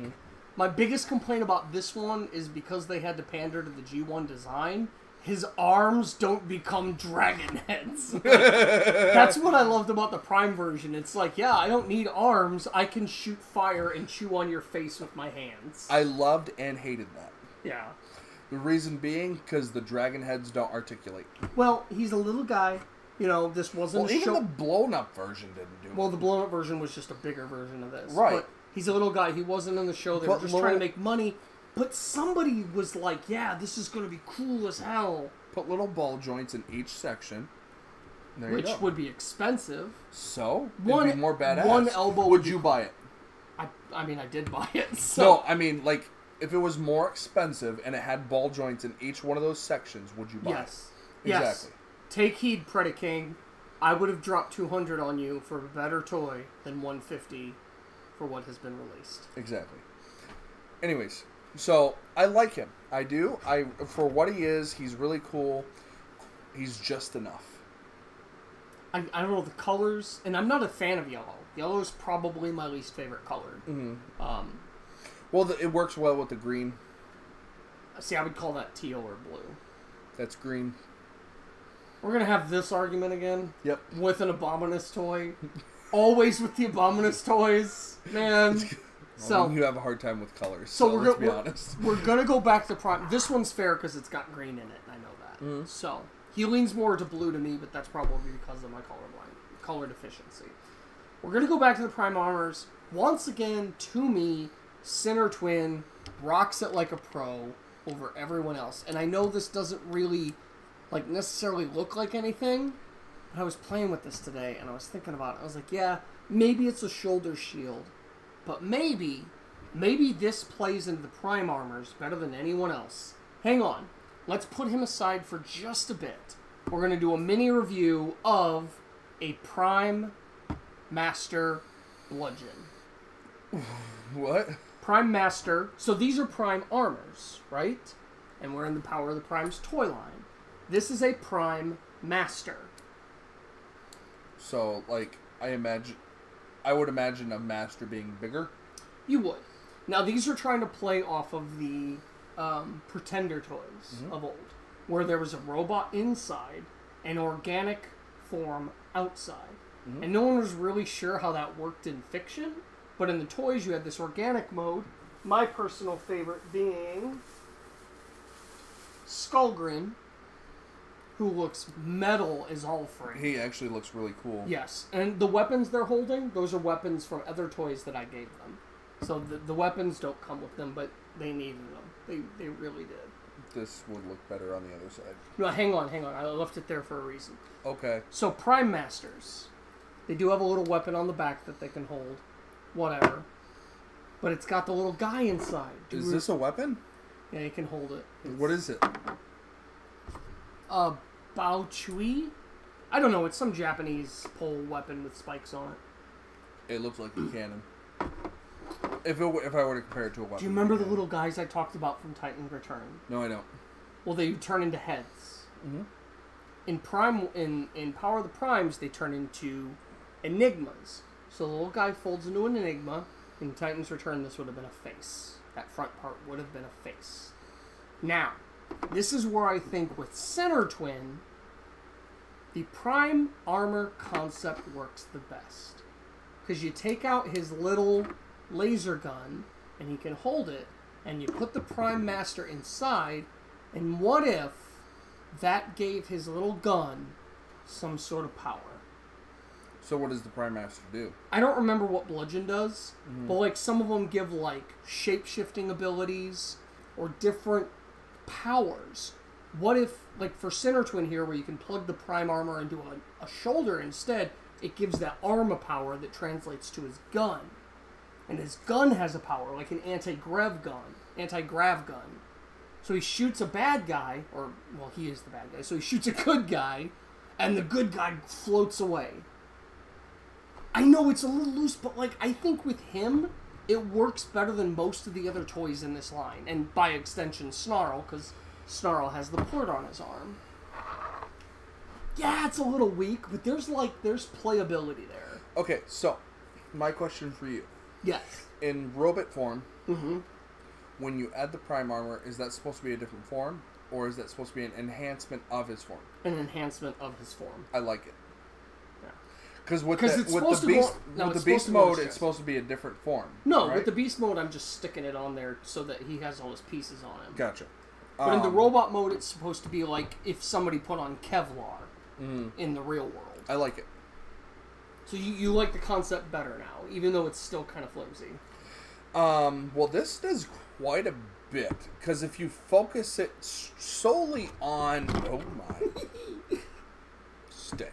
Speaker 2: my biggest complaint about this one is because they had to pander to the G1 design, his arms don't become dragon heads. That's what I loved about the Prime version. It's like, yeah, I don't need arms. I can shoot fire and chew on your face with my hands.
Speaker 1: I loved and hated that.
Speaker 2: Yeah.
Speaker 1: The reason being, because the dragon heads don't articulate.
Speaker 2: Well, he's a little guy. You know, this wasn't a
Speaker 1: even the blown-up version didn't do it.
Speaker 2: Well, the blown-up version was just a bigger version of this.
Speaker 1: Right.
Speaker 2: But he's a little guy. He wasn't in the show. They were just trying to make money. But somebody was like, yeah, this is going to be cool as hell.
Speaker 1: Put little ball joints in each section. There you go.
Speaker 2: Which would be expensive.
Speaker 1: So? It'd be more badass.
Speaker 2: One elbow
Speaker 1: would you buy it?
Speaker 2: I mean, I did buy it. So.
Speaker 1: No, I mean, like, if it was more expensive and it had ball joints in each one of those sections, would you buy it?
Speaker 2: Yes.
Speaker 1: Exactly.
Speaker 2: Yes. Take heed, Predaking. I would have dropped $200 on you for a better toy than $150 for what has been released.
Speaker 1: Exactly. Anyways, so I like him. I do. For what he is, he's really cool. He's just enough.
Speaker 2: I don't know the colors, and I'm not a fan of yellow. Yellow is probably my least favorite color.
Speaker 1: Mm-hmm. Well, it works well with the green.
Speaker 2: See, I would call that teal or blue.
Speaker 1: That's green.
Speaker 2: We're going to have this argument again.
Speaker 1: Yep.
Speaker 2: With an Abominus toy. Always with the Abominus toys, man. So
Speaker 1: you have a hard time with colors,
Speaker 2: so
Speaker 1: let's be honest.
Speaker 2: We're going to go back to Prime. This one's fair because it's got green in it. I know that. Mm-hmm. So he leans more to blue to me, but that's probably because of my color deficiency. We're going to go back to the Prime Armors. Once again, to me, Sinner Twin rocks it like a pro over everyone else. And I know this doesn't really necessarily look like anything, But I was playing with this today, and I was thinking about it. I was like, yeah, maybe it's a shoulder shield, but maybe this plays into the prime armors better than anyone else. Hang on. Let's put him aside for just a bit. We're going to do a mini review of a Prime Master Bludgeon.
Speaker 1: What?
Speaker 2: Prime Master. So these are Prime armors, right? And we're in the Power of the Primes toy line. This is a Prime Master.
Speaker 1: So, like, I would imagine a Master being bigger.
Speaker 2: You would. Now, these are trying to play off of the Pretender toys of old, where there was a robot inside, an organic form outside. And no one was really sure how that worked in fiction, but in the toys you had this organic mode, my personal favorite being Skullgrin, who looks metal as all free.
Speaker 1: He actually looks really cool.
Speaker 2: Yes, and the weapons they're holding, those are weapons from other toys that I gave them. So the weapons don't come with them, but they needed them. They really did.
Speaker 1: This would look better on the other side.
Speaker 2: No, hang on. I left it there for a reason.
Speaker 1: Okay.
Speaker 2: So Prime Masters, they do have a little weapon on the back that they can hold. Whatever. But it's got the little guy inside.
Speaker 1: Is this a weapon?
Speaker 2: Yeah, you can hold it.
Speaker 1: What is it?
Speaker 2: Bao Chui? I don't know. It's some Japanese pole weapon with spikes on it.
Speaker 1: It looks like a cannon. If I were to compare it to a weapon.
Speaker 2: Do you remember the little guys I talked about from Titan Return?
Speaker 1: No, I don't.
Speaker 2: Well, they turn into heads.
Speaker 1: Mm-hmm.
Speaker 2: In Power of the Primes, they turn into enigmas. So the little guy folds into an enigma. In Titan's Return, this would have been a face. That front part would have been a face. Now, this is where I think with Center Twin, the Prime armor concept works the best. Because you take out his little laser gun, and he can hold it, and you put the Prime Master inside, and what if that gave his little gun some sort of power?
Speaker 1: So what does the Prime Master do?
Speaker 2: I don't remember what Bludgeon does, but like some of them give like shape-shifting abilities or different powers. What if, like for Center Twin here, where you can plug the Prime armor into a shoulder instead, it gives that armor power that translates to his gun. And his gun has a power, like an anti-grav gun. So he shoots a bad guy, well, he is the bad guy, so he shoots a good guy, and the good guy floats away. I know it's a little loose, but like I think with him, it works better than most of the other toys in this line. And by extension, Snarl, because Snarl has the port on his arm. Yeah, it's a little weak, but there's playability there.
Speaker 1: Okay, so, my question for you.
Speaker 2: Yes.
Speaker 1: In robot form, when you add the Prime armor, is that supposed to be a different form? Or is that supposed to be an enhancement of his form?
Speaker 2: An enhancement of his form.
Speaker 1: I like it.
Speaker 2: Yeah.
Speaker 1: Because with the beast mode, it's supposed to be a different form.
Speaker 2: No,
Speaker 1: right?
Speaker 2: with the beast mode, I'm just sticking it on there so that he has all his pieces on him.
Speaker 1: Gotcha.
Speaker 2: But in the robot mode, it's supposed to be like if somebody put on Kevlar in the real world.
Speaker 1: I like it.
Speaker 2: So you like the concept better now, even though it's still kind of flimsy.
Speaker 1: Well, this does quite a bit, because if you focus it solely on... Oh my. Stay.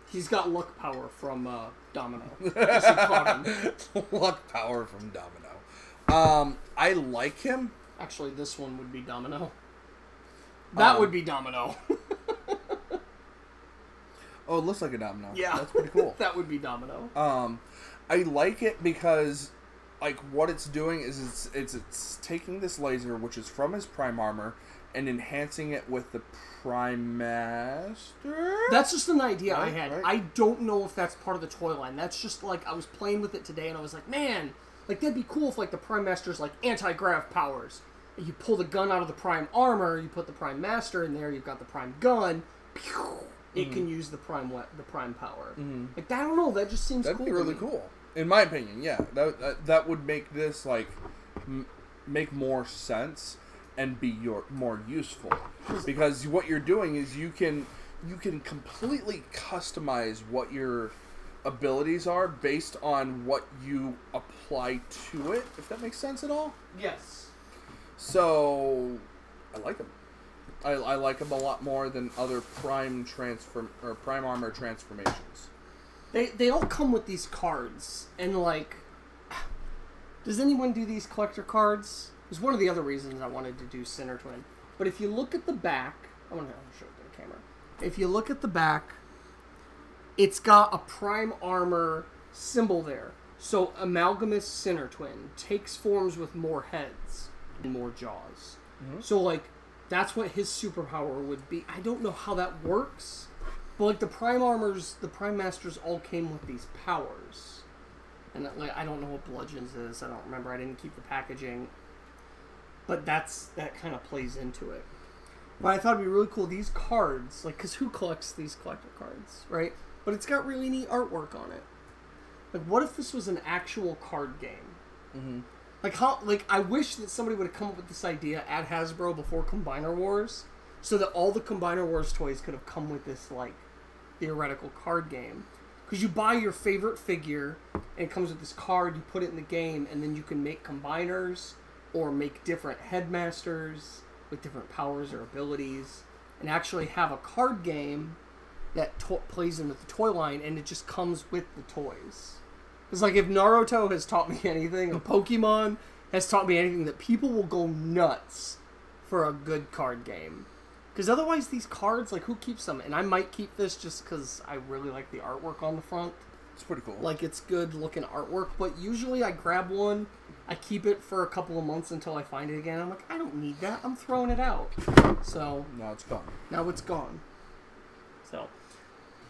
Speaker 2: He's got luck power from Domino. Just he caught him.
Speaker 1: Luck power from Domino. I like him.
Speaker 2: Actually, this one would be Domino. That would be Domino.
Speaker 1: Oh, it looks like a domino.
Speaker 2: Yeah.
Speaker 1: That's pretty cool.
Speaker 2: That would be Domino.
Speaker 1: I like it because, like, what it's doing is it's taking this laser, which is from his Prime armor, and enhancing it with the Prime Master?
Speaker 2: That's just an idea I had.
Speaker 1: Right.
Speaker 2: I don't know if that's part of the toy line. That's just, like, I was playing with it today, and I was like, man, like, that'd be cool if, like, the Prime Master's, like, anti-grav powers. You pull the gun out of the Prime armor, you put the Prime Master in there, you've got the Prime gun, pew, it can use the Prime power. Like, I don't know, that just seems cool.
Speaker 1: That'd be really cool. In my opinion, yeah. That would make this, like, make more sense and be more useful. Because what you're doing is you can completely customize what your abilities are based on what you apply to it, if that makes sense at all.
Speaker 2: Yes.
Speaker 1: So, I like them. I like him a lot more than other Prime Armor transformations.
Speaker 2: They all come with these cards, and like, does anyone do these collector cards? It was one of the other reasons I wanted to do Sinner Twin. But if you look at the back, I want to show it to the camera. If you look at the back, it's got a Prime Armor symbol there. So Amalgamous Sinner Twin takes forms with more heads and more jaws. Mm-hmm. So like, that's what his superpower would be. I don't know how that works, but like the Prime Masters all came with these powers. And like, I don't know what Bludgeons is. I don't remember. I didn't keep the packaging. But that kind of plays into it. But I thought it'd be really cool. These cards, like, because who collects these collector cards, right? But it's got really neat artwork on it. Like, what if this was an actual card game? Mm-hmm. Like, I wish that somebody would have come up with this idea at Hasbro before Combiner Wars, so that all the Combiner Wars toys could have come with this, like, theoretical card game. Because you buy your favorite figure, and it comes with this card, you put it in the game, and then you can make combiners, or make different headmasters with different powers or abilities, and actually have a card game that plays in with the toy line, and it just comes with the toys. It's like, if Naruto has taught me anything, or Pokemon has taught me anything, that people will go nuts for a good card game. Because otherwise these cards, like, who keeps them? And I might keep this just because I really like the artwork on the front.
Speaker 1: It's pretty cool.
Speaker 2: Like, it's good looking artwork, but usually I grab one, I keep it for a couple of months until I find it again. I'm like, I don't need that. I'm throwing it out. So
Speaker 1: now it's gone.
Speaker 2: Now it's gone. So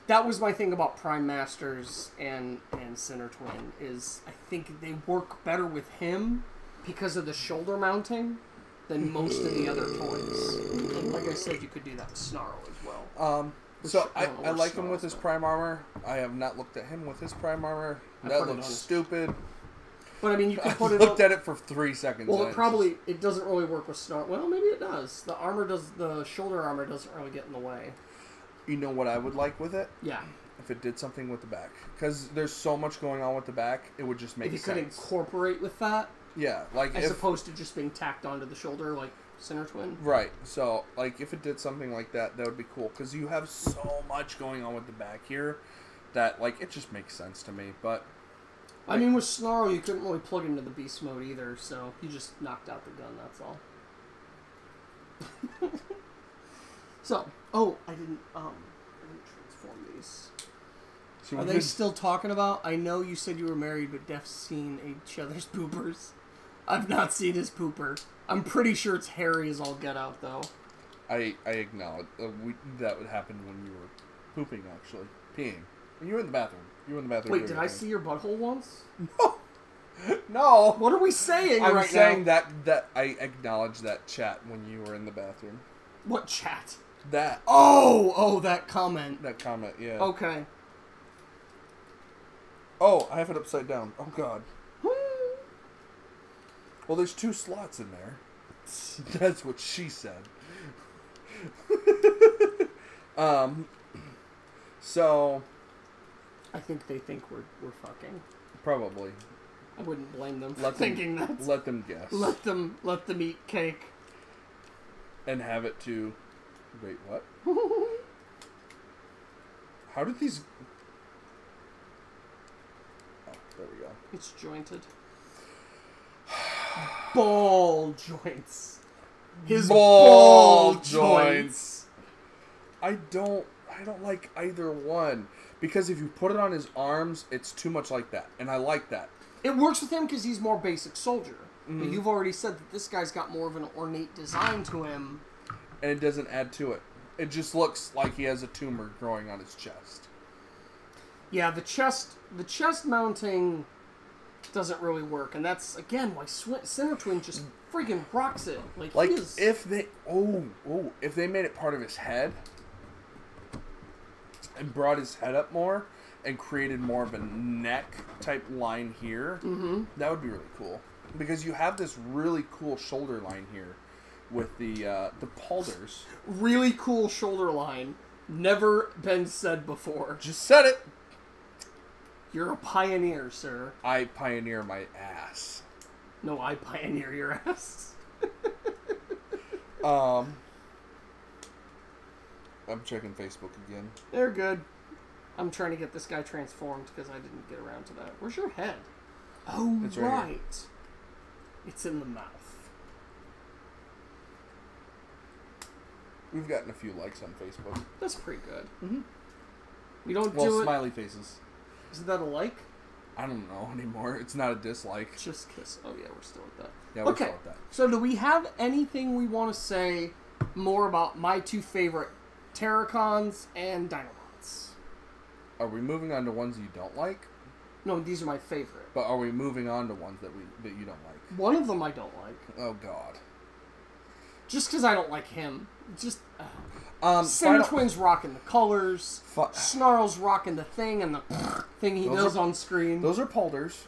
Speaker 2: that was my thing about Prime Masters and Sinner Twin, is I think they work better with him because of the shoulder mounting than most of the other toys. And like I said, you could do that with Snarl as well.
Speaker 1: So I like him with his Prime Armor. I have not looked at him with his Prime Armor. That looks stupid.
Speaker 2: But I mean, you could put
Speaker 1: I
Speaker 2: it.
Speaker 1: Looked at it for 3 seconds.
Speaker 2: Well, it doesn't really work with Snarl. Well, maybe it does. The shoulder armor doesn't really get in the way.
Speaker 1: You know what I would like with it?
Speaker 2: Yeah.
Speaker 1: If it did something with the back, because there's so much going on with the back, it would just make sense.
Speaker 2: If you could incorporate with that.
Speaker 1: Yeah, like
Speaker 2: as opposed to just being tacked onto the shoulder, like Sinner Twin.
Speaker 1: Right. So, like, if it did something like that, that would be cool, because you have so much going on with the back here that, like, it just makes sense to me. But
Speaker 2: I mean, with Snarl, you couldn't really plug into the beast mode either, so you just knocked out the gun. That's all. So, I didn't transform these. So are they still talking about? I know you said you were married, but Def's seen each other's poopers. I've not seen his pooper. I'm pretty sure it's hairy as all get out, though.
Speaker 1: I acknowledge that would happen when you were pooping, actually. Peeing. When you were in the bathroom.
Speaker 2: Wait, did I see your butthole once?
Speaker 1: No. No.
Speaker 2: What are we saying
Speaker 1: I'm
Speaker 2: right
Speaker 1: saying
Speaker 2: now?
Speaker 1: that I acknowledge that chat when you were in the bathroom.
Speaker 2: What chat?
Speaker 1: That.
Speaker 2: Oh, that comment.
Speaker 1: That comment, yeah.
Speaker 2: Okay.
Speaker 1: Oh, I have it upside down. Oh, God. Well, there's 2 slots in there. That's what she said. So
Speaker 2: I think they think we're fucking.
Speaker 1: Probably.
Speaker 2: I wouldn't blame them for thinking that.
Speaker 1: Let them guess.
Speaker 2: Let them eat cake.
Speaker 1: And have it to... Wait, what? How did these... Oh, there we go.
Speaker 2: It's jointed. Ball joints. His ball joints.
Speaker 1: I don't like either one. Because if you put it on his arms, it's too much like that. And I like that.
Speaker 2: It works with him because he's more basic soldier. Mm-hmm. But you've already said that this guy's got more of an ornate design to him.
Speaker 1: And it doesn't add to it. It just looks like he has a tumor growing on his chest. Yeah, the chest
Speaker 2: mounting doesn't really work. And that's, again, why Sinner Twin just freaking rocks it.
Speaker 1: Like if they... if they made it part of his head... and brought his head up more and created more of a neck type line here, that would be really cool. Because you have this really cool shoulder line here with the paulders.
Speaker 2: Really cool shoulder line. Never been said before.
Speaker 1: Just said it.
Speaker 2: You're a pioneer, sir.
Speaker 1: I pioneer my ass.
Speaker 2: No, I pioneer your ass.
Speaker 1: I'm checking Facebook again.
Speaker 2: They're good. I'm trying to get this guy transformed because I didn't get around to that. Where's your head? Oh,
Speaker 1: It's right here.
Speaker 2: It's in the mouth.
Speaker 1: We've gotten a few likes on Facebook.
Speaker 2: That's pretty good.
Speaker 1: Mm-hmm.
Speaker 2: We don't
Speaker 1: well,
Speaker 2: do it...
Speaker 1: smiley faces.
Speaker 2: Is that a like?
Speaker 1: I don't know anymore. It's not a dislike.
Speaker 2: Just kiss. Oh, yeah, we're still at that.
Speaker 1: Yeah, we're still at that.
Speaker 2: So do we have anything we want to say more about my two favorite Terracons and Dinobots?
Speaker 1: Are we moving on to ones you don't like?
Speaker 2: No, these are my favorite.
Speaker 1: But are we moving on to ones that you don't like?
Speaker 2: One of them I don't like.
Speaker 1: Oh, God.
Speaker 2: Just because I don't like him. Just...
Speaker 1: Final
Speaker 2: Twin's rocking the colors. Snarl's rocking the thing and the thing he does on screen.
Speaker 1: Those are polders.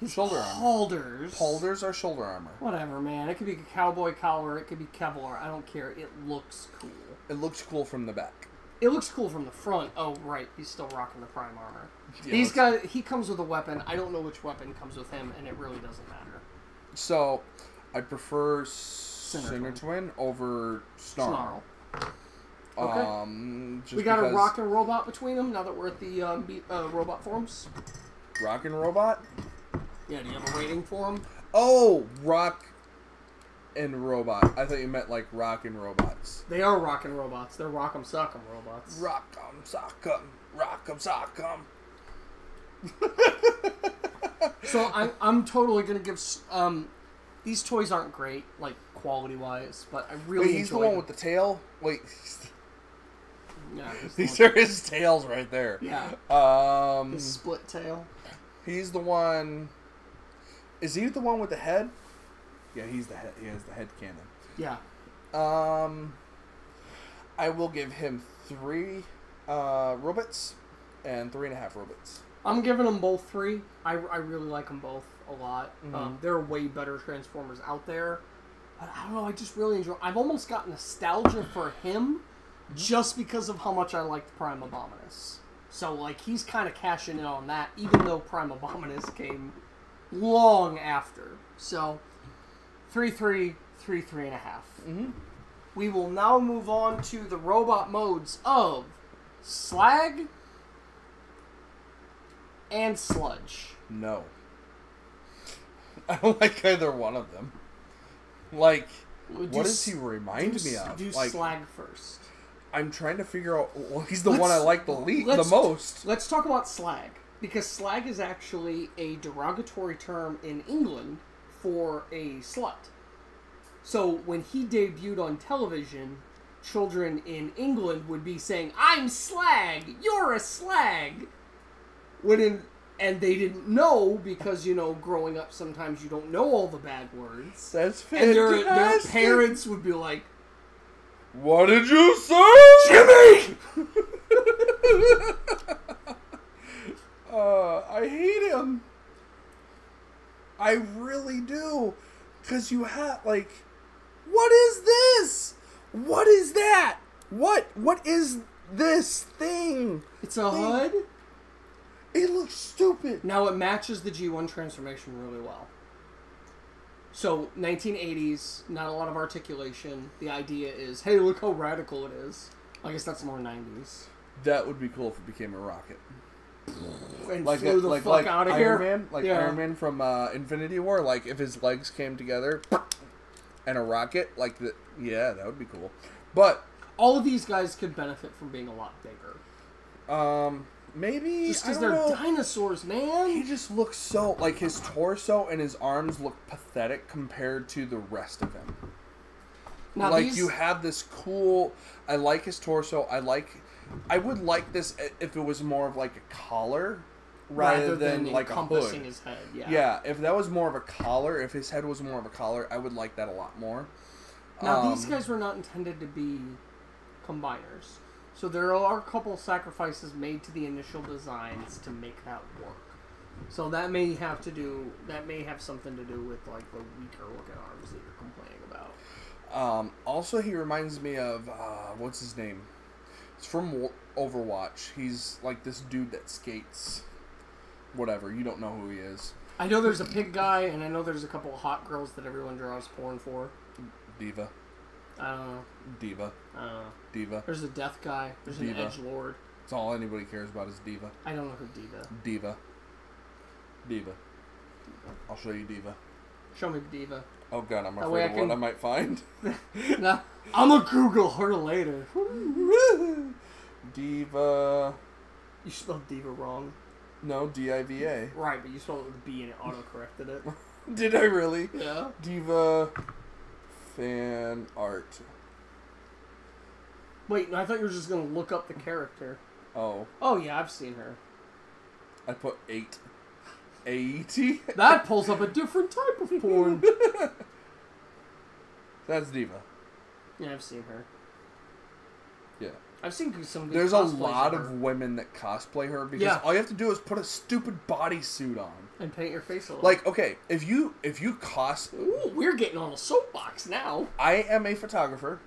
Speaker 1: Shoulder armor. Polders are shoulder armor.
Speaker 2: Whatever, man. It could be a cowboy collar. It could be Kevlar. I don't care. It looks cool.
Speaker 1: It looks cool from the back.
Speaker 2: It looks cool from the front. Oh, right. He's still rocking the prime armor.
Speaker 1: Yeah,
Speaker 2: He comes with a weapon. I don't know which weapon comes with him, and it really doesn't matter.
Speaker 1: So, I prefer Sinner Twin over Snarl.
Speaker 2: Okay. We got a rock and robot between them now that we're at the robot forums.
Speaker 1: Rock and robot?
Speaker 2: Yeah, do you have a rating for them?
Speaker 1: Oh, rock and robot. I thought you meant like rock and robots.
Speaker 2: They are rock and robots. They're rock'em sock'em robots.
Speaker 1: Rock'em sock'em. Rock'em sock'em.
Speaker 2: So I'm totally gonna give these toys aren't great, like quality wise, but I really
Speaker 1: Wait, he's the one with the tail? Wait.
Speaker 2: Yeah,
Speaker 1: these are his tails right there.
Speaker 2: Yeah. His split tail.
Speaker 1: He's the one. Is he the one with the head? Yeah, he's the head. He has the head cannon.
Speaker 2: Yeah.
Speaker 1: I will give him 3 robots and 3.5 robots.
Speaker 2: I'm giving them both 3. I really like them both a lot.
Speaker 1: Mm-hmm.
Speaker 2: There are way better Transformers out there. But I don't know, I just really enjoy... I've almost got nostalgia for him just because of how much I liked Prime Abominus. So, like, he's kind of cashing in on that, even though Prime Abominus came long after. So, 3.5.
Speaker 1: Mm-hmm.
Speaker 2: We will now move on to the robot modes of Slag and Sludge.
Speaker 1: No. I don't like either one of them. Like, what does he remind me of?
Speaker 2: Do
Speaker 1: like,
Speaker 2: Slag first.
Speaker 1: I'm trying to figure out... Well, he's the one I like the most.
Speaker 2: Let's talk about Slag. Because Slag is actually a derogatory term in England for a slut. So when he debuted on television, children in England would be saying, "I'm Slag! You're a slag!" And they didn't know because, you know, growing up sometimes you don't know all the bad words.
Speaker 1: That's fantastic.
Speaker 2: And their parents would be like,
Speaker 1: "What did you say?
Speaker 2: Jimmy!"
Speaker 1: I hate him. I really do. Because you have, like... What is this? What is that? What is this thing?
Speaker 2: It's a HUD?
Speaker 1: It looks stupid.
Speaker 2: Now, it matches the G1 transformation really well. So, 1980s, not a lot of articulation. The idea is, hey, look how radical it is. I guess that's more 90s.
Speaker 1: That would be cool if it became a rocket.
Speaker 2: And like flew the fuck out of
Speaker 1: Iron
Speaker 2: here.
Speaker 1: Man, Iron Man from Infinity War. Like, if his legs came together and a rocket, yeah, that would be cool. But
Speaker 2: all of these guys could benefit from being a lot bigger.
Speaker 1: Maybe
Speaker 2: just because they're dinosaurs, man.
Speaker 1: He just looks so like his torso and his arms look pathetic compared to the rest of him. Now, like you have this cool. I like his torso. I would like this if it was more of like a collar rather than like a hood.
Speaker 2: His head.
Speaker 1: Yeah, if that was more of a collar, if his head was more of a collar, I would like that a lot more.
Speaker 2: Now, these guys were not intended to be combiners. So there are a couple sacrifices made to the initial designs to make that work. So that may have something to do with like the weaker looking arms that you're complaining about.
Speaker 1: Also, he reminds me of what's his name? It's from Overwatch. He's like this dude that skates. Whatever, you don't know who he is.
Speaker 2: I know there's a pig guy, and I know there's a couple of hot girls that everyone draws porn for.
Speaker 1: Diva.
Speaker 2: I don't know.
Speaker 1: Diva.
Speaker 2: I don't know.
Speaker 1: Diva.
Speaker 2: There's a death guy. There's
Speaker 1: Diva.
Speaker 2: an edgelord.
Speaker 1: That's all anybody cares about is Diva.
Speaker 2: I don't know who Diva.
Speaker 1: Diva. Diva. I'll show you Diva.
Speaker 2: Show me Diva.
Speaker 1: Oh god, I'm
Speaker 2: That way
Speaker 1: afraid of what I might find.
Speaker 2: Nah, I'm gonna Google her later.
Speaker 1: Diva.
Speaker 2: You spelled Diva wrong.
Speaker 1: No, D-I-V-A.
Speaker 2: Right, but you spelled it with a B and it auto-corrected it.
Speaker 1: Did I really?
Speaker 2: Yeah.
Speaker 1: Diva fan art.
Speaker 2: Wait, no, I thought you were just gonna look up the character.
Speaker 1: Oh.
Speaker 2: Oh yeah, I've seen her.
Speaker 1: I put 8. A-E-T?
Speaker 2: That pulls up a different type of porn.
Speaker 1: That's Diva.
Speaker 2: Yeah, I've seen her.
Speaker 1: Yeah.
Speaker 2: I've seen some good
Speaker 1: There's a
Speaker 2: cosplays
Speaker 1: lot
Speaker 2: her.
Speaker 1: of women that cosplay her because
Speaker 2: Yeah.
Speaker 1: all you have to do is put a stupid bodysuit on.
Speaker 2: And paint your face a little.
Speaker 1: Like, okay, if you
Speaker 2: Ooh, we're getting on a soapbox now.
Speaker 1: I am a photographer.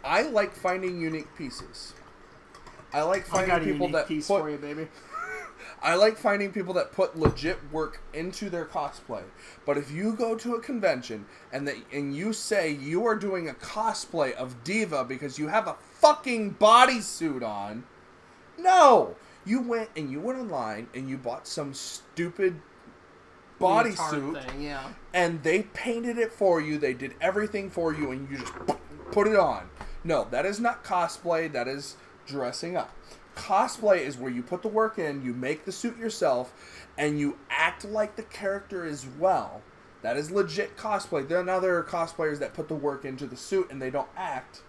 Speaker 1: I like finding unique pieces. I like
Speaker 2: I got
Speaker 1: finding
Speaker 2: a
Speaker 1: people
Speaker 2: unique
Speaker 1: that
Speaker 2: piece
Speaker 1: put,
Speaker 2: for you, baby.
Speaker 1: I like finding people that put legit work into their cosplay. But if you go to a convention and you say you are doing a cosplay of Diva because you have a fucking bodysuit on, no! You went online and you bought some stupid bodysuit,
Speaker 2: Thing, yeah.
Speaker 1: and they painted it for you. They did everything for you, and you just put it on. No, that is not cosplay. That is dressing up. Cosplay is where you put the work in, you make the suit yourself, and you act like the character as well. That is legit cosplay. There are cosplayers that put the work into the suit and they don't act,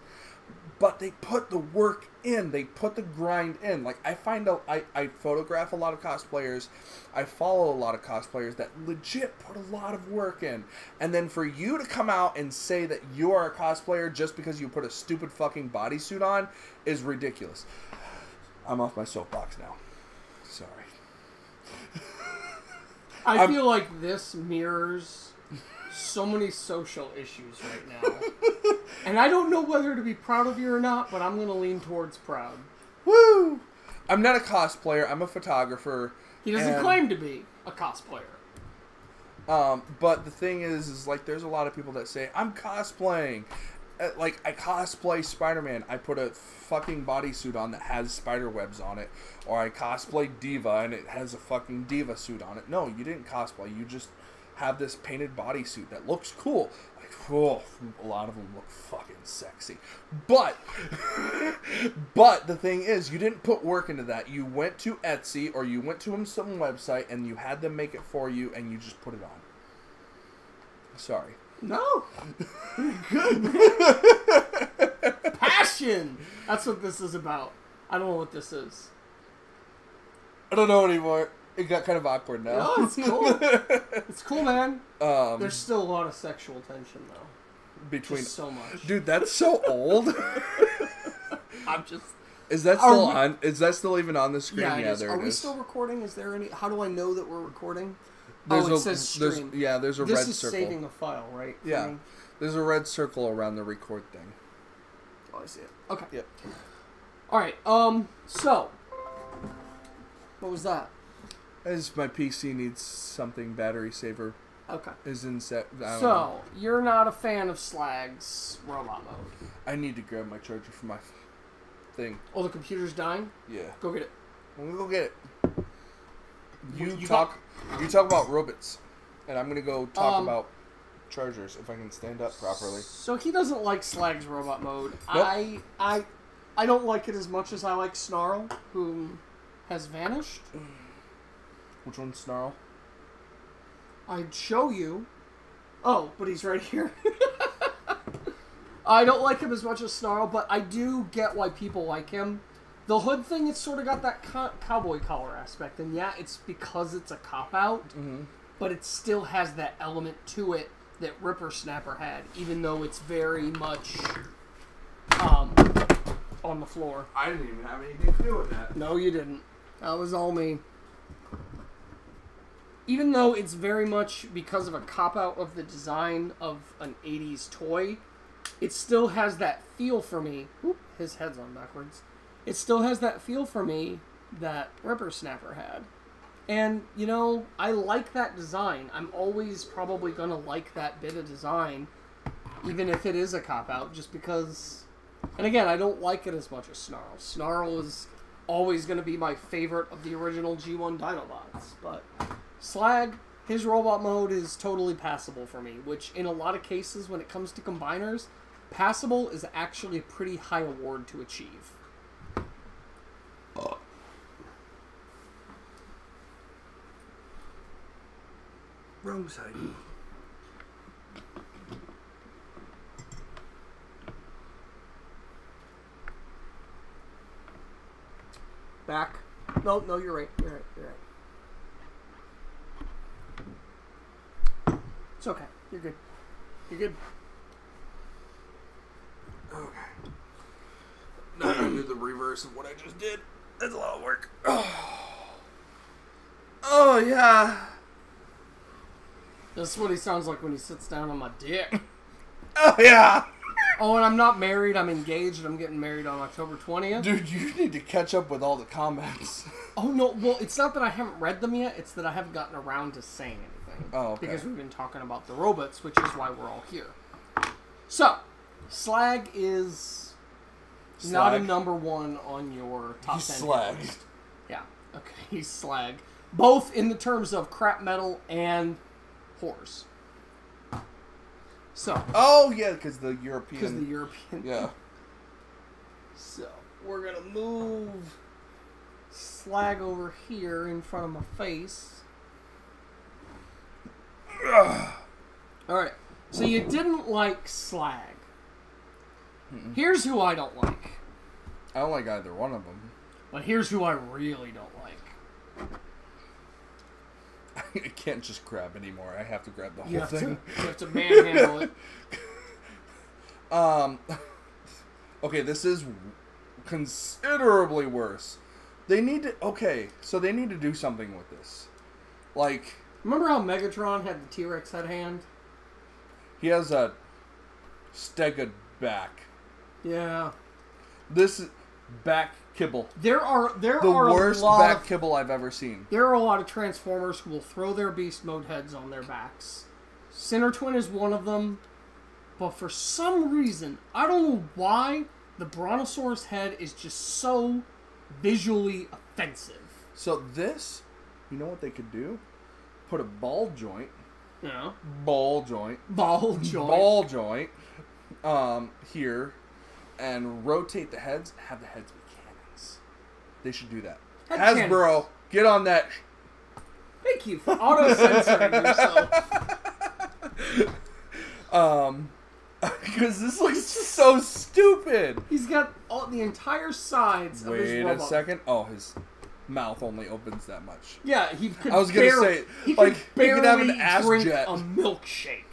Speaker 1: but they put the work in. They put the grind in. Like, I photograph a lot of cosplayers. I follow a lot of cosplayers that legit put a lot of work in. And then for you to come out and say that you are a cosplayer just because you put a stupid fucking bodysuit on is ridiculous. I'm off my soapbox now. Sorry.
Speaker 2: I feel like this mirrors so many social issues right now. And I don't know whether to be proud of you or not, but I'm going to lean towards proud.
Speaker 1: Woo! I'm not a cosplayer. I'm a photographer.
Speaker 2: He doesn't claim to be a cosplayer.
Speaker 1: But the thing is like, there's a lot of people that say, I'm cosplaying. Like, I cosplay Spider-Man. I put a fucking bodysuit on that has spider webs on it. Or I cosplay Diva and it has a fucking Diva suit on it. No, you didn't cosplay. You just have this painted bodysuit that looks cool. Like, oh, a lot of them look fucking sexy. But the thing is, you didn't put work into that. You went to Etsy or you went to some website and you had them make it for you and you just put it on. Sorry.
Speaker 2: No. Good, man. Passion. That's what this is about. I don't know what this is.
Speaker 1: I don't know anymore. It got kind of awkward now.
Speaker 2: No, it's cool. It's cool, man. There's still a lot of sexual tension, though.
Speaker 1: Between
Speaker 2: just so much.
Speaker 1: Dude, that's so old.
Speaker 2: I'm just...
Speaker 1: Is that still on? Is that still even on the screen?
Speaker 2: Yeah,
Speaker 1: yeah, there it is.
Speaker 2: Are we still recording? Is there any... How do I know that we're recording?
Speaker 1: It
Speaker 2: says stream.
Speaker 1: There's a red circle.
Speaker 2: This is saving a file, right?
Speaker 1: Yeah. There's a red circle around the record thing.
Speaker 2: Oh, I see it. Okay.
Speaker 1: Yep.
Speaker 2: Alright, so... What was that?
Speaker 1: As my PC needs something battery saver.
Speaker 2: Okay.
Speaker 1: Is in set.
Speaker 2: So, you're not a fan of Slag's robot mode?
Speaker 1: I need to grab my charger for my thing.
Speaker 2: Oh, the computer's dying?
Speaker 1: Yeah.
Speaker 2: Go get it.
Speaker 1: I'm gonna go get it. You talk about robots, and I'm gonna go talk about chargers if I can stand up properly.
Speaker 2: So he doesn't like Slag's robot mode.
Speaker 1: Nope.
Speaker 2: I don't like it as much as I like Snarl, who has vanished.
Speaker 1: Which one's Snarl?
Speaker 2: I'd show you. Oh, but he's right here. I don't like him as much as Snarl, but I do get why people like him. The hood thing, it's sort of got that cowboy collar aspect, and yeah, it's because it's a cop-out, but it still has that element to it that Ripper Snapper had, even though it's very much on the floor.
Speaker 1: I didn't even have anything to do with that.
Speaker 2: No, you didn't. That was all me. Even though it's very much because of a cop-out of the design of an 80s toy, it still has that feel for me. Oop, his head's on backwards. It still has that feel for me that Ripper Snapper had. And, you know, I like that design. I'm always probably going to like that bit of design. even if it is a cop-out, just because... And again, I don't like it as much as Snarl. Snarl is always going to be my favorite of the original G1 Dinobots, but Slag, his robot mode is totally passable for me, which in a lot of cases, when it comes to combiners, passable is actually a pretty high award to achieve.
Speaker 3: Wrong side.
Speaker 2: Back. No, you're right. You're right. It's okay. You're good. You're good.
Speaker 1: Okay. Now I'm gonna do the reverse of what I just did. That's a lot of work. Oh yeah.
Speaker 2: This is what he sounds like when he sits down on my dick.
Speaker 1: Oh yeah.
Speaker 2: Oh, and I'm not married. I'm engaged. I'm getting married on October 20th.
Speaker 1: Dude, you need to catch up with all the comments.
Speaker 2: Oh, no. Well, it's not that I haven't read them yet. It's that I haven't gotten around to saying anything.
Speaker 1: Oh, okay.
Speaker 2: Because we've been talking about the robots, which is why we're all here. So, Slag is not a number one on your top 10.
Speaker 1: He's Slag.
Speaker 2: List. Yeah. Okay, he's Slag. Both in the terms of crap metal and horse. So.
Speaker 1: Oh, yeah, because the European... Yeah.
Speaker 2: So, we're going to move Slag over here in front of my face. Alright. So, you didn't like Slag.
Speaker 1: Mm-mm.
Speaker 2: Here's who I don't like.
Speaker 1: I don't like either one of them.
Speaker 2: But here's who I really don't like.
Speaker 1: I can't just grab anymore. I have to grab the whole thing.
Speaker 2: You have to manhandle it.
Speaker 1: Okay, this is considerably worse. They need to... Okay, so they need to do something with this. Like...
Speaker 2: Remember how Megatron had the T-Rex head hand?
Speaker 1: He has a Stega back.
Speaker 2: Yeah.
Speaker 1: This is back kibble.
Speaker 2: There are
Speaker 1: the worst back kibble I've ever seen.
Speaker 2: There are a lot of Transformers who will throw their beast mode heads on their backs. Sinner Twin is one of them, but for some reason, I don't know why, the Brontosaurus head is just so visually offensive.
Speaker 1: So this, you know what they could do? Put a ball joint.
Speaker 2: Yeah.
Speaker 1: Ball joint. Here, and rotate the heads. Have the heads be cannons. They should do that. Hasbro, cannons. Get on that.
Speaker 2: Thank you for auto-censoring yourself.
Speaker 1: Because this looks so stupid.
Speaker 2: He's got the entire sides of his robot.
Speaker 1: Wait a second. Oh, his mouth only opens that much.
Speaker 2: Yeah, he could.
Speaker 1: I was gonna say, like, he could have an ass
Speaker 2: drink
Speaker 1: jet.
Speaker 2: A milkshake.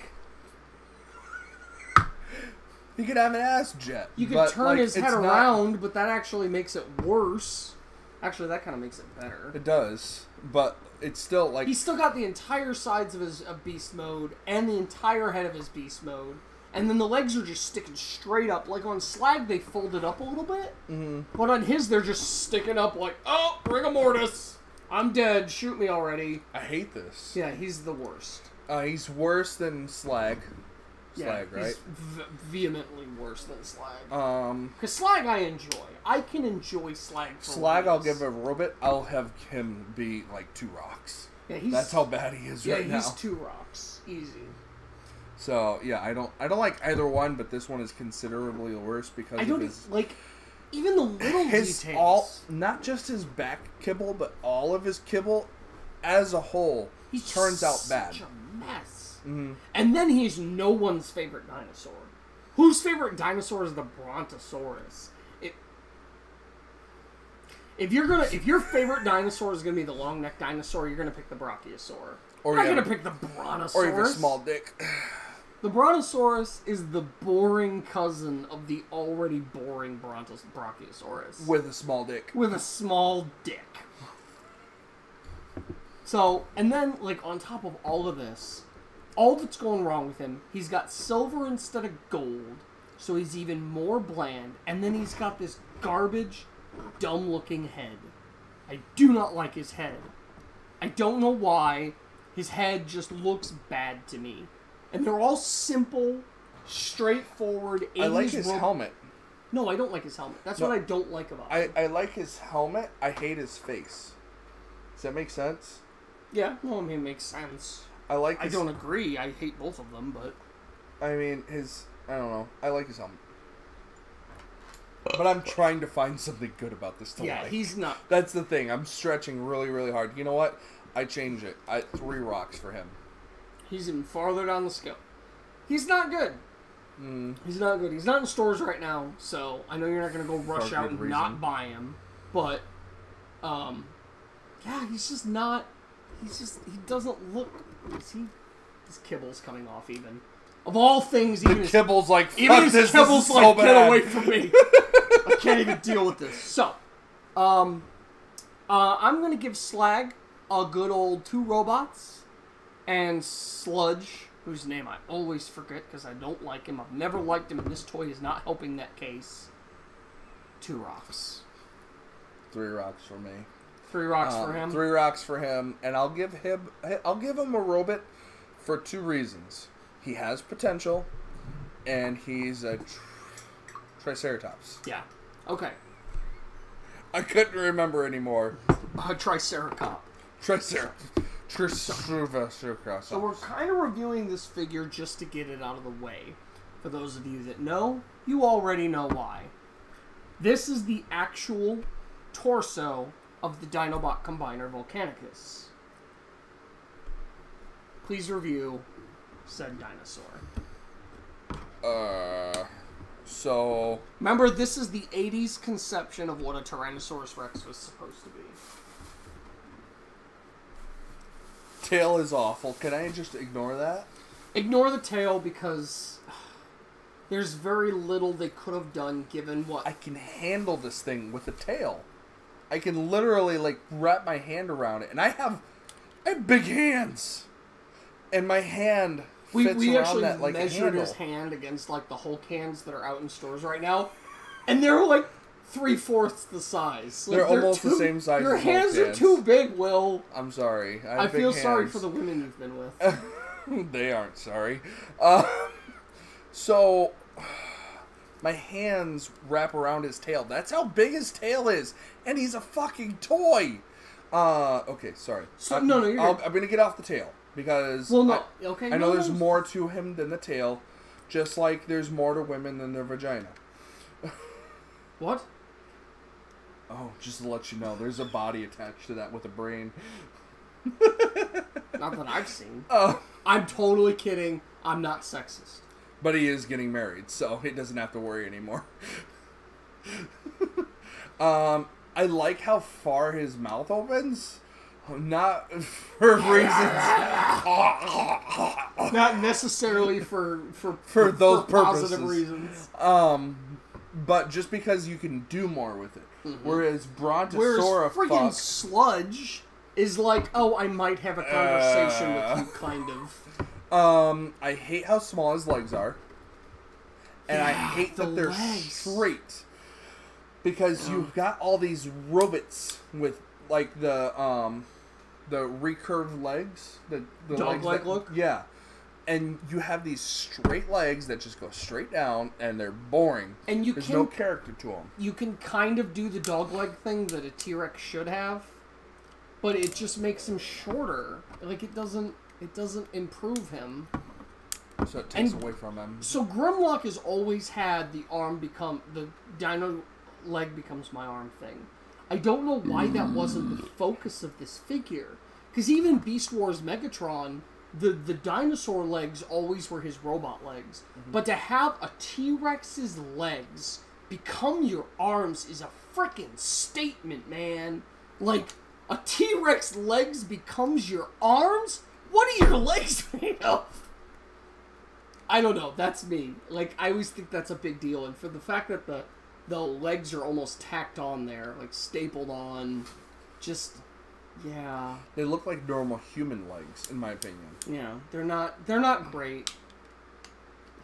Speaker 1: He could have an ass jet.
Speaker 2: You could turn his head around, but that actually makes it worse. Actually, that kind of makes it better.
Speaker 1: It does, but it's still like...
Speaker 2: He's still got the entire sides of his beast mode and the entire head of his beast mode. And then the legs are just sticking straight up. Like on Slag, they folded up a little bit. Mm-hmm. But on his, they're just sticking up like, oh, rigor mortis. I'm dead. Shoot me already.
Speaker 1: I hate this.
Speaker 2: Yeah, he's the worst.
Speaker 1: He's worse than Slag. Slag, right?
Speaker 2: He's vehemently worse than Slag. Because Slag I enjoy. I can enjoy Slag for
Speaker 1: Slag, I'll give a robot. I'll have him be like 2 rocks.
Speaker 2: Yeah,
Speaker 1: that's how bad he is right now.
Speaker 2: Yeah, he's 2 rocks. Easy.
Speaker 1: So, yeah, I don't like either one, but this one is considerably worse because of his...
Speaker 2: like, even the little details.
Speaker 1: Not just his back kibble, but all of his kibble as a whole turns out bad.
Speaker 2: Such a mess.
Speaker 1: Mm-hmm.
Speaker 2: And then he's no one's favorite dinosaur. Whose favorite dinosaur is the Brontosaurus? If your favorite dinosaur is gonna be the long neck dinosaur, you're gonna pick the Brachiosaur. You're not gonna pick the Brontosaurus.
Speaker 1: Or even small dick.
Speaker 2: The Brontosaurus is the boring cousin of the already boring Brachiosaurus.
Speaker 1: With a small dick.
Speaker 2: With a small dick. So, and then, like, on top of all of this, all that's going wrong with him, he's got silver instead of gold, so he's even more bland, and then he's got this garbage, dumb-looking head. I do not like his head. I don't know why. His head just looks bad to me. And they're all simple, straightforward 80s...
Speaker 1: I like his helmet.
Speaker 2: No, I don't like his helmet. That's what I don't like about him.
Speaker 1: I like his helmet. I hate his face. Does that make sense?
Speaker 2: Yeah, no, I mean, it makes sense.
Speaker 1: I don't
Speaker 2: agree. I hate both of them, but...
Speaker 1: I mean, I don't know. I like his helmet. But I'm trying to find something good about this to like.
Speaker 2: Yeah, he's not...
Speaker 1: That's the thing. I'm stretching really, really hard. You know what? I change it. 3 rocks for him.
Speaker 2: He's even farther down the scale. He's not good. He's not good. He's not in stores right now, so I know you're not going to go rush out and not buy him. But, yeah, he's just not... he doesn't look... His kibble's coming off even. Of all things, even his
Speaker 1: kibble's like, fuck
Speaker 2: even
Speaker 1: this,
Speaker 2: his kibble's
Speaker 1: this is
Speaker 2: like,
Speaker 1: so bad.
Speaker 2: Get away from me. I can't even deal with this. So, I'm going to give Slag a good old 2 robots, and Sludge, whose name I always forget because I don't like him. I've never liked him, and this toy is not helping that case. 2 rocks.
Speaker 1: 3 rocks for me.
Speaker 2: 3 rocks for him.
Speaker 1: 3 rocks for him, and I'll give him a robot for 2 reasons. He has potential, and he's a Triceratops.
Speaker 2: Yeah. Okay.
Speaker 1: I couldn't remember anymore.
Speaker 2: Triceracop.
Speaker 1: Triceratops.
Speaker 2: So we're kind of reviewing this figure just to get it out of the way. For those of you that know, you already know why. This is the actual torso of the Dinobot Combiner Volcanicus. Please review said dinosaur.
Speaker 1: So...
Speaker 2: Remember, this is the 80s conception of what a Tyrannosaurus Rex was supposed to be.
Speaker 1: Tail is awful. Can I just ignore that?
Speaker 2: Ignore the tail because there's very little they could have done given what...
Speaker 1: I can handle this thing with a tail. I can literally, like, wrap my hand around it. And I have big hands. And my hand fits
Speaker 2: we
Speaker 1: around
Speaker 2: actually
Speaker 1: that like a
Speaker 2: measured
Speaker 1: handle.
Speaker 2: his hand against, like, the Hulk hands that are out in stores right now. And they're, like, 3/4 the size. Like,
Speaker 1: they're almost the same size
Speaker 2: Your
Speaker 1: as Hulk
Speaker 2: hands are too big, Will.
Speaker 1: I'm sorry.
Speaker 2: I feel sorry for the women you've been with.
Speaker 1: They aren't sorry. So, my hands wrap around his tail. That's how big his tail is. And he's a fucking toy. Okay, sorry.
Speaker 2: So, no, you're good.
Speaker 1: I'm going to get off the tail. Because
Speaker 2: I know
Speaker 1: there's more to him than the tail. Just like there's more to women than their vagina.
Speaker 2: What?
Speaker 1: Oh, just to let you know, there's a body attached to that with a brain.
Speaker 2: Not that I've seen. I'm totally kidding. I'm not sexist.
Speaker 1: But he is getting married, so he doesn't have to worry anymore. I like how far his mouth opens. Not for reasons.
Speaker 2: Not necessarily for
Speaker 1: those
Speaker 2: positive
Speaker 1: purposes.
Speaker 2: Reasons.
Speaker 1: But just because you can do more with it.
Speaker 2: Mm-hmm.
Speaker 1: Whereas
Speaker 2: Whereas friggin' Sludge is like, oh, I might have a conversation with you, kind of.
Speaker 1: I hate how small his legs are. And I hate that they're straight. Because you've got all these robots with, like, the recurved legs. The
Speaker 2: dog leg look?
Speaker 1: Yeah. And you have these straight legs that just go straight down, and they're boring. And there's no character to them.
Speaker 2: You can kind of do the dog leg thing that a T-Rex should have, but it just makes him shorter. Like, it doesn't improve him.
Speaker 1: So it takes away from him.
Speaker 2: So Grimlock has always had the dino leg becomes my arm thing. I don't know why that wasn't the focus of this figure. Because even Beast Wars Megatron, the dinosaur legs always were his robot legs. Mm-hmm. But to have a T-Rex's legs become your arms is a freaking statement, man. Like, a T-Rex legs becomes your arms? What are your legs made of? I don't know. That's me. Like, I always think that's a big deal. And for the fact that the legs are almost tacked on there, like stapled on, just, yeah.
Speaker 1: They look like normal human legs, in my opinion.
Speaker 2: Yeah, they're not great.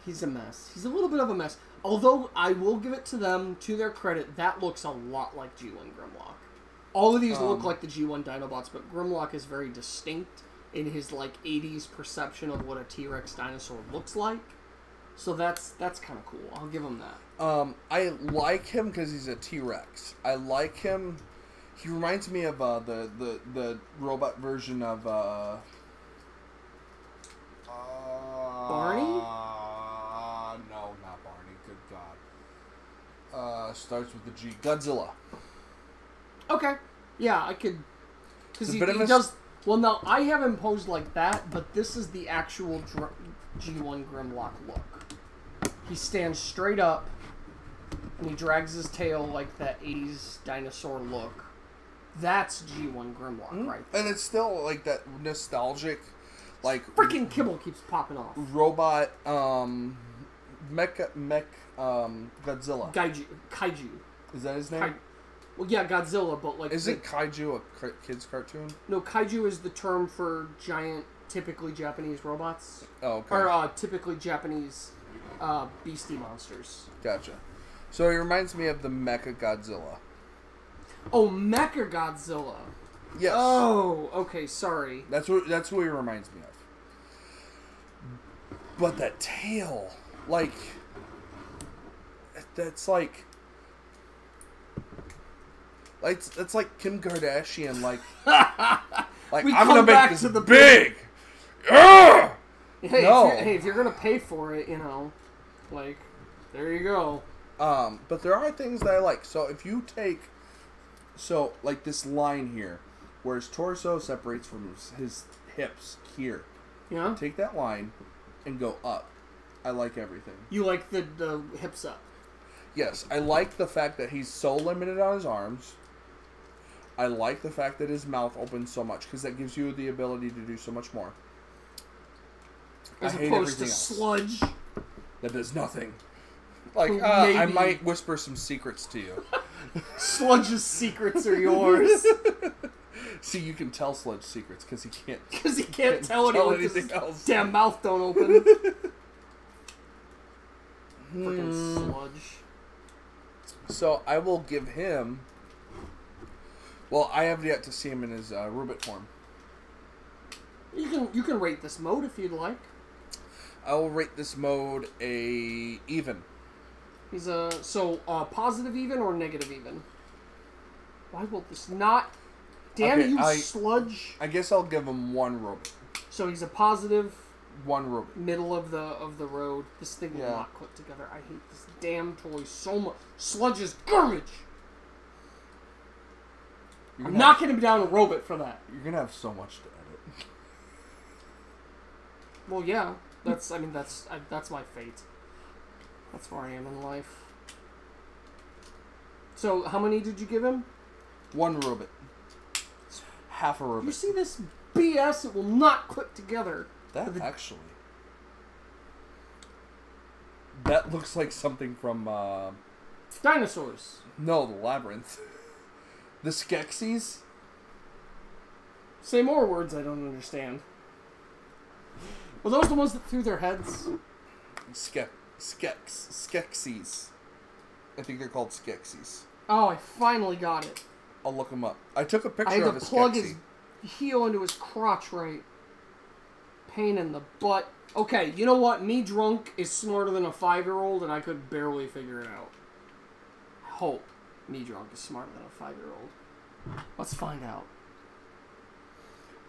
Speaker 2: He's a mess. He's a little bit of a mess. Although, I will give it to them, to their credit, that looks a lot like G1 Grimlock. All of these look like the G1 Dinobots, but Grimlock is very distinct in his, like, 80s perception of what a T-Rex dinosaur looks like. So that's kind of cool. I'll give him that.
Speaker 1: I like him because he's a T-Rex. I like him. He reminds me of the robot version of
Speaker 2: Barney?
Speaker 1: No, not Barney. Good God. Starts with the G. Godzilla.
Speaker 2: Okay. Yeah, I could. Because he
Speaker 1: Venomous...
Speaker 2: does. Well, no, I have him posed like that, but this is the actual G1 Grimlock look. He stands straight up, and he drags his tail like that 80s dinosaur look. That's G1 Grimlock right there.
Speaker 1: And it's still like that nostalgic, like
Speaker 2: freaking Kibble keeps popping off.
Speaker 1: Robot, mech, Godzilla.
Speaker 2: Kaiju.
Speaker 1: Is that his name?
Speaker 2: Well, yeah, Godzilla, but like...
Speaker 1: Isn't Kaiju a kid's cartoon?
Speaker 2: No, Kaiju is the term for giant, typically Japanese robots.
Speaker 1: Oh, okay.
Speaker 2: Or typically Japanese beastie monsters.
Speaker 1: Gotcha. So he reminds me of the Mecha Godzilla.
Speaker 2: Oh, Mecha Godzilla.
Speaker 1: Yes.
Speaker 2: Oh, okay, sorry.
Speaker 1: That's what he reminds me of. But that tail, like... That's like... It's like Kim Kardashian, like I'm gonna make this big.
Speaker 2: Hey, no. If you're gonna pay for it, like, there you go.
Speaker 1: But there are things that I like. So if you take, like this line here, where his torso separates from his hips here.
Speaker 2: Yeah.
Speaker 1: Take that line, and go up. I like everything.
Speaker 2: You like the hips up.
Speaker 1: Yes, I like the fact that he's so limited on his arms. I like the fact that his mouth opens so much, because that gives you the ability to do so much more.
Speaker 2: As opposed to Sludge.
Speaker 1: That does nothing. Like, I might whisper some secrets to you.
Speaker 2: Sludge's secrets are yours.
Speaker 1: See, you can tell Sludge secrets, because he can't...
Speaker 2: Because he can't tell
Speaker 1: anything else.
Speaker 2: Damn mouth don't open. Freaking Sludge.
Speaker 1: So, I will give him... Well, I have yet to see him in his Rubit form.
Speaker 2: You can rate this mode if you'd like.
Speaker 1: I will rate this mode a even.
Speaker 2: He's positive even or negative even? Why will this not? Damn okay, you, Sludge!
Speaker 1: I guess I'll give him one Rubit.
Speaker 2: So he's a positive.
Speaker 1: One Rubit.
Speaker 2: Middle of the road. This thing will not click together. I hate this damn toy so much. Sludge is garbage. I'm knocking him down a robot for that.
Speaker 1: You're gonna have so much to edit.
Speaker 2: Well, yeah. That's my fate. That's where I am in life. So, how many did you give him?
Speaker 1: One robot. Half a robot.
Speaker 2: You see this BS? It will not click together.
Speaker 1: That looks like something from
Speaker 2: Dinosaurs.
Speaker 1: No, the Labyrinth. The Skeksis?
Speaker 2: Say more words I don't understand. Were those the ones that threw their heads?
Speaker 1: Skeksis. I think they're called Skeksis.
Speaker 2: Oh, I finally got it.
Speaker 1: I'll look them up. I took a picture of a Skeksis.
Speaker 2: I had to plug his heel into his crotch right. Pain in the butt. Okay, you know what? Me drunk is smarter than a 5-year-old, and I could barely figure it out. I hope me drunk is smarter than a 5-year-old. Let's find out.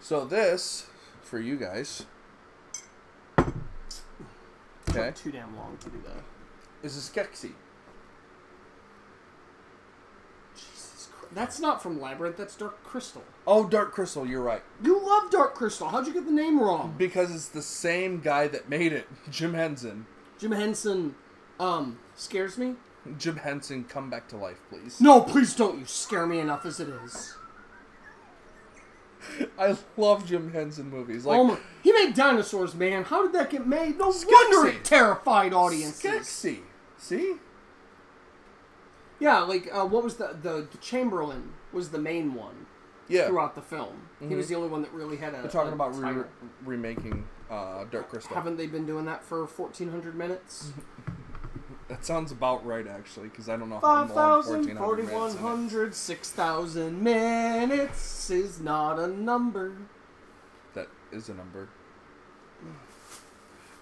Speaker 1: So this, for you guys...
Speaker 2: Okay. Too damn long to do that.
Speaker 1: Is a Skeksis.
Speaker 2: Jesus Christ. That's not from Labyrinth, that's Dark Crystal.
Speaker 1: Oh, Dark Crystal, you're right.
Speaker 2: You love Dark Crystal. How'd you get the name wrong?
Speaker 1: Because it's the same guy that made it, Jim Henson.
Speaker 2: Jim Henson, scares me.
Speaker 1: Jim Henson, come back to life, please.
Speaker 2: No, please don't. You scare me enough as it is.
Speaker 1: I love Jim Henson movies. Like,
Speaker 2: he made dinosaurs, man. How did that get made? No wonder it terrified audiences.
Speaker 1: Skeksis. See?
Speaker 2: Yeah, like, what was the Chamberlain was the main one.
Speaker 1: Yeah.
Speaker 2: Throughout the film. Mm-hmm. He was the only one that really had a...
Speaker 1: They're talking about remaking Dark Crystal.
Speaker 2: Haven't they been doing that for 1,400 minutes?
Speaker 1: That sounds about right, actually, because I don't know how long
Speaker 2: 4,100, 6,000 minutes is not a number.
Speaker 1: That is a number.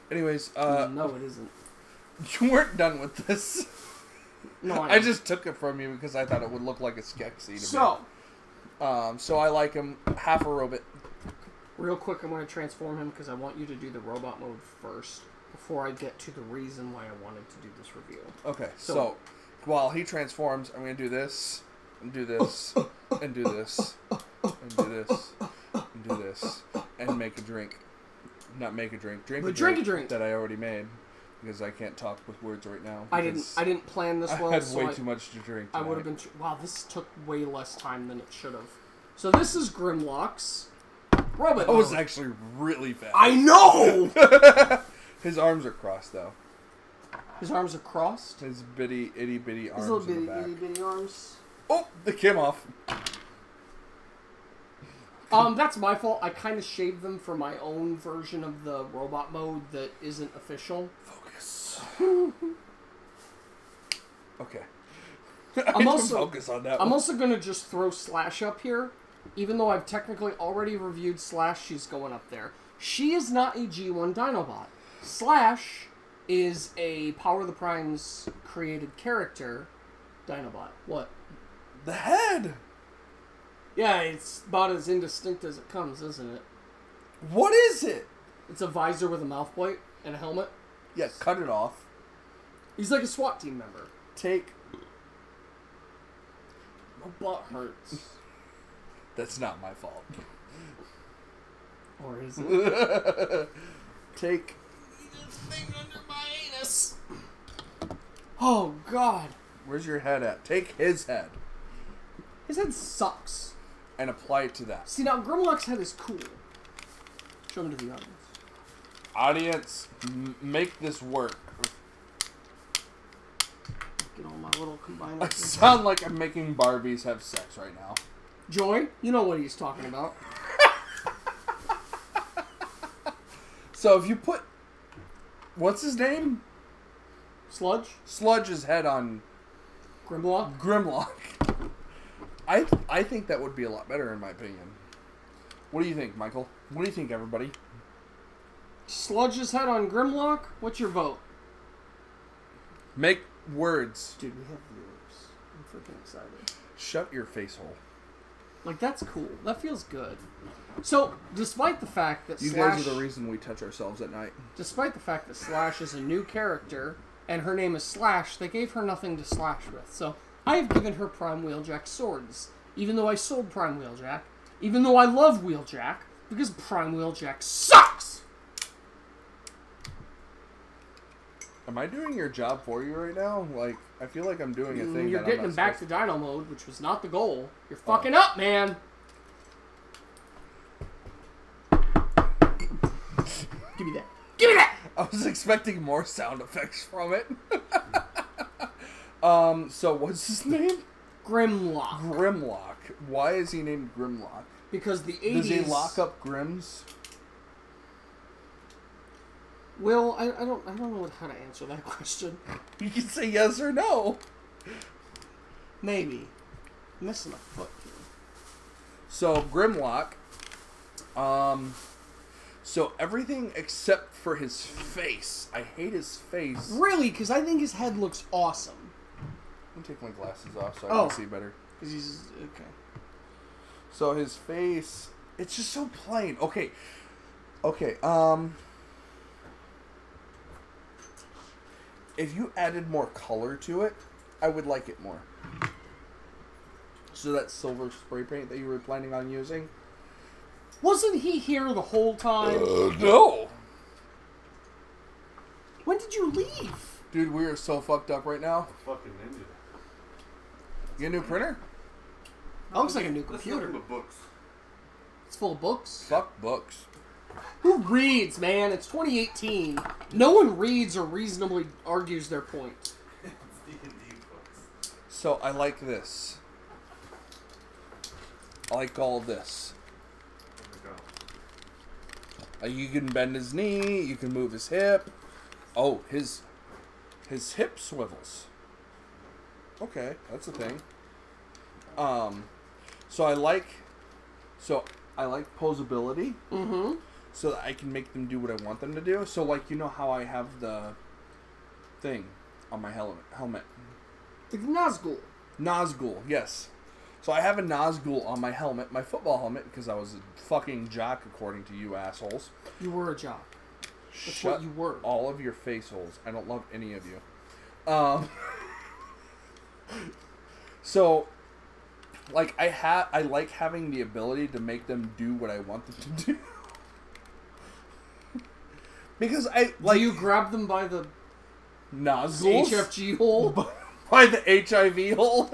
Speaker 1: Anyways,
Speaker 2: no, it isn't.
Speaker 1: You weren't done with this.
Speaker 2: No,
Speaker 1: I just took it from you because I thought it would look like a Skeksis to me. So I like him half a robot.
Speaker 2: Real quick, I'm going to transform him because I want you to do the robot mode first before I get to the reason why I wanted to do this review.
Speaker 1: Okay, so while he transforms, I'm going to do this, and do this, and do this, and do this, and do this, and make a drink. Not make a drink. Drink a drink that I already made. Because I can't talk with words right now.
Speaker 2: I didn't plan this well.
Speaker 1: I had way too much to drink tonight.
Speaker 2: I would have been... Wow, this took way less time than it should have. So this is Grimlock's robot.
Speaker 1: That was actually really fast.
Speaker 2: I know!
Speaker 1: His arms are crossed, though.
Speaker 2: His arms are crossed?
Speaker 1: His itty bitty arms.
Speaker 2: His little
Speaker 1: in the back.
Speaker 2: itty bitty arms.
Speaker 1: Oh, they came off.
Speaker 2: That's my fault. I kind of shaved them for my own version of the robot mode that isn't official.
Speaker 1: Focus. Okay.
Speaker 2: I'm also
Speaker 1: focus on that.
Speaker 2: I'm also gonna just throw Slash up here, even though I've technically already reviewed Slash. She's going up there. She is not a G1 Dinobot. Slash is a Power of the Primes created character Dinobot. What?
Speaker 1: The head.
Speaker 2: Yeah, it's about as indistinct as it comes, isn't it?
Speaker 1: What is it?
Speaker 2: It's a visor with a mouth plate and a helmet.
Speaker 1: Yeah, cut it off.
Speaker 2: He's like a SWAT team member.
Speaker 1: Take...
Speaker 2: My butt hurts.
Speaker 1: That's not my fault.
Speaker 2: Or is it?
Speaker 1: Take...
Speaker 2: This thing under my anus. Oh, God.
Speaker 1: Where's your head at? Take his head.
Speaker 2: His head sucks.
Speaker 1: And apply it to that.
Speaker 2: See, now, Grimlock's head is cool. Show him to the audience.
Speaker 1: Audience, make this work.
Speaker 2: Get all my little combiners.
Speaker 1: I sound like I'm making Barbies have sex right now.
Speaker 2: Joy, you know what he's talking about.
Speaker 1: So if you put... What's his name?
Speaker 2: Sludge?
Speaker 1: Sludge's head on...
Speaker 2: Grimlock?
Speaker 1: Grimlock. I think that would be a lot better, in my opinion. What do you think, Michael? What do you think, everybody?
Speaker 2: Sludge's head on Grimlock? What's your vote?
Speaker 1: Make words.
Speaker 2: Dude, we have viewers. I'm freaking excited.
Speaker 1: Shut your face hole.
Speaker 2: Like, that's cool. That feels good. So, despite the fact that
Speaker 1: You
Speaker 2: Slash...
Speaker 1: guys are the reason we touch ourselves at night.
Speaker 2: Despite the fact that Slash is a new character, and her name is Slash, they gave her nothing to slash with. So, I have given her Prime Wheeljack swords. Even though I sold Prime Wheeljack. Even though I love Wheeljack. Because Prime Wheeljack sucks!
Speaker 1: Am I doing your job for you right now? Like, I feel like I'm doing a thing
Speaker 2: You're
Speaker 1: that
Speaker 2: getting
Speaker 1: I'm
Speaker 2: him
Speaker 1: not
Speaker 2: back to Dino mode, which was not the goal. You're fucking up, man! Give me that. Give me that!
Speaker 1: I was expecting more sound effects from it. So what's his name?
Speaker 2: Grimlock.
Speaker 1: Grimlock. Why is he named Grimlock?
Speaker 2: Because the 80s...
Speaker 1: Does he lock up Grims?
Speaker 2: Will, I don't know how to answer that question.
Speaker 1: You can say yes or no.
Speaker 2: Maybe. I'm missing a foot here.
Speaker 1: So Grimlock, so everything except for his face. I hate his face.
Speaker 2: Really? Because I think his head looks awesome.
Speaker 1: Let me take my glasses off so I can see better.
Speaker 2: Because he's... Okay.
Speaker 1: So his face, it's just so plain. Okay, if you added more color to it, I would like it more. So that silver spray paint that you were planning on using?
Speaker 2: Wasn't he here the whole time?
Speaker 1: No!
Speaker 2: When did you leave?
Speaker 1: Dude, we are so fucked up right now.
Speaker 3: Fucking ninja.
Speaker 1: You get a new printer?
Speaker 2: That looks like a new computer.
Speaker 3: With books.
Speaker 2: It's full of books.
Speaker 1: Fuck books.
Speaker 2: Who reads, man? It's 2018. No one reads or reasonably argues their point.
Speaker 3: It's D&D books.
Speaker 1: So I like this. I like all of this. You can bend his knee. You can move his hip. Oh, his hip swivels. Okay, that's a thing. So I like posability. Mm-hmm. So that I can make them do what I want them to do. So like, you know how I have the thing on my helmet.
Speaker 2: The Nazgul.
Speaker 1: Nazgul, yes. So I have a Nazgul on my helmet, my football helmet, because I was a fucking jock, according to you assholes.
Speaker 2: You were a jock. That's
Speaker 1: Shut
Speaker 2: what you were.
Speaker 1: all of your face holes. I don't love any of you. So, like, I like having the ability to make them do what I want them to do. Because
Speaker 2: Do you grab them by the
Speaker 1: Nazguls?
Speaker 2: HFG hole?
Speaker 1: By the HIV hole?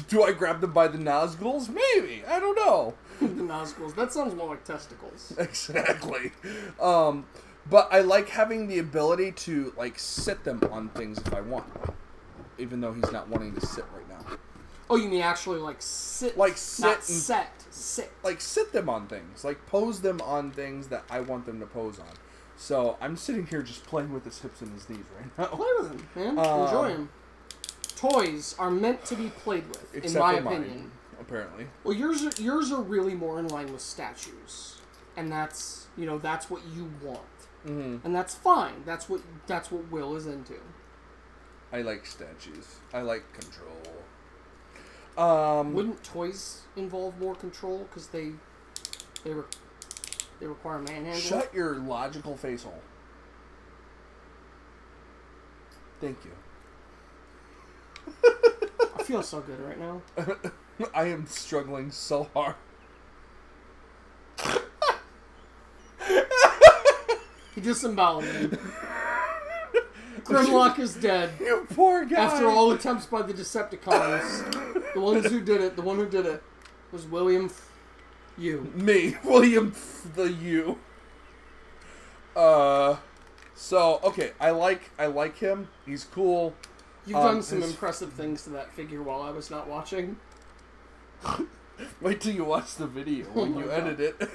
Speaker 1: Do I grab them by the Nazguls? Maybe. I don't know.
Speaker 2: The Nazguls. That sounds more like testicles.
Speaker 1: Exactly. But I like having the ability to, like, sit them on things if I want. Even though he's not wanting to sit right now.
Speaker 2: Oh, you mean actually, like, sit?
Speaker 1: Like, sit.
Speaker 2: Not set. Sit.
Speaker 1: Like, sit them on things. Like, pose them on things that I want them to pose on. So, I'm sitting here just playing with his hips and his knees right now.
Speaker 2: Play with them, man. Enjoy them. Toys are meant to be played with, in my opinion.
Speaker 1: Mine, apparently.
Speaker 2: Well, yours are really more in line with statues. And that's, that's what you want.
Speaker 1: Mm-hmm.
Speaker 2: And that's fine. That's what Will is into.
Speaker 1: I like statues. I like control.
Speaker 2: Wouldn't toys involve more control because they require manhandling?
Speaker 1: Shut your logical face hole. Thank you.
Speaker 2: I feel so good right now.
Speaker 1: I am struggling so hard.
Speaker 2: He disemboweled me. Grimlock is dead.
Speaker 1: You poor guy.
Speaker 2: After all attempts by the Decepticons, the one who did it was William U.
Speaker 1: Me, William the U. So okay, I like him. He's cool.
Speaker 2: You've done some impressive things to that figure while I was not watching.
Speaker 1: Wait till you watch the video when you edit it.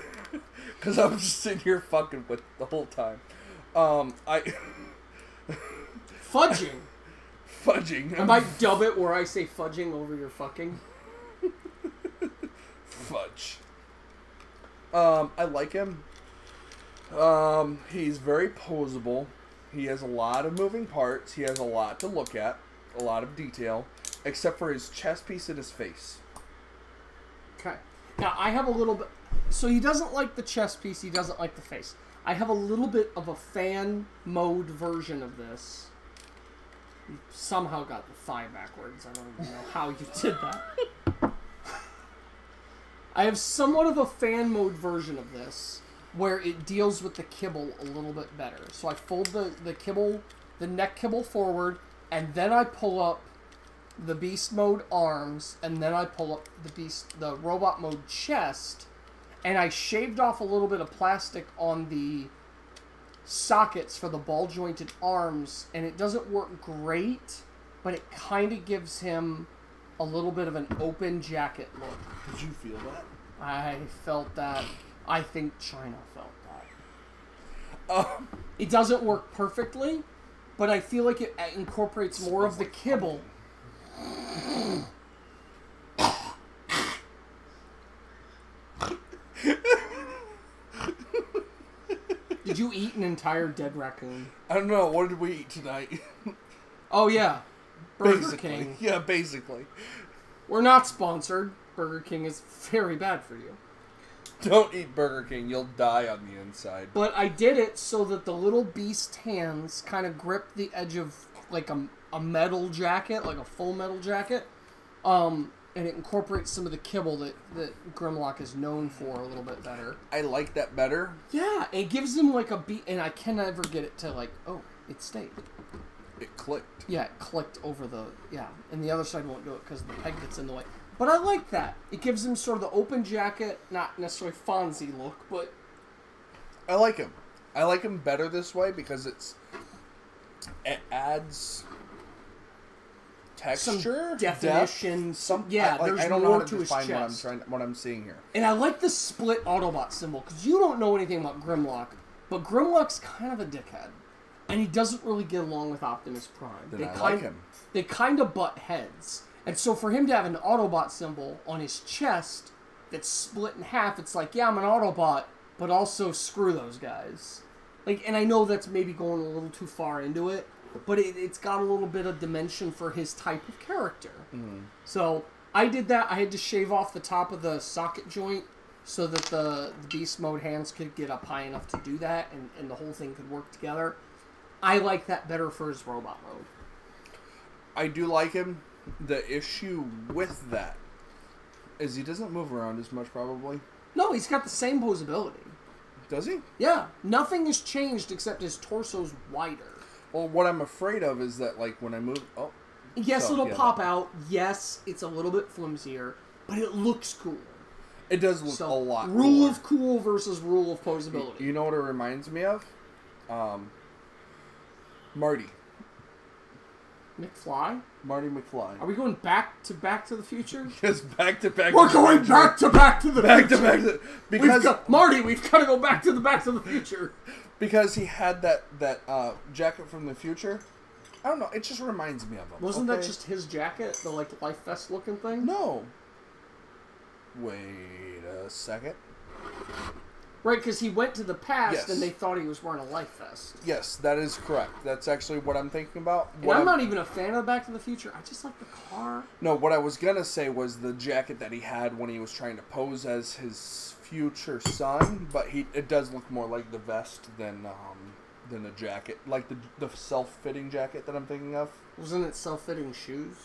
Speaker 1: Because I'm just sitting here fucking with the whole time.
Speaker 2: Fudging.
Speaker 1: Fudging.
Speaker 2: I might dub it where I say fudging over your fucking.
Speaker 1: Fudge. I like him. He's very posable. He has a lot of moving parts. He has a lot to look at. A lot of detail. Except for his chest piece and his face.
Speaker 2: Okay. Now, I have a little bit... So he doesn't like the chest piece. He doesn't like the face. I have a little bit of a fan mode version of this. You somehow got the thigh backwards. I don't even know how you did that. I have somewhat of a fan mode version of this where it deals with the kibble a little bit better. So I fold the kibble, the neck kibble forward, and then I pull up the beast mode arms, and then I pull up the robot mode chest, and I shaved off a little bit of plastic on the sockets for the ball jointed arms, and it doesn't work great, but it kind of gives him a little bit of an open jacket look.
Speaker 1: Did you feel that?
Speaker 2: I felt that. I think China felt that. It doesn't work perfectly, but I feel like it incorporates more of the kibble. Did you eat an entire dead raccoon?
Speaker 1: I don't know. What did we eat tonight?
Speaker 2: Oh, yeah. Burger
Speaker 1: Basically.
Speaker 2: King.
Speaker 1: Yeah, basically.
Speaker 2: We're not sponsored. Burger King is very bad for you.
Speaker 1: Don't eat Burger King. You'll die on the inside.
Speaker 2: But I did it so that the little beast hands kind of grip the edge of like a metal jacket, like a full metal jacket. And it incorporates some of the kibble that Grimlock is known for a little bit better.
Speaker 1: I like that better.
Speaker 2: Yeah, it gives him like a beat, and I can never get it to like, oh, it stayed.
Speaker 1: It clicked.
Speaker 2: Yeah, it clicked over the, and the other side won't do it because the peg gets in the way. But I like that. It gives him sort of the open jacket, not necessarily Fonzie look, but...
Speaker 1: I like him. I like him better this way because it adds texture,
Speaker 2: some definition,
Speaker 1: depth,
Speaker 2: there's
Speaker 1: I don't
Speaker 2: more
Speaker 1: know how
Speaker 2: to his chest.
Speaker 1: What I'm seeing here.
Speaker 2: And I like the split Autobot symbol, because you don't know anything about Grimlock, but Grimlock's kind of a dickhead. And he doesn't really get along with Optimus Prime.
Speaker 1: Then I like him.
Speaker 2: They kind of butt heads. And so for him to have an Autobot symbol on his chest that's split in half, it's like, yeah, I'm an Autobot, but also screw those guys. Like, and I know that's maybe going a little too far into it, but it's got a little bit of dimension for his type of character. Mm-hmm. So I did that. I had to shave off the top of the socket joint so that the beast mode hands could get up high enough to do that, and the whole thing could work together. I like that better for his robot mode.
Speaker 1: I do like him. The issue with that is he doesn't move around as much, probably.
Speaker 2: No, he's got the same posability.
Speaker 1: Does he?
Speaker 2: Yeah. Nothing has changed except his torso's wider.
Speaker 1: Well, what I'm afraid of is that, like, when I move... Oh.
Speaker 2: Yes, it'll pop out. Yes, it's a little bit flimsier, but it looks cool.
Speaker 1: It does look a lot
Speaker 2: rule
Speaker 1: cooler.
Speaker 2: of cool versus rule of posability.
Speaker 1: You know what it reminds me of? Marty.
Speaker 2: McFly?
Speaker 1: Marty McFly.
Speaker 2: Are we going back to the Future?
Speaker 1: Yes, back to Back
Speaker 2: We're going back to the Future.
Speaker 1: Because
Speaker 2: Marty, we've got to go back to the Future.
Speaker 1: Because he had that jacket from the future. I don't know. It just reminds me of him.
Speaker 2: Wasn't that just his jacket? The, like, life vest looking thing?
Speaker 1: No. Wait a second.
Speaker 2: Right, because he went to the past
Speaker 1: Yes.
Speaker 2: and they thought he was wearing a life vest.
Speaker 1: Yes, that is correct. That's actually what I'm thinking about.
Speaker 2: And I'm not even a fan of Back to the Future. I just like the car.
Speaker 1: No, what I was going to say was the jacket that he had when he was trying to pose as his future son, but it does look more like the vest than a jacket. Like the self-fitting jacket that I'm thinking of.
Speaker 2: Wasn't it self-fitting shoes?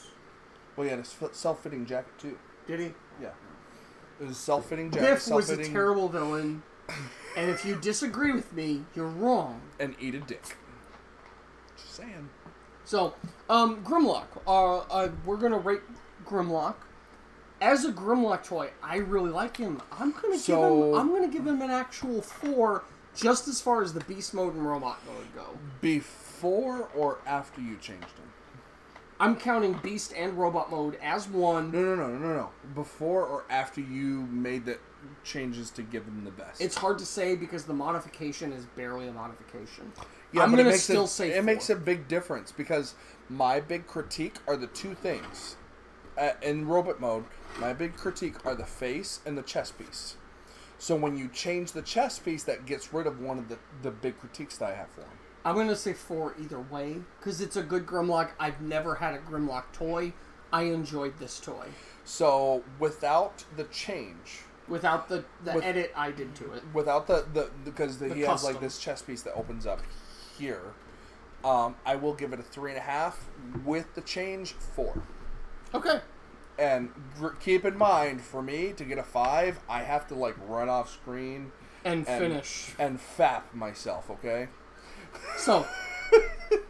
Speaker 1: Well, yeah, it's self-fitting jacket too.
Speaker 2: Did he?
Speaker 1: Yeah. It was a self-fitting jacket.
Speaker 2: Biff was a terrible villain. And if you disagree with me, you're wrong.
Speaker 1: And eat a dick. Just saying.
Speaker 2: So, Grimlock. We're gonna rate Grimlock. As a Grimlock toy, I really like him. I'm gonna give him an actual 4, just as far as the Beast Mode and Robot Mode go.
Speaker 1: Before or after you changed him?
Speaker 2: I'm counting Beast and Robot Mode as one.
Speaker 1: No. Before or after you made the changes to give him the best?
Speaker 2: It's hard to say because the modification is barely a modification.
Speaker 1: Yeah,
Speaker 2: I'm going to still say 4.
Speaker 1: It makes a big difference because my big critique are the two things. In Robot Mode, my big critique are the face and the chest piece. So when you change the chest piece, that gets rid of one of the big critiques that I have for him.
Speaker 2: I'm going to say 4 either way, because it's a good Grimlock. I've never had a Grimlock toy. I enjoyed this toy.
Speaker 1: So, without the change...
Speaker 2: Without the edit I did to it.
Speaker 1: Without because he has like this chest piece that opens up here. I will give it a 3.5. With the change, 4.
Speaker 2: Okay.
Speaker 1: And keep in mind, for me to get a 5, I have to like run off screen
Speaker 2: and finish
Speaker 1: and fap myself. Okay.
Speaker 2: So,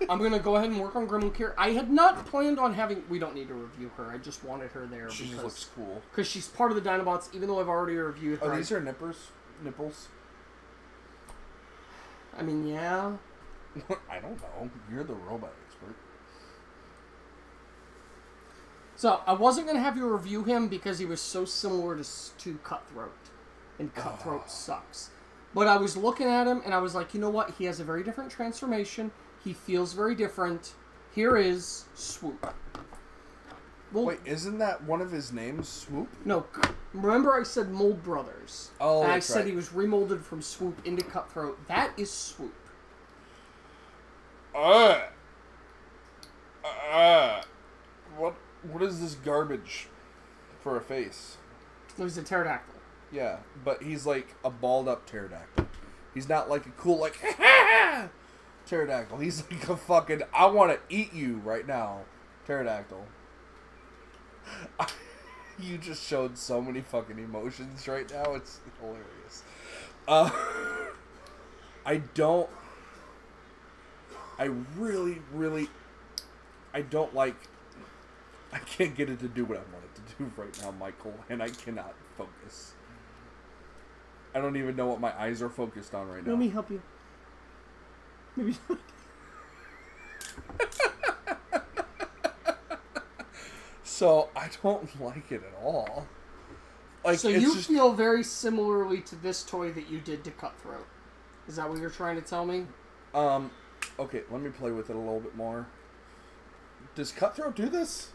Speaker 2: I'm going to go ahead and work on Grimlock here. I had not planned on having... We don't need to review her. I just wanted her there.
Speaker 1: She just looks cool.
Speaker 2: Because she's part of the Dinobots, even though I've already reviewed her.
Speaker 1: Oh, these are nipples?
Speaker 2: I mean, yeah.
Speaker 1: I don't know. You're the robot expert.
Speaker 2: So, I wasn't going to have you review him because he was so similar to Cutthroat. And Cutthroat sucks. But I was looking at him, and I was like, you know what? He has a very different transformation. He feels very different. Here is Swoop. Well,
Speaker 1: wait, isn't that one of his names, Swoop?
Speaker 2: No. Remember I said Mold Brothers.
Speaker 1: Oh,
Speaker 2: and
Speaker 1: that's
Speaker 2: I said
Speaker 1: right.
Speaker 2: he was remolded from Swoop into Cutthroat. That is Swoop.
Speaker 1: What is this garbage for a face?
Speaker 2: It was a pterodactyl.
Speaker 1: Yeah, but he's like a balled up pterodactyl. He's not like a cool like pterodactyl. He's like a fucking I want to eat you right now pterodactyl. You just showed so many fucking emotions right now. It's hilarious. I can't get it to do what I want it to do right now, Michael, and I cannot focus. I don't even know what my eyes are focused on right now.
Speaker 2: Let me help you. Maybe.
Speaker 1: So, I don't like it at all. Like,
Speaker 2: so you feel very similarly to this toy that you did to Cutthroat. Is that what you're trying to tell me?
Speaker 1: Okay, let me play with it a little bit more. Does Cutthroat do this?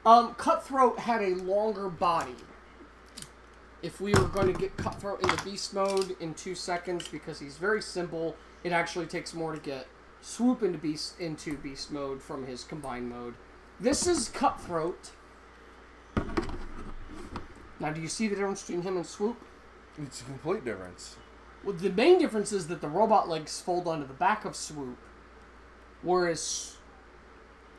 Speaker 2: Cutthroat had a longer body. if we were going to get Cutthroat into beast mode in 2 seconds, because he's very simple, it actually takes more to get Swoop into beast mode from his combined mode. This is Cutthroat. Now, do you see the difference between him and Swoop?
Speaker 1: It's a complete difference.
Speaker 2: Well, the main difference is that the robot legs fold onto the back of Swoop, whereas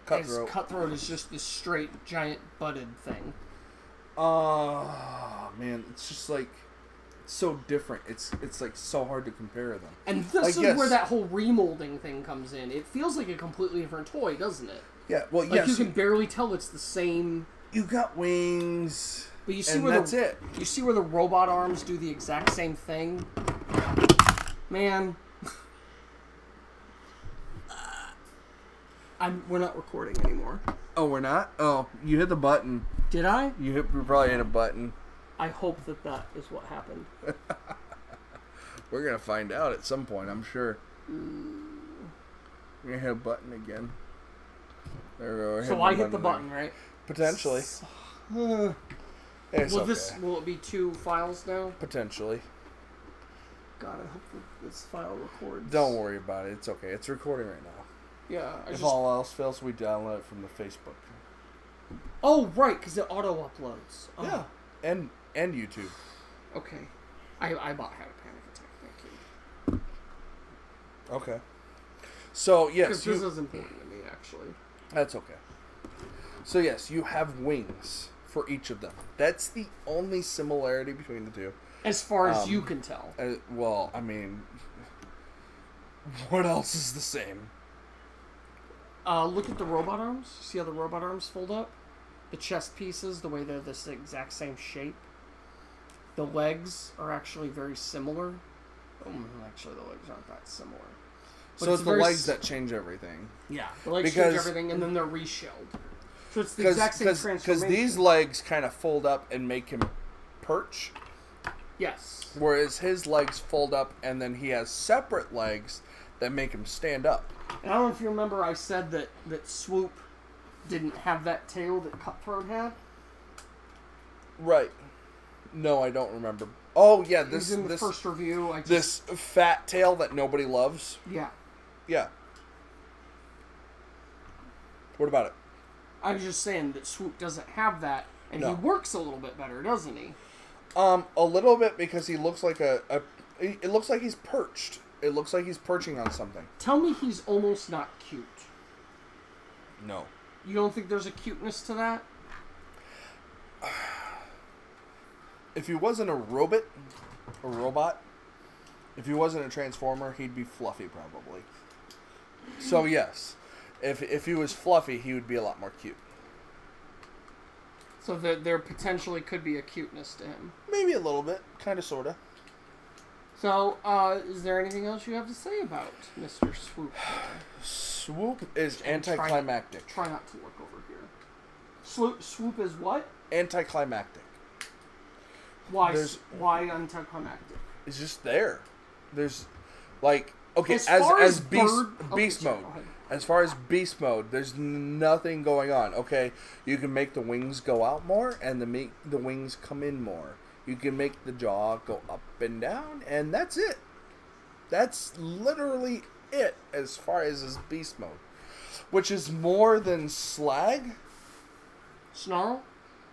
Speaker 2: Cutthroat is just this straight, giant, butted thing.
Speaker 1: Oh, man, it's just like so different. It's like so hard to compare them.
Speaker 2: And this is where that whole remolding thing comes in. It feels like a completely different toy, doesn't it?
Speaker 1: Yeah, well,
Speaker 2: like you can barely tell it's the same.
Speaker 1: You got wings.
Speaker 2: But you see
Speaker 1: and
Speaker 2: where
Speaker 1: that's it.
Speaker 2: You see where the robot arms do the exact same thing? Man. We're not recording anymore.
Speaker 1: Oh, we're not? Oh, you hit the button.
Speaker 2: Did I?
Speaker 1: You probably hit a button.
Speaker 2: I hope that is what happened.
Speaker 1: We're going to find out at some point, I'm sure. We're going to hit a button again. There we go.
Speaker 2: So I hit the button, right?
Speaker 1: Potentially. It's
Speaker 2: will it be 2 files now?
Speaker 1: Potentially.
Speaker 2: God, I hope that this file records.
Speaker 1: Don't worry about it. It's okay. It's recording right now.
Speaker 2: Yeah.
Speaker 1: If all else fails, we download it from the Facebook.
Speaker 2: Oh, right, because it auto-uploads. Oh.
Speaker 1: Yeah. And YouTube.
Speaker 2: Okay. I about had a panic attack. Thank you.
Speaker 1: Okay. So, yes.
Speaker 2: Because this is important to me, actually.
Speaker 1: That's okay. So, yes, you have wings for each of them. That's the only similarity between the two.
Speaker 2: As far as you can tell.
Speaker 1: Well, I mean, what else is the same?
Speaker 2: Look at the robot arms. See how the robot arms fold up? The chest pieces, the way they're this exact same shape. The legs are actually very similar. Actually, the legs aren't that similar. But
Speaker 1: so it's the legs that change everything.
Speaker 2: Yeah, the legs change everything, and then they're reshelled. So it's the exact same transformation.
Speaker 1: Because these legs kind of fold up and make him perch.
Speaker 2: Yes.
Speaker 1: Whereas his legs fold up, and then he has separate legs that make him stand up.
Speaker 2: And I don't know if you remember, I said that Swoop didn't have that tail that Cutthroat had.
Speaker 1: Right. No, I don't remember. Oh, yeah, this
Speaker 2: in the first review.
Speaker 1: This fat tail that nobody loves.
Speaker 2: Yeah.
Speaker 1: Yeah. What about it?
Speaker 2: I was just saying that Swoop doesn't have that, and he works a little bit better, doesn't he?
Speaker 1: A little bit, because he looks like it looks like he's perched. It looks like he's perching on something.
Speaker 2: Tell me he's almost not cute.
Speaker 1: No.
Speaker 2: You don't think there's a cuteness to that?
Speaker 1: If he wasn't a robot, if he wasn't a transformer, he'd be fluffy probably. So yes, if he was fluffy, he would be a lot more cute.
Speaker 2: So there potentially could be a cuteness to him.
Speaker 1: Maybe a little bit, kind of, sorta.
Speaker 2: So, is there anything else you have to say about Mr. Swoop?
Speaker 1: Swoop is anticlimactic.
Speaker 2: Try not to look over here. Swoop is what?
Speaker 1: Anticlimactic.
Speaker 2: Why anticlimactic?
Speaker 1: It's just there. There's, like, okay,
Speaker 2: as
Speaker 1: beast mode. As far as beast mode, there's nothing going on. Okay, you can make the wings go out more, and the wings come in more. You can make the jaw go up and down, and that's it. That's literally it as far as his beast mode. Which is more than Slag.
Speaker 2: Snarl?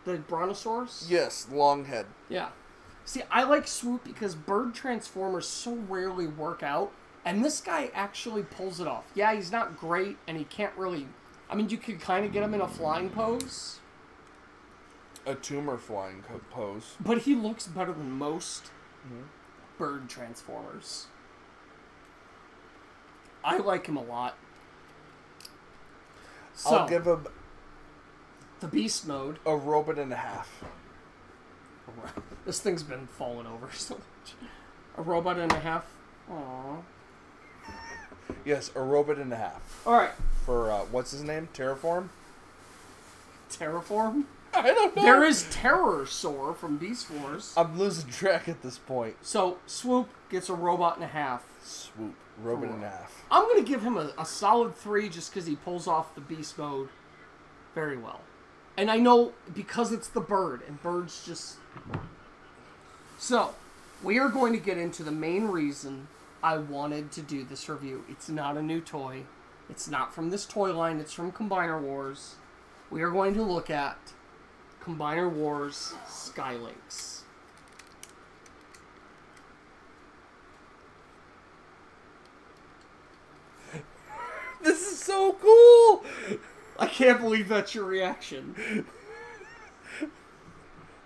Speaker 2: The Brontosaurus?
Speaker 1: Yes, long head.
Speaker 2: Yeah. See, I like Swoop because bird transformers so rarely work out, and this guy actually pulls it off. Yeah, he's not great, and he can't really... I mean, you could kind of get him in a flying pose.
Speaker 1: A tumor flying pose.
Speaker 2: But he looks better than most bird transformers. I like him a lot. So,
Speaker 1: I'll give him
Speaker 2: the beast mode.
Speaker 1: a robot and a half.
Speaker 2: This thing's been falling over so much. A robot and a half. Aww.
Speaker 1: Yes, a robot and a half.
Speaker 2: Alright.
Speaker 1: For, what's his name? Terraform?
Speaker 2: Terraform?
Speaker 1: I don't know.
Speaker 2: There is Terrorsaur from Beast Wars.
Speaker 1: I'm losing track at this point.
Speaker 2: So, Swoop gets a robot and a half.
Speaker 1: Swoop. Robot and a half.
Speaker 2: I'm going to give him a solid 3 just because he pulls off the beast mode very well. And I know because it's the bird, and birds just... So, we are going to get into the main reason I wanted to do this review. It's not a new toy. It's not from this toy line. It's from Combiner Wars. We are going to look at Combiner Wars Skylinks.
Speaker 1: This is so cool!
Speaker 2: I can't believe that's your reaction.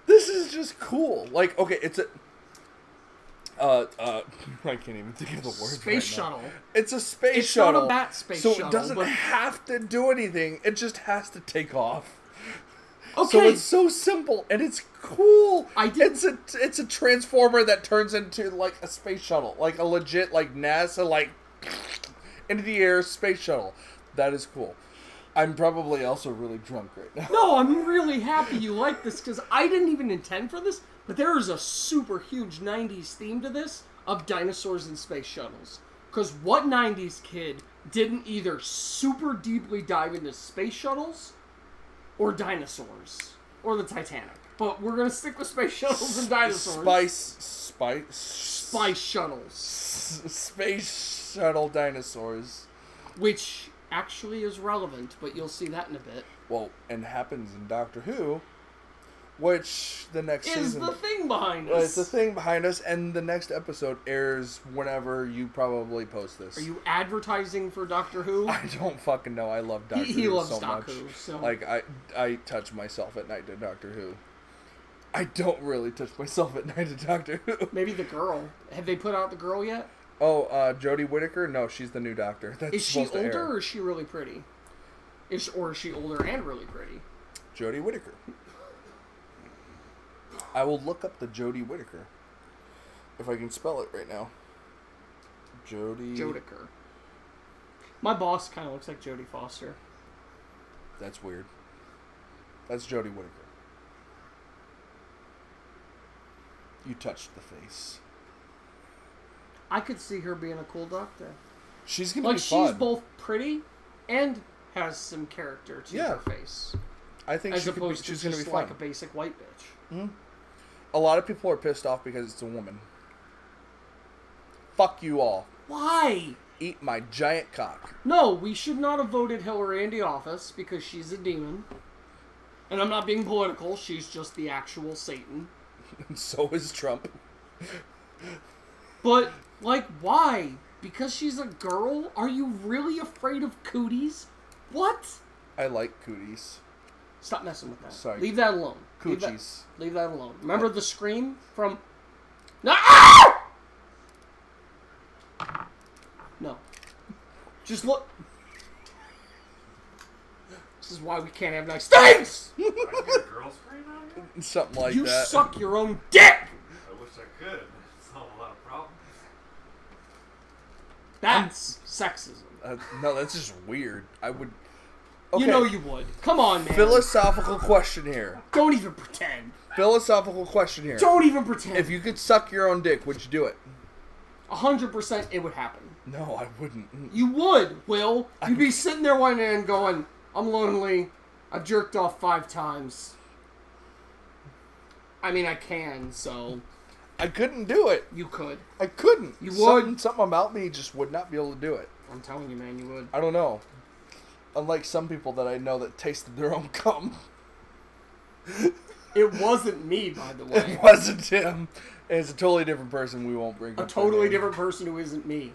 Speaker 1: This is just cool. Like, okay, it's a... I can't even think of the word.
Speaker 2: Space shuttle.
Speaker 1: It's a space
Speaker 2: it's
Speaker 1: shuttle.
Speaker 2: It's not a bat space
Speaker 1: so
Speaker 2: shuttle.
Speaker 1: So it doesn't have to do anything. It just has to take off.
Speaker 2: Okay.
Speaker 1: So it's so simple and it's cool. It's a transformer that turns into like a space shuttle, like a legit like NASA like into the air space shuttle. That is cool. I'm probably also really drunk right now.
Speaker 2: No, I'm really happy you like this because I didn't even intend for this, but there is a super huge 90s theme to this of dinosaurs and space shuttles. Because what 90s kid didn't either super deeply dive into space shuttles or dinosaurs or the Titanic? But we're going to stick with space shuttles and dinosaurs.
Speaker 1: Spice
Speaker 2: shuttles.
Speaker 1: Space shuttle dinosaurs.
Speaker 2: Which actually is relevant, but you'll see that in a bit.
Speaker 1: Well, and happens in Doctor Who, which the next season
Speaker 2: is the thing behind us.
Speaker 1: It's the thing behind us, and the next episode airs whenever you probably post this.
Speaker 2: Are you advertising for Doctor Who?
Speaker 1: I don't fucking know. I love Doctor Who
Speaker 2: he loves
Speaker 1: so
Speaker 2: Doctor
Speaker 1: much.
Speaker 2: Who, so.
Speaker 1: Like I touch myself at night to Doctor Who. I don't really touch myself at night to Doctor Who.
Speaker 2: Maybe the girl. Have they put out the girl yet?
Speaker 1: Oh, Jodie Whittaker? No, she's the new Doctor. That's
Speaker 2: is she
Speaker 1: supposed to
Speaker 2: older
Speaker 1: air.
Speaker 2: or is she really pretty? Or is she older and really pretty?
Speaker 1: Jodie Whittaker. I will look up the Jodie Whittaker. If I can spell it right now.
Speaker 2: Jodiker. My boss kind of looks like Jodie Foster.
Speaker 1: That's weird. That's Jodie Whittaker. You touched the face.
Speaker 2: I could see her being a cool doctor.
Speaker 1: She's gonna be
Speaker 2: fun.
Speaker 1: She's
Speaker 2: both pretty and has some character to her face.
Speaker 1: I think
Speaker 2: she's gonna be fun. Like a basic white bitch.
Speaker 1: Mm-hmm. A lot of people are pissed off because it's a woman. Fuck you all.
Speaker 2: Why?
Speaker 1: Eat my giant cock.
Speaker 2: No, we should not have voted Hillary into office because she's a demon. And I'm not being political. She's just the actual Satan.
Speaker 1: And so is Trump.
Speaker 2: But, like, why? Because she's a girl? Are you really afraid of cooties? What?
Speaker 1: I like cooties.
Speaker 2: Stop messing with that.
Speaker 1: Sorry.
Speaker 2: Leave that alone.
Speaker 1: Coochies.
Speaker 2: Leave that alone. Remember the scream from... No. Just look... This is why we can't have nice things!
Speaker 3: I can get a girl scream out here?
Speaker 1: Something like
Speaker 2: that. You
Speaker 1: that.
Speaker 2: suck your own dick!
Speaker 3: I wish I could. Solve a lot of problems.
Speaker 2: That's sexism.
Speaker 1: No, that's just weird. I would... Okay.
Speaker 2: You know you would. Come on, man.
Speaker 1: Philosophical question here.
Speaker 2: Don't even pretend.
Speaker 1: Philosophical question here.
Speaker 2: Don't even pretend.
Speaker 1: If you could suck your own dick, would you do it?
Speaker 2: 100% it would happen.
Speaker 1: No, I wouldn't.
Speaker 2: You would, Will. You'd be sitting there one day and going, I'm lonely. I've jerked off 5 times. I mean, I can, so...
Speaker 1: I couldn't do it.
Speaker 2: You could.
Speaker 1: I couldn't.
Speaker 2: You would.
Speaker 1: Something about me just would not be able to do it.
Speaker 2: I'm telling you, man, you would.
Speaker 1: I don't know. Unlike some people that I know that tasted their own cum.
Speaker 2: It wasn't me, by the way.
Speaker 1: It wasn't him. It's a totally different person we won't bring up.
Speaker 2: A totally different person who isn't me.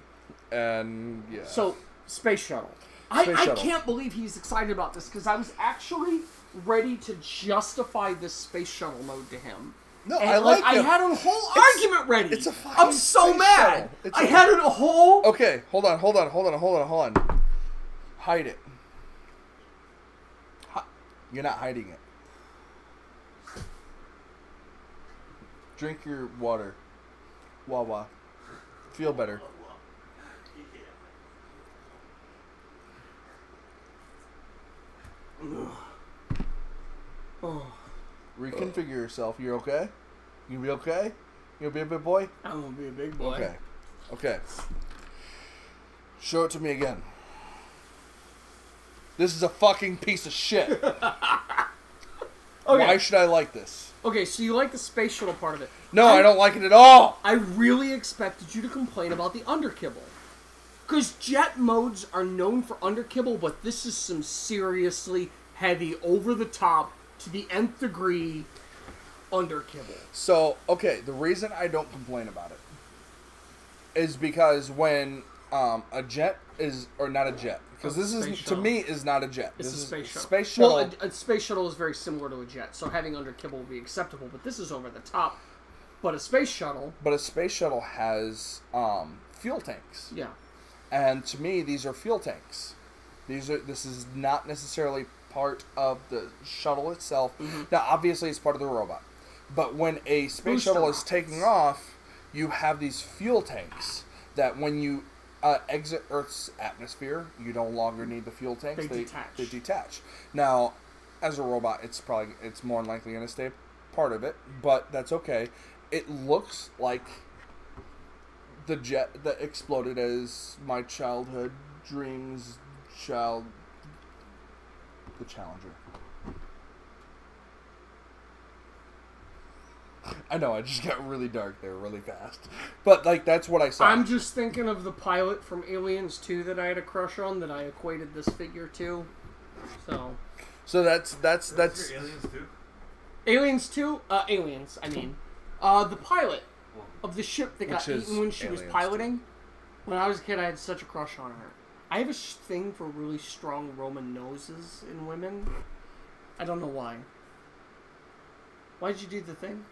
Speaker 1: And, yeah.
Speaker 2: So, Space Shuttle. I can't believe he's excited about this, because I was actually ready to justify this Space Shuttle mode to him.
Speaker 1: No,
Speaker 2: and,
Speaker 1: I like
Speaker 2: I had a whole argument ready.
Speaker 1: It's a fucking
Speaker 2: I'm so mad.
Speaker 1: Shuttle.
Speaker 2: I had a whole...
Speaker 1: Okay, hold on. Hide it. You're not hiding it. Drink your water. Wawa. Feel better.
Speaker 2: Oh.
Speaker 1: Reconfigure yourself. You're okay? You be okay? You gonna be a big boy?
Speaker 2: I'm gonna be a big boy.
Speaker 1: Okay. Okay. Show it to me again. This is a fucking piece of shit.
Speaker 2: Okay.
Speaker 1: Why should I like this?
Speaker 2: Okay, so you like the space shuttle part of it.
Speaker 1: No, I don't like it at all.
Speaker 2: I really expected you to complain about the underkibble. Because jet modes are known for underkibble, but this is some seriously heavy, over-the-top, to the nth degree underkibble.
Speaker 1: So, okay, the reason I don't complain about it is because when a jet is, or not a jet, because this is, to me, is not a jet.
Speaker 2: It's
Speaker 1: this
Speaker 2: a space shuttle.
Speaker 1: Space shuttle.
Speaker 2: Well, a space shuttle is very similar to a jet, so having underkibble would be acceptable, but this is over the top. But a space shuttle...
Speaker 1: But a space shuttle has fuel tanks.
Speaker 2: Yeah.
Speaker 1: And to me, these are fuel tanks. This is not necessarily part of the shuttle itself.
Speaker 2: Mm-hmm.
Speaker 1: Now, obviously, it's part of the robot. But when a space shuttle is taking off, you have these fuel tanks that when you exit Earth's atmosphere, you no longer need the fuel tanks.
Speaker 2: They detach.
Speaker 1: They detach. Now, as a robot, it's more than likely going to stay part of it, but that's okay. It looks like the jet that exploded as my childhood dreams the Challenger. I know, I just got really dark there really fast. But, like, that's what I saw.
Speaker 2: I'm just thinking of the pilot from Aliens 2 that I had a crush on, that I equated this figure to.
Speaker 1: So that's
Speaker 3: Aliens too?
Speaker 2: Aliens 2? Aliens, I mean. The pilot of the ship that got eaten when she was piloting. When I was a kid, I had such a crush on her. I have a thing for really strong Roman noses in women. I don't know why. Why'd you do the thing?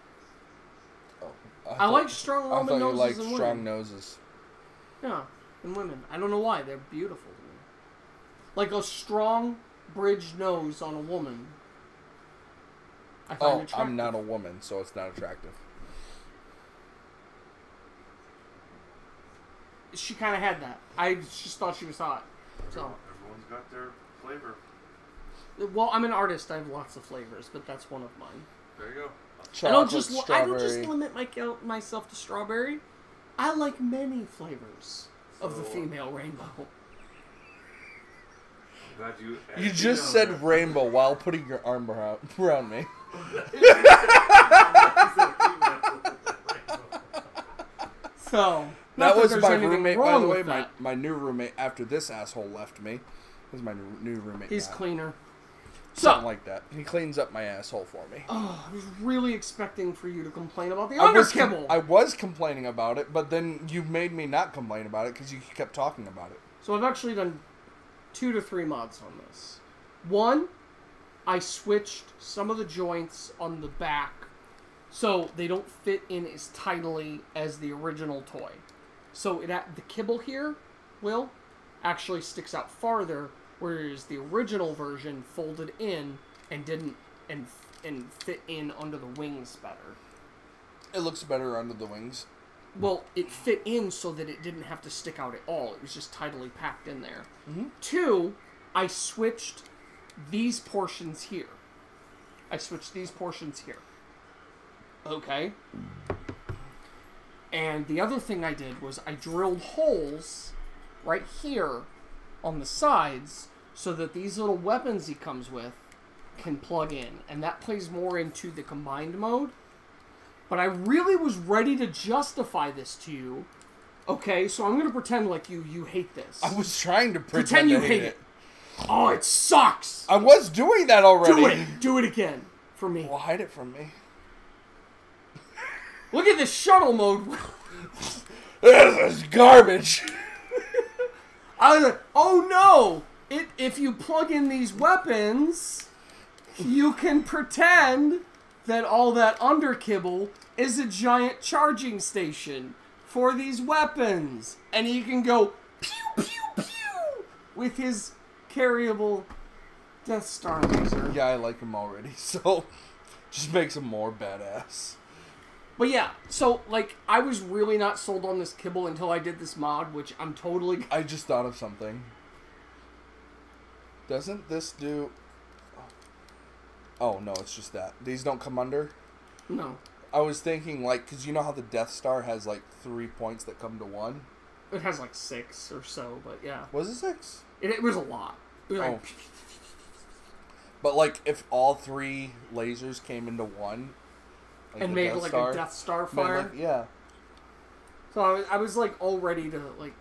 Speaker 2: I like strong Roman noses in women.
Speaker 1: I thought you liked strong noses.
Speaker 2: Yeah, in women. I don't know why. They're beautiful to me. Like a strong bridge nose on a woman. I find attractive.
Speaker 1: I'm not a woman, so it's not attractive.
Speaker 2: She kind of had that. I just thought she was hot. So
Speaker 3: Everyone's got their flavor.
Speaker 2: Well, I'm an artist. I have lots of flavors, but that's one of mine.
Speaker 3: There you go.
Speaker 2: I don't just limit myself to strawberry. I like many flavors of the female rainbow.
Speaker 3: I'm glad
Speaker 1: you just said rainbow while putting your arm around me.
Speaker 2: So
Speaker 1: that was my roommate, by the way. My new roommate after this asshole left me. This is my new roommate.
Speaker 2: He's cleaner.
Speaker 1: Something like that. He cleans up my asshole for me.
Speaker 2: Oh, I was really expecting for you to complain about the underkibble.
Speaker 1: I was complaining about it, but then you made me not complain about it because you kept talking about it.
Speaker 2: So I've actually done 2 to 3 mods on this. One, I switched some of the joints on the back so they don't fit in as tightly as the original toy. So the kibble here, actually sticks out farther, whereas the original version folded in and didn't and fit in under the wings better.
Speaker 1: It looks better under the wings.
Speaker 2: Well, it fit in so that it didn't have to stick out at all. It was just tidily packed in there.
Speaker 1: Mm-hmm.
Speaker 2: 2, I switched these portions here. Okay? And the other thing I did was I drilled holes right here on the sides so that these little weapons he comes with can plug in. And that plays more into the combined mode. But I really was ready to justify this to you. Okay, so I'm going to pretend like you hate this.
Speaker 1: I was trying to pretend
Speaker 2: you hate it. Oh, it sucks!
Speaker 1: I was doing that already.
Speaker 2: Do it again. For me.
Speaker 1: Well, hide it from me.
Speaker 2: Look at this shuttle mode.
Speaker 1: This is garbage.
Speaker 2: I was like, oh no! If you plug in these weapons, you can pretend that all that underkibble is a giant charging station for these weapons. And he can go pew, pew, pew with his carryable Death Star laser.
Speaker 1: Yeah, I like him already, so just makes him more badass.
Speaker 2: But yeah, so, like, I was really not sold on this kibble until I did this mod, which I'm totally...
Speaker 1: I just thought of something. Doesn't this do... Oh, no, it's just that. These don't come under?
Speaker 2: No.
Speaker 1: I was thinking, like, because you know how the Death Star has, like, 3 points that come to 1?
Speaker 2: It has, like, 6 or so, but yeah.
Speaker 1: Was it 6?
Speaker 2: It was a lot. It was like...
Speaker 1: But like, if all 3 lasers came into one, like
Speaker 2: and made like a Death Star fire.
Speaker 1: Yeah.
Speaker 2: So I was like all ready to like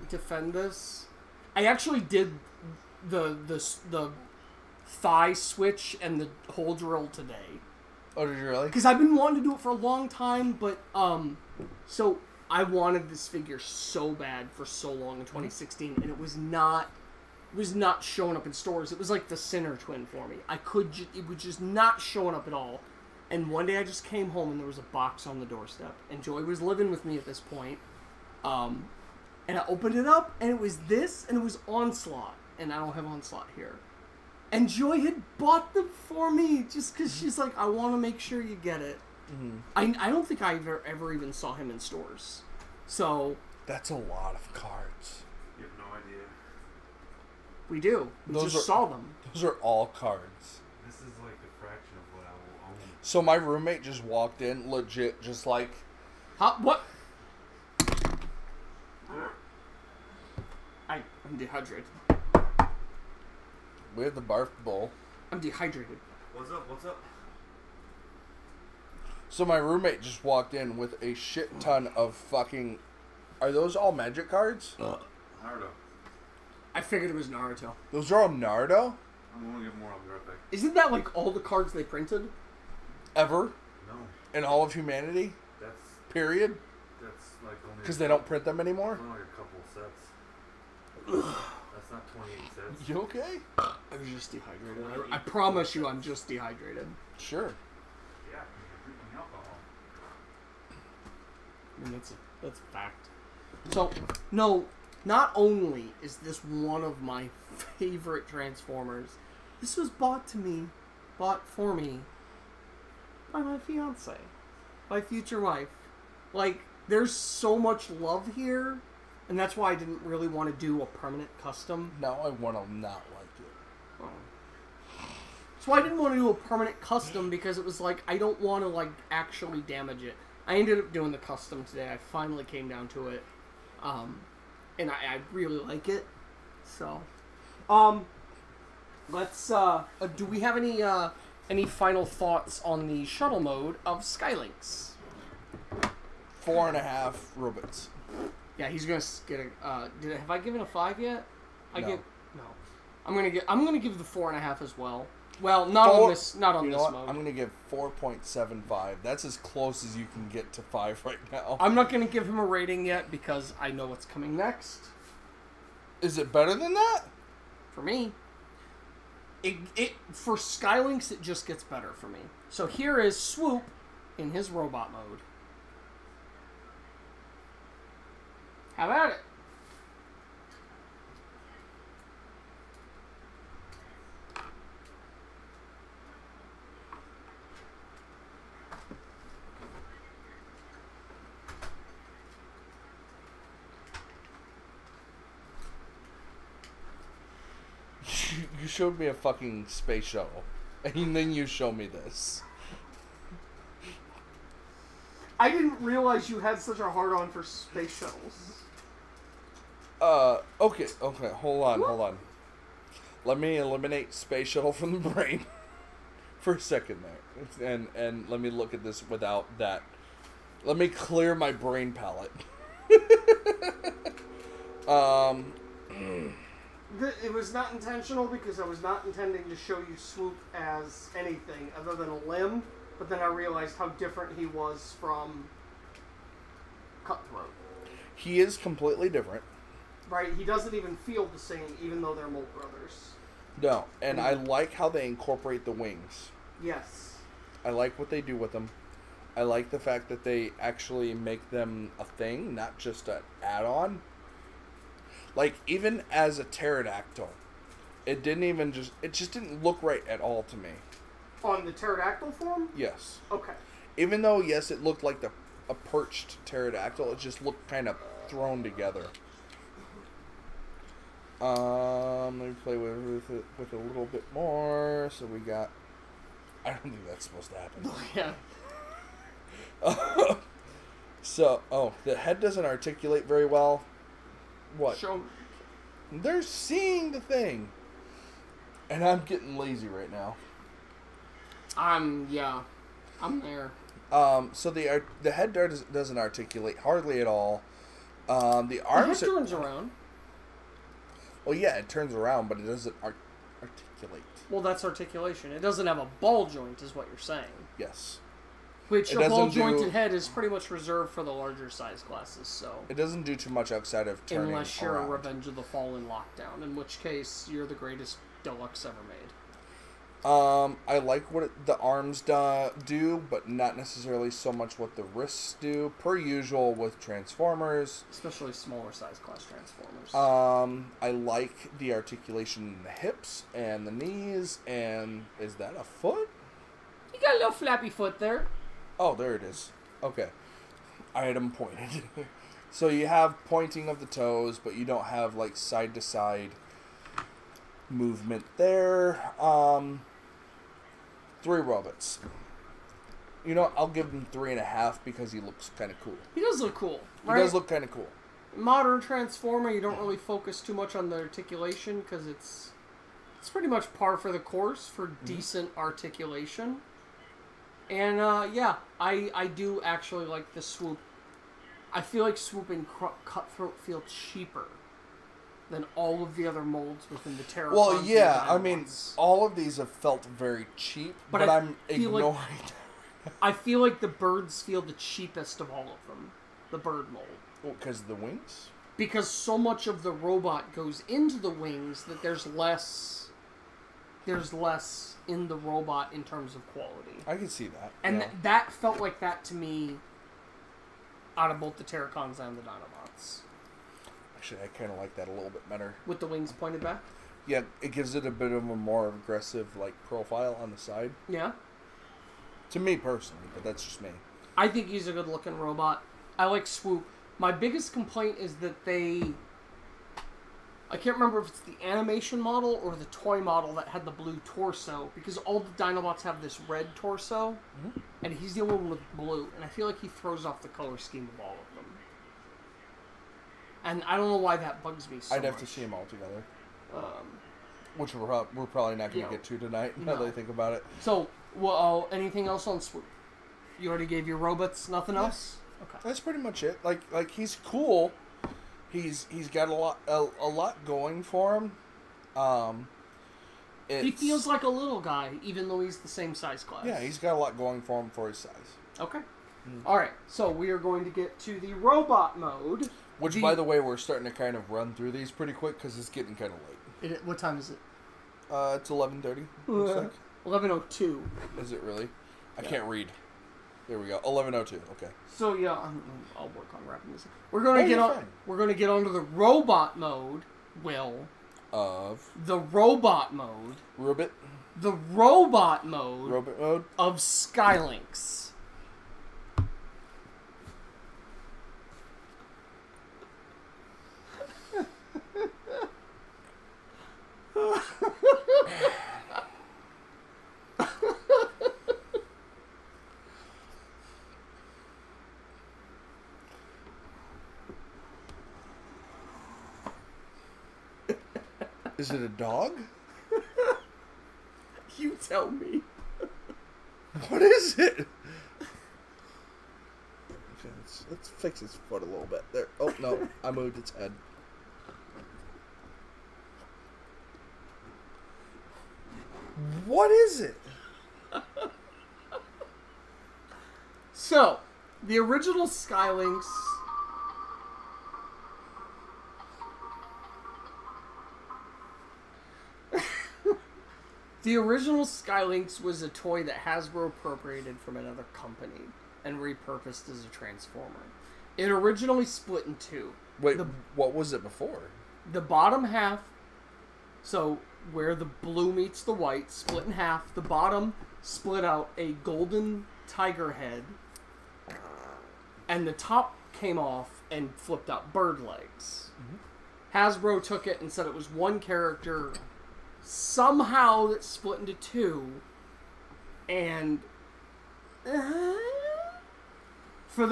Speaker 2: defend this. I actually did the thigh switch and the hole drill today.
Speaker 1: Oh, did you really?
Speaker 2: Because I've been wanting to do it for a long time, but so I wanted this figure so bad for so long in 2016, and it was not showing up in stores. It was like the Sinner twin for me. It was just not showing up at all. And one day I just came home and there was a box on the doorstep, and Joy was living with me at this point. And I opened it up, and it was this, and it was Onslaught, and I don't have Onslaught here. And Joy had bought them for me just because she's like, I want to make sure you get it. Mm-hmm. I don't think I ever even saw him in stores. So
Speaker 1: that's a lot of cards.
Speaker 3: You have no idea.
Speaker 2: We do. We just saw them.
Speaker 1: Those are all cards.
Speaker 3: This is like a fraction of what I will own.
Speaker 1: So my roommate just walked in, legit, just like...
Speaker 2: What? I'm dehydrated.
Speaker 1: We have the barf bowl.
Speaker 2: I'm dehydrated.
Speaker 3: What's up? What's up?
Speaker 1: So my roommate just walked in with a shit ton of fucking... Are those all Magic cards?
Speaker 3: Naruto.
Speaker 2: I figured it was Naruto.
Speaker 1: Those are all Naruto?
Speaker 3: I'm gonna get more. I'll be right back.
Speaker 2: Isn't that like all the cards they printed?
Speaker 1: Ever?
Speaker 3: No.
Speaker 1: In all of humanity?
Speaker 3: That's
Speaker 1: period?
Speaker 3: That's like only...
Speaker 1: Because they don't print them anymore?
Speaker 3: Only a couple sets. That's not 28 sets.
Speaker 1: You okay?
Speaker 2: I was just dehydrated. I promise you I'm just dehydrated.
Speaker 1: Sure.
Speaker 3: Yeah, you're drinking alcohol.
Speaker 2: I mean, that's a fact. So, no, not only is this one of my favorite Transformers, this was bought for me, by my fiance, my future wife. Like, there's so much love here, and that's why I didn't really want to do a permanent custom.
Speaker 1: Now I want to not like it.
Speaker 2: Oh. So I didn't want to do a permanent custom because it was like, I don't want to, like, actually damage it. I ended up doing the custom today. I finally came down to it. And I really like it. So, let's, do we have any final thoughts on the shuttle mode of Skylinks?
Speaker 1: 4.5 robots.
Speaker 2: Yeah, he's gonna get a, have I given a 5 yet?
Speaker 1: No.
Speaker 2: No. I'm gonna give the 4.5 as well. Well, not on this mode.
Speaker 1: I'm gonna give 4.75. That's as close as you can get to 5 right now.
Speaker 2: I'm not gonna give him a rating yet because I know what's coming next.
Speaker 1: Is it better than that?
Speaker 2: For me. For Skylinks, it just gets better for me. So here is Swoop in his robot mode. How about it?
Speaker 1: You showed me a fucking space shuttle, and then you show me this.
Speaker 2: I didn't realize you had such a hard-on for space shuttles.
Speaker 1: Okay, hold on. Let me eliminate space shuttle from the brain for a second there, and let me look at this without that. Let me clear my brain palette.
Speaker 2: It was not intentional because I was not intending to show you Swoop as anything other than a limb, but then I realized how different he was from Cutthroat.
Speaker 1: He is completely different.
Speaker 2: Right, he doesn't even feel the same, even though they're Molt brothers.
Speaker 1: No, and I like how they incorporate the wings.
Speaker 2: Yes.
Speaker 1: I like what they do with them. I like the fact that they actually make them a thing, not just an add-on. Like, even as a pterodactyl, it just didn't look right at all to me.
Speaker 2: On the pterodactyl form?
Speaker 1: Yes.
Speaker 2: Okay.
Speaker 1: Even though, yes, it looked like a perched pterodactyl, it just looked kind of thrown together. Let me play with it with a little bit more. So we got... I don't think that's supposed to happen.
Speaker 2: Yeah.
Speaker 1: So, the head doesn't articulate very well. What?
Speaker 2: Show.
Speaker 1: They're seeing the thing. And I'm getting lazy right now.
Speaker 2: I'm there.
Speaker 1: So the head doesn't articulate hardly at all. The arms
Speaker 2: The head turns around.
Speaker 1: Well, yeah, it turns around, but it doesn't articulate.
Speaker 2: Well, that's articulation. It doesn't have a ball joint, is what you're saying.
Speaker 1: Yes.
Speaker 2: Which a ball jointed head is pretty much reserved for the larger size classes, so...
Speaker 1: It doesn't do too much outside of turning
Speaker 2: unless you're
Speaker 1: around.
Speaker 2: a Revenge of the Fallen lockdown, in which case you're the greatest deluxe ever made.
Speaker 1: I like what the arms do, but not necessarily so much what the wrists do, per usual with Transformers.
Speaker 2: Especially smaller size class Transformers.
Speaker 1: I like the articulation in the hips and the knees, and is that a foot?
Speaker 2: You got a little flappy foot there.
Speaker 1: Oh, there it is. Okay. Item pointed. So you have pointing of the toes, but you don't have, like, side-to-side movement there. 3 robots. You know, I'll give him 3.5 because he looks kind of cool.
Speaker 2: He does look cool, right?
Speaker 1: He does look kind of cool.
Speaker 2: Modern Transformer, you don't really focus too much on the articulation because it's pretty much par for the course for decent articulation. And, yeah, I do actually like the Swoop. I feel like Swoop and Cutthroat feel cheaper than all of the other molds within the Terror.
Speaker 1: Well, yeah, I mean, all of these have felt very cheap, but I'm ignoring.
Speaker 2: I feel like the birds feel the cheapest of all of them. The bird mold.
Speaker 1: Well, because of the wings?
Speaker 2: Because so much of the robot goes into the wings that there's less in the robot in terms of quality.
Speaker 1: I can see that.
Speaker 2: And that felt like that to me out of both the Terracons and the Dinobots.
Speaker 1: Actually, I kind of like that a little bit better.
Speaker 2: With the wings pointed back?
Speaker 1: Yeah, it gives it a bit of a more aggressive, like, profile on the side.
Speaker 2: Yeah.
Speaker 1: To me personally, but that's just me.
Speaker 2: I think he's a good-looking robot. I like Swoop. My biggest complaint is that I can't remember if it's the animation model or the toy model that had the blue torso, because all the Dinobots have this red torso, and he's the only one with blue, and I feel like he throws off the color scheme of all of them. And I don't know why that bugs me so much.
Speaker 1: I'd have to see them all together. Which we're probably not going to get to tonight, now that I think about it.
Speaker 2: So, well, anything else on Swoop? You already gave your robots, nothing else? Okay.
Speaker 1: That's pretty much it. Like he's cool. He's got a lot going for him.
Speaker 2: He feels like a little guy, even though he's the same size class.
Speaker 1: Yeah, he's got a lot going for him for his size.
Speaker 2: Okay. Alright, so we are going to get to the robot mode.
Speaker 1: Which, by the way, we're starting to kind of run through these pretty quick because it's getting kind of late.
Speaker 2: What time is it?
Speaker 1: It's 11:30. Looks like
Speaker 2: 11:02.
Speaker 1: Is it really? I can't read. There we go. 11:02. Okay.
Speaker 2: So yeah, I'll work on wrapping this up. We're gonna get onto the robot mode.
Speaker 1: Of
Speaker 2: the robot mode.
Speaker 1: Robot.
Speaker 2: The robot mode.
Speaker 1: Robot mode
Speaker 2: of Skylinks.
Speaker 1: Is it a dog?
Speaker 2: You tell me.
Speaker 1: What is it? Okay, let's fix its foot a little bit. There. Oh, no. I moved its head. What is it?
Speaker 2: So, the original Skylinks... The original Skylinks was a toy that Hasbro appropriated from another company and repurposed as a Transformer. It originally split in two.
Speaker 1: Wait, what was it before?
Speaker 2: The bottom half, so where the blue meets the white, split in half. The bottom split out a golden tiger head, and the top came off and flipped out bird legs. Hasbro took it and said it was one character. Somehow it split into two, and for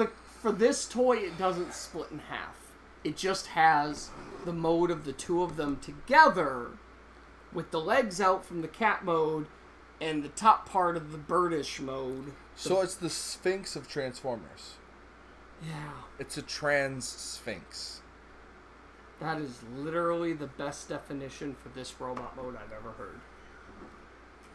Speaker 2: this toy it doesn't split in half. It just has the mode of the two of them together with the legs out from the cat mode and the top part of the birdish mode.
Speaker 1: So it's the Sphinx of Transformers.
Speaker 2: Yeah.
Speaker 1: It's a trans Sphinx.
Speaker 2: That is literally the best definition for this robot mode I've ever heard.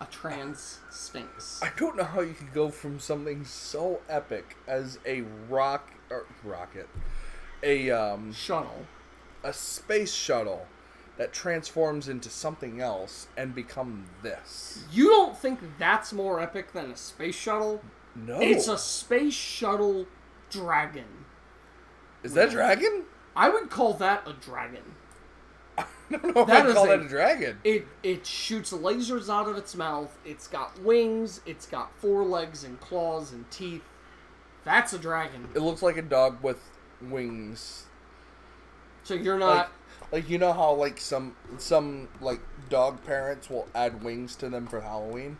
Speaker 2: A trans Sphinx.
Speaker 1: I don't know how you could go from something so epic as a rocket, a
Speaker 2: shuttle,
Speaker 1: a space shuttle that transforms into something else and become this.
Speaker 2: You don't think that's more epic than a space shuttle?
Speaker 1: No.
Speaker 2: It's a space shuttle dragon.
Speaker 1: Is that a dragon?
Speaker 2: I would call that a dragon.
Speaker 1: I don't know if I'd call that a dragon.
Speaker 2: It shoots lasers out of its mouth. It's got wings. It's got 4 legs and claws and teeth. That's a dragon.
Speaker 1: It looks like a dog with wings.
Speaker 2: So you're not...
Speaker 1: Like you know how like some like dog parents will add wings to them for Halloween?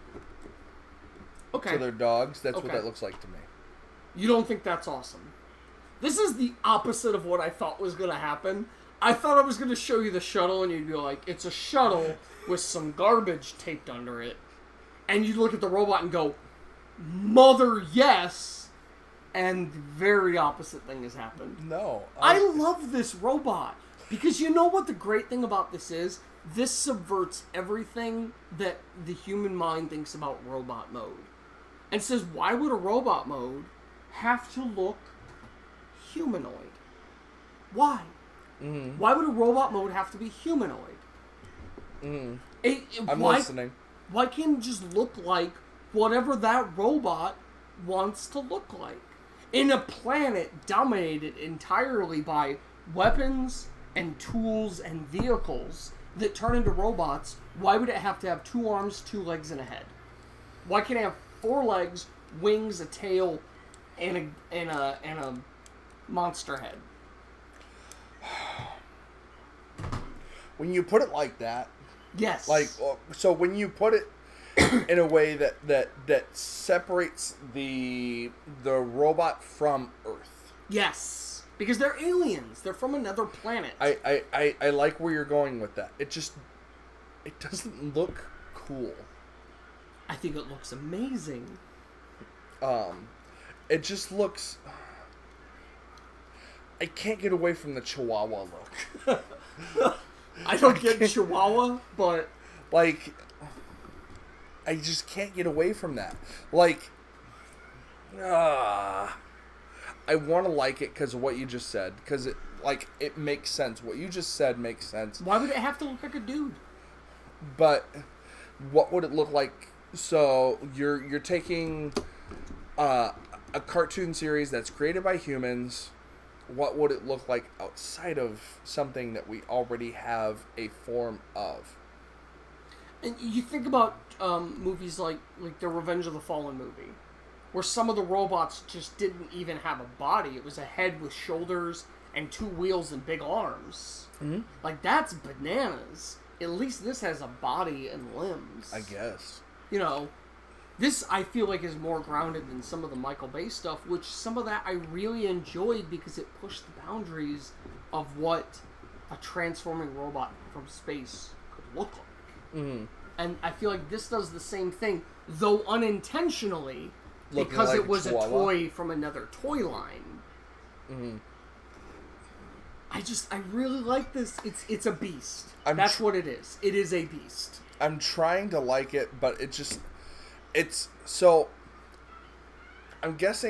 Speaker 2: Okay.
Speaker 1: To their dogs? That's what that looks like to me.
Speaker 2: You don't think that's awesome? This is the opposite of what I thought was going to happen. I thought I was going to show you the shuttle, and you'd be like, it's a shuttle with some garbage taped under it. And you'd look at the robot and go, mother, yes! And the very opposite thing has happened.
Speaker 1: No.
Speaker 2: I love this robot. Because you know what the great thing about this is? This subverts everything that the human mind thinks about robot mode. And says, why would a robot mode have to look humanoid? Why?
Speaker 1: Mm-hmm.
Speaker 2: Why would a robot mode have to be humanoid?
Speaker 1: Mm-hmm. I'm listening.
Speaker 2: Why can't it just look like whatever that robot wants to look like? In a planet dominated entirely by weapons and tools and vehicles that turn into robots, why would it have to have 2 arms, 2 legs, and a head? Why can't it have 4 legs, wings, a tail, and a monster head?
Speaker 1: When you put it like that,
Speaker 2: yes.
Speaker 1: Like so, when you put it in a way that separates the robot from Earth.
Speaker 2: Yes, because they're aliens. They're from another planet.
Speaker 1: I like where you're going with that. It doesn't look cool.
Speaker 2: I think it looks amazing.
Speaker 1: It just looks... I can't get away from the Chihuahua look.
Speaker 2: I don't get Chihuahua, but...
Speaker 1: Like, I just can't get away from that. Like, I want to like it because of what you just said. Because it makes sense. What you just said makes sense.
Speaker 2: Why would it have to look like a dude?
Speaker 1: But what would it look like? So you're taking a cartoon series that's created by humans. What would it look like outside of something that we already have a form of?
Speaker 2: And you think about movies like the Revenge of the Fallen movie, where some of the robots just didn't even have a body. It was a head with shoulders and 2 wheels and big arms. Mm-hmm. Like, that's bananas. At least this has a body and limbs.
Speaker 1: I guess.
Speaker 2: You know, this I feel like is more grounded than some of the Michael Bay stuff, which some of that I really enjoyed because it pushed the boundaries of what a transforming robot from space could look like. Mm-hmm. And I feel like this does the same thing, though unintentionally, because like it was a toy from another toy line. Mm-hmm. I really like this. It's a beast. That's what it is. It is a beast.
Speaker 1: I'm trying to like it, but it's so. I guess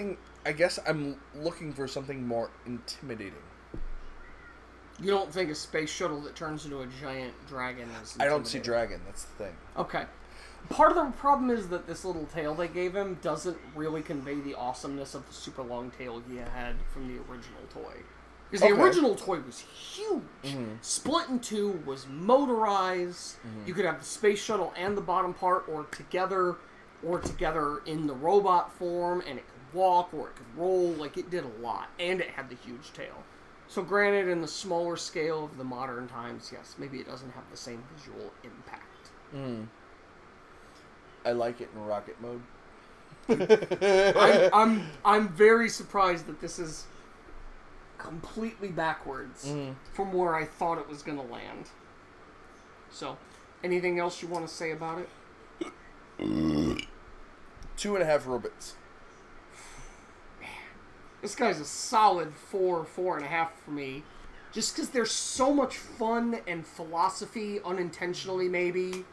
Speaker 1: I'm looking for something more intimidating.
Speaker 2: You don't think a space shuttle that turns into a giant dragon is intimidating?
Speaker 1: I don't see dragon. That's the thing.
Speaker 2: Okay. Part of the problem is that this little tail they gave him doesn't really convey the awesomeness of the super long tail he had from the original toy. Because the original toy was huge. Mm-hmm. Split in 2, was motorized. Mm-hmm. You could have the space shuttle and the bottom part, or together in the robot form, and it could walk, or it could roll. Like, it did a lot. And it had the huge tail. So granted, in the smaller scale of the modern times, yes, maybe it doesn't have the same visual impact.
Speaker 1: Mm. I like it in rocket mode.
Speaker 2: I'm very surprised that this is completely backwards from where I thought it was going to land. So, Anything else you want to say about it?
Speaker 1: 2.5 robots.
Speaker 2: This guy's a solid 4.5 for me. Just because there's so much fun and philosophy, unintentionally maybe,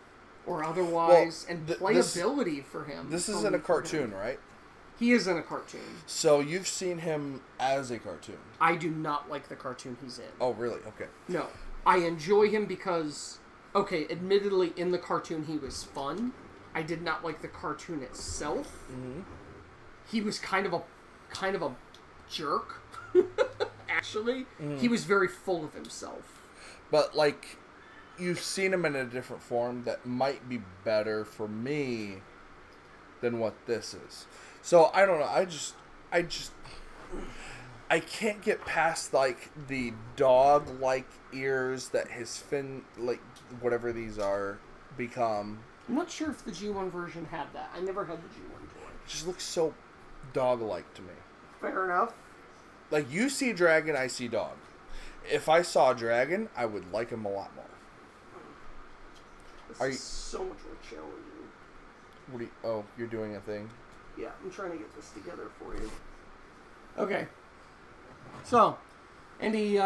Speaker 2: or otherwise, and playability for him.
Speaker 1: This isn't a cartoon, right?
Speaker 2: He is in a cartoon.
Speaker 1: So you've seen him as a cartoon.
Speaker 2: I do not like the cartoon he's in.
Speaker 1: Oh, really? Okay.
Speaker 2: No. I enjoy him because, okay, admittedly, in the cartoon he was fun. I did not like the cartoon itself.
Speaker 1: Mm-hmm.
Speaker 2: He was kind of a jerk. Actually, he was very full of himself.
Speaker 1: But like, you've seen him in a different form that might be better for me than what this is. So I don't know. I can't get past like the dog-like ears that his fin, like whatever these are, become.
Speaker 2: I'm not sure if the G1 version had that. I never had the G1 toy.
Speaker 1: It just looks so dog-like to me.
Speaker 2: Fair enough.
Speaker 1: Like, you see dragon, I see dog. If I saw dragon, I would like him a lot more.
Speaker 2: This is so much more challenging.
Speaker 1: What do you, oh, you're doing a thing?
Speaker 2: Yeah, I'm trying to get this together for you. Okay. So, Andy,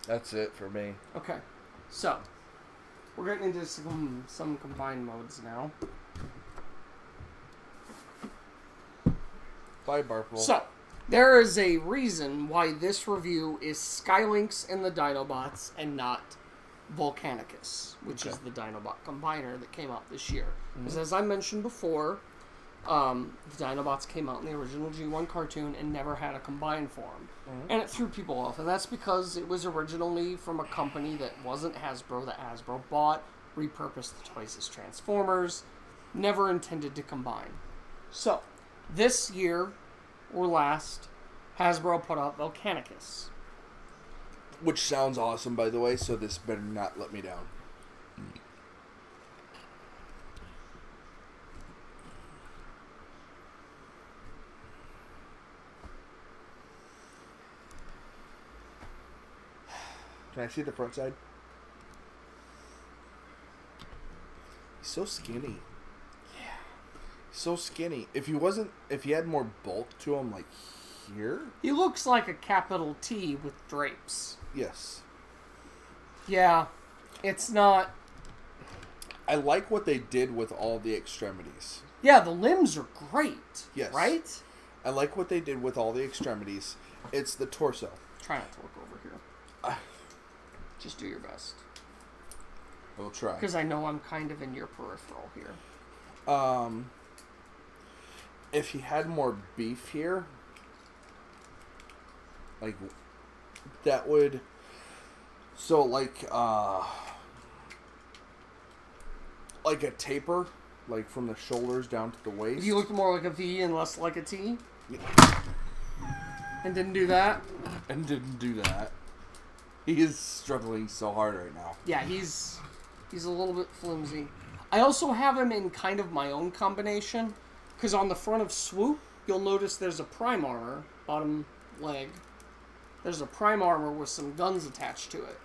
Speaker 1: That's it for me.
Speaker 2: okay. So, we're getting into some combined modes now.
Speaker 1: Bye, Barple.
Speaker 2: So, there is a reason why this review is Skylynx and the Dinobots and not Volcanicus, which is the Dinobot combiner that came out this year. Because as I mentioned before, the Dinobots came out in the original G1 cartoon and never had a combined form. And it threw people off. And that's because it was originally from a company that wasn't Hasbro, that Hasbro bought, repurposed the toys as Transformers, never intended to combine. So, this year, or last, Hasbro put out Volcanicus.
Speaker 1: Which sounds awesome, by the way, so this better not let me down. Can I see the front side? He's so skinny.
Speaker 2: Yeah.
Speaker 1: So skinny. If he had more bulk to him, like here?
Speaker 2: He looks like a capital T with drapes.
Speaker 1: Yes.
Speaker 2: Yeah. It's not...
Speaker 1: I like what they did with all the extremities.
Speaker 2: Yeah, the limbs are great.
Speaker 1: Yes.
Speaker 2: Right?
Speaker 1: I like what they did with all the extremities. It's the torso.
Speaker 2: Try not to look over here. Just do your best.
Speaker 1: We'll try.
Speaker 2: Because I know I'm kind of in your peripheral here.
Speaker 1: If he had more beef here, like, that would... So, like a taper, like from the shoulders down to the waist.
Speaker 2: If you looked more like a V and less like a T? And didn't do that?
Speaker 1: And didn't do that. He is struggling so hard right now.
Speaker 2: Yeah, he's a little bit flimsy. I also have him in kind of my own combination, because on the front of Swoop, you'll notice there's a prime armor, bottom leg. There's a prime armor with some guns attached to it,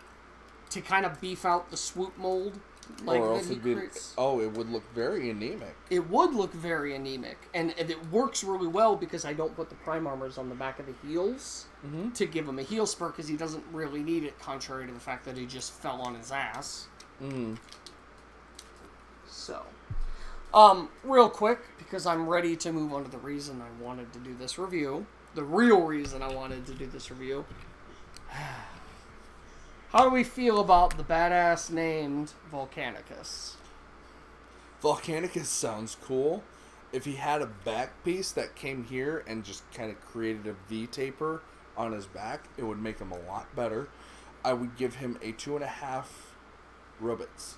Speaker 2: to kind of beef out the Swoop mold. Like,
Speaker 1: or else it would look very anemic.
Speaker 2: It would look very anemic, and it works really well because I don't put the prime armors on the back of the heels to give him a heel spur, because he doesn't really need it, contrary to the fact that he just fell on his ass. So, real quick, because I'm ready to move on to the reason I wanted to do this review. The real reason I wanted to do this review. How do we feel about the badass named Volcanicus?
Speaker 1: Volcanicus sounds cool. If he had a back piece that came here and just kind of created a V-taper on his back, it would make him a lot better. I would give him a 2.5 robots.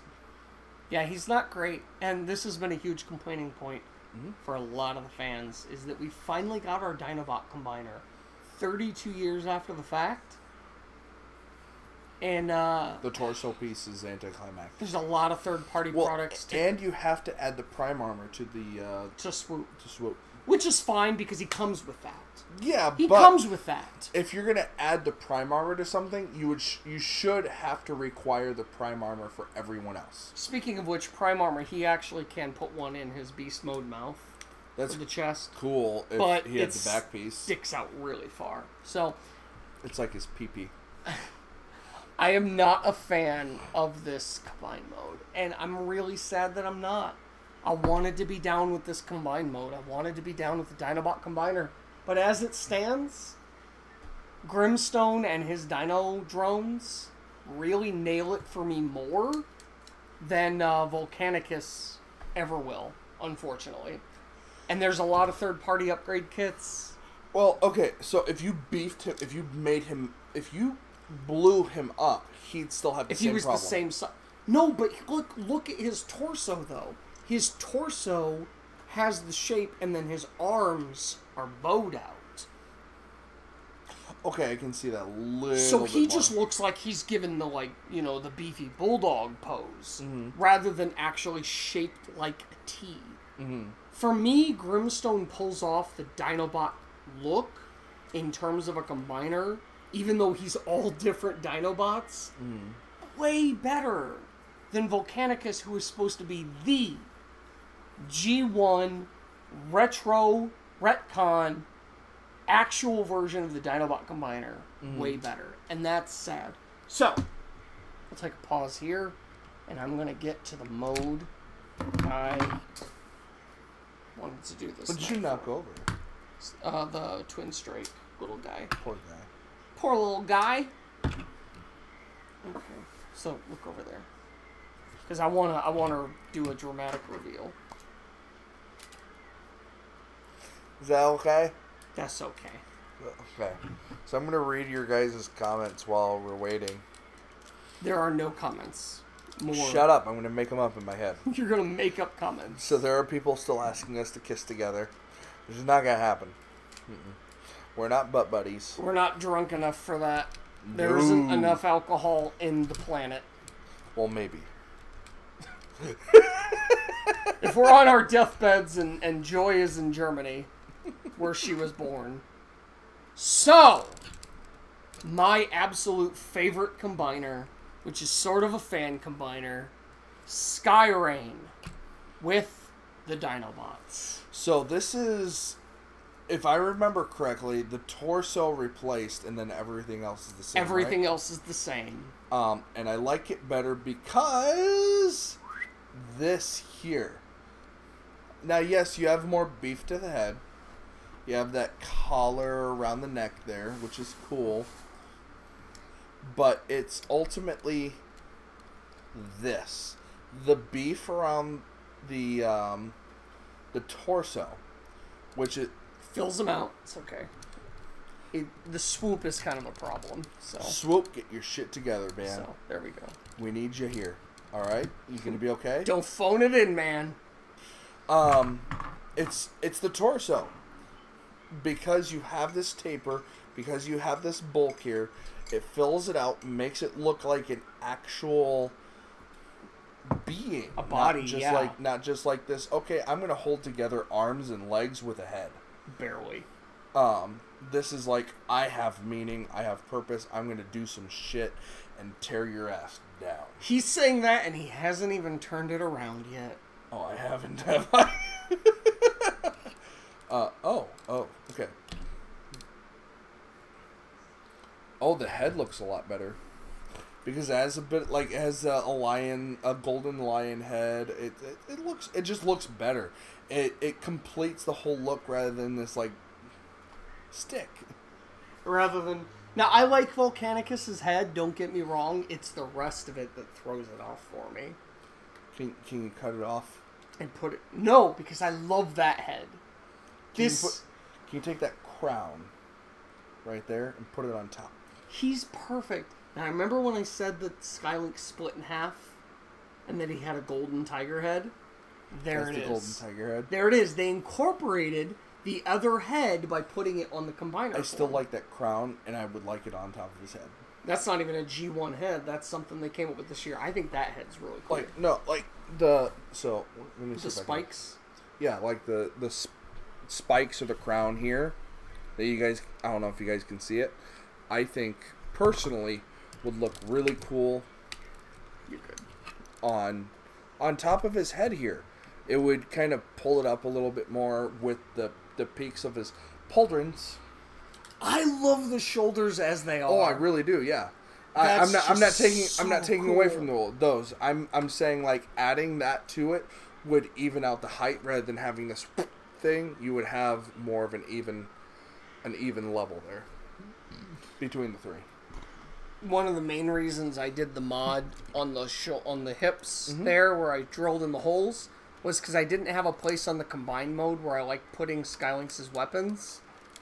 Speaker 2: Yeah, he's not great, and this has been a huge complaining point for a lot of the fans, is that we finally got our Dinobot combiner 32 years after the fact. And
Speaker 1: the torso piece is anticlimactic.
Speaker 2: There's a lot of third-party products.
Speaker 1: And you have to add the prime armor to the
Speaker 2: to Swoop.
Speaker 1: To Swoop.
Speaker 2: which is fine because he comes with that.
Speaker 1: Yeah,
Speaker 2: he
Speaker 1: but
Speaker 2: comes with that.
Speaker 1: If you're gonna add the prime armor to something, you should have to require the prime armor for everyone else.
Speaker 2: Speaking of which, prime armor, he actually can put one in his beast mode mouth.
Speaker 1: That's
Speaker 2: the chest.
Speaker 1: Cool. If
Speaker 2: but
Speaker 1: he had the back piece,
Speaker 2: sticks out really far. So
Speaker 1: it's like his pee-pee.
Speaker 2: I am not a fan of this combine mode, and I'm really sad that I'm not. I wanted to be down with this combine mode. I wanted to be down with the Dinobot Combiner. But as it stands, Grimstone and his Dino drones really nail it for me more than Volcanicus ever will, unfortunately. And there's a lot of third-party upgrade kits.
Speaker 1: Well, okay, so if you beefed him, if you blew him up, he'd still have the same problem.
Speaker 2: If he was the same size. No, but look at his torso, though. His torso has the shape, and then his arms are bowed out.
Speaker 1: Okay, I can see that a little
Speaker 2: So
Speaker 1: bit
Speaker 2: he
Speaker 1: more.
Speaker 2: just looks like he's given the, the beefy bulldog pose, rather than actually shaped like a T.
Speaker 1: Mm-hmm.
Speaker 2: For me, Grimstone pulls off the Dinobot look in terms of a combiner, even though he's all different Dinobots, way better than Volcanicus, who is supposed to be the G1 retro retcon actual version of the Dinobot Combiner. Way better. And that's sad. So, I'll take a pause here, and I'm going to get to the mode I wanted to do this.
Speaker 1: What did you knock over?
Speaker 2: The Twin Strike little guy.
Speaker 1: Poor guy.
Speaker 2: Poor little guy. Okay, so look over there. Because I wanna do a dramatic reveal.
Speaker 1: Is that okay?
Speaker 2: That's okay.
Speaker 1: Okay. So I'm going to read your guys' comments while we're waiting.
Speaker 2: There are no comments. More.
Speaker 1: Shut up. I'm going to make them up in my head.
Speaker 2: You're going to make up comments.
Speaker 1: So there are people still asking us to kiss together. This is not going to happen. We're not butt buddies.
Speaker 2: We're not drunk enough for that. There isn't enough alcohol in the planet.
Speaker 1: Well, maybe.
Speaker 2: If we're on our deathbeds and Joy is in Germany, where she was born. So, my absolute favorite combiner, which is sort of a fan combiner, Skyrain with the Dinobots.
Speaker 1: So this is, if I remember correctly, the torso replaced and then everything else is the same.
Speaker 2: Everything else is the same.
Speaker 1: And I like it better because this here. Now, yes, you have more beef to the head. You have that collar around the neck there, which is cool. But it's ultimately this. The beef around the torso, which it
Speaker 2: fills them out. It's okay. The swoop is kind of a problem. So
Speaker 1: swoop, get your shit together, man.
Speaker 2: So there we go.
Speaker 1: We need you here. All right, you gonna be okay?
Speaker 2: Don't phone it in, man.
Speaker 1: It's the torso. Because you have this taper, because you have this bulk here, it fills it out, makes it look like an actual being.
Speaker 2: A body,
Speaker 1: not just like this, okay, I'm going to hold together arms and legs with a head.
Speaker 2: Barely.
Speaker 1: This is like, I have meaning, I have purpose, I'm going to do some shit and tear your ass down.
Speaker 2: He's saying that, and he hasn't even turned it around yet.
Speaker 1: Oh, I haven't, have I? Okay. Oh, the head looks a lot better. Because it has a bit, like, it has a golden lion head. It just looks better. It completes the whole look rather than this, like, stick.
Speaker 2: Rather than... Now, I like Volcanicus's head, don't get me wrong. It's the rest of it that throws it off for me.
Speaker 1: Can you cut it off?
Speaker 2: And put it... No, because I love that head.
Speaker 1: Can you take that crown right there and put it on top?
Speaker 2: He's perfect. Now, I remember when I said that Skylink split in half and that he had a golden tiger head? There it is.
Speaker 1: The golden tiger head.
Speaker 2: There it is. They incorporated the other head by putting it on the combiner.
Speaker 1: I still like that crown, and I would like it on top of his head.
Speaker 2: That's not even a G1 head. That's something they came up with this year. I think that head's really cool.
Speaker 1: Let me see
Speaker 2: the spikes?
Speaker 1: Yeah, like the spikes or the crown here that you guys, I don't know if you guys can see it, I think personally would look really cool on top of his head here. It would kind of pull it up a little bit more with the peaks of his pauldrons.
Speaker 2: I love the shoulders as they are.
Speaker 1: Oh, I really do. Yeah. I'm not taking away from those. I'm saying like adding that to it would even out the height rather than having this thing. You would have more of an even level there between the three.
Speaker 2: One of the main reasons I did the mod on the hips there, where I drilled in the holes, was because I didn't have a place on the combined mode where I like putting Skylynx as weapons.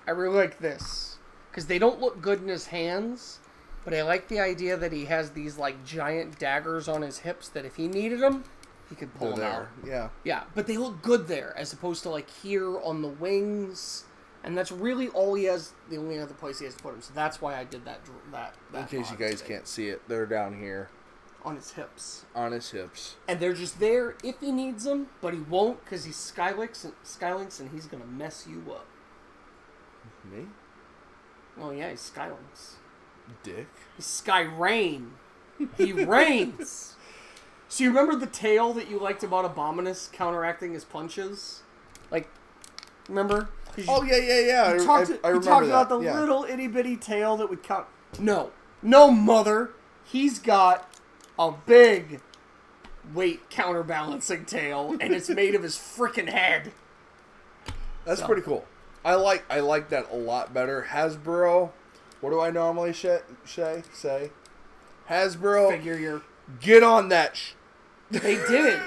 Speaker 2: I really like this because they don't look good in his hands, but I like the idea that he has these like giant daggers on his hips that if he needed them, he could pull them out. Yeah, but they look good there as opposed to like here on the wings. And that's really all he has, the only other place he has to put him. So that's why I did that in
Speaker 1: case you guys can't see it, they're down here.
Speaker 2: On his hips.
Speaker 1: On his hips.
Speaker 2: And they're just there if he needs them, but he won't because he's Skylynx and he's going to mess you up.
Speaker 1: Me?
Speaker 2: Oh yeah, he's Skylynx.
Speaker 1: Dick.
Speaker 2: He's Skyrain. He reigns. So you remember the tail that you liked about Abominus counteracting his punches? Like, remember?
Speaker 1: Oh, yeah. I remember that.
Speaker 2: You talked about the little itty-bitty tail that would count. No, mother. He's got a big weight counterbalancing tail, and it's made of his freaking head.
Speaker 1: That's pretty cool. I like that a lot better. Hasbro, what do I normally say? Hasbro, get on that.
Speaker 2: They did.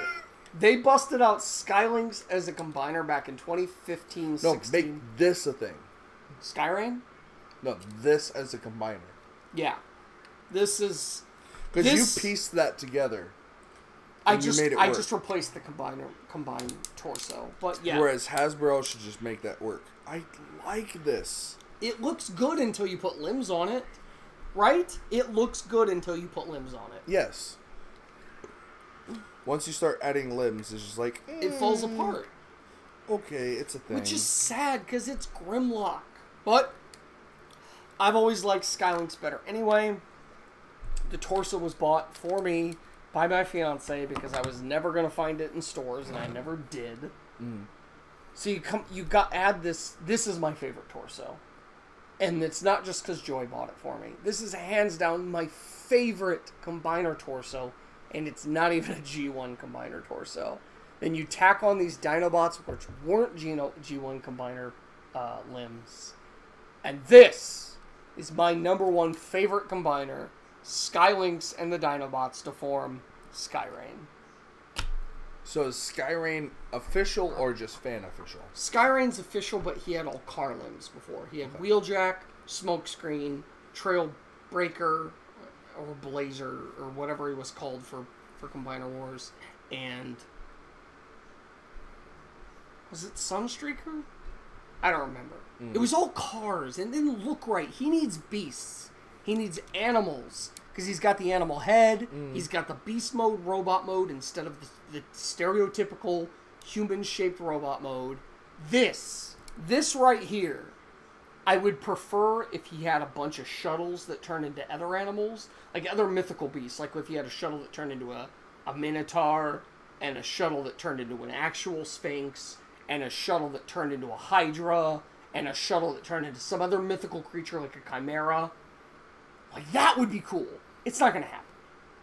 Speaker 2: They busted out Skylynx as a combiner back in 2015, 16.
Speaker 1: No, make this a thing.
Speaker 2: Skyrain?
Speaker 1: No, this as a combiner.
Speaker 2: Yeah. This is...
Speaker 1: Because you pieced that together.
Speaker 2: I just replaced the combined torso. But yeah.
Speaker 1: Whereas Hasbro should just make that work. I like this.
Speaker 2: It looks good until you put limbs on it. Right? It looks good until you put limbs on it.
Speaker 1: Yes. Once you start adding limbs, it's just like...
Speaker 2: It falls apart.
Speaker 1: Okay, it's a thing.
Speaker 2: Which is sad, because it's Grimlock. But, I've always liked Skylynx better. Anyway, the torso was bought for me by my fiance, because I was never going to find it in stores, and I never did. So you add this. This is my favorite torso. And it's not just because Joy bought it for me. This is hands down my favorite combiner torso. And it's not even a G1 combiner torso. Then you tack on these Dinobots, which weren't G1 combiner limbs. And this is my #1 favorite combiner, Skylynx and the Dinobots to form Skyrain.
Speaker 1: So is Skyrain official or just fan official?
Speaker 2: Skyrain's official, but he had all car limbs before. He had Wheeljack, Smokescreen, Trailbreaker, or Blazer, or whatever he was called for Combiner Wars, and was it Sunstreaker? I don't remember. It was all cars, and it didn't look right. He needs beasts. He needs animals, because he's got the animal head, he's got the beast mode, robot mode, instead of the stereotypical human-shaped robot mode. This right here, I would prefer if he had a bunch of shuttles that turn into other animals, like other mythical beasts. Like if he had a shuttle that turned into a Minotaur, and a shuttle that turned into an actual Sphinx, and a shuttle that turned into a Hydra, and a shuttle that turned into some other mythical creature like a Chimera. Like, that would be cool. It's not going to happen.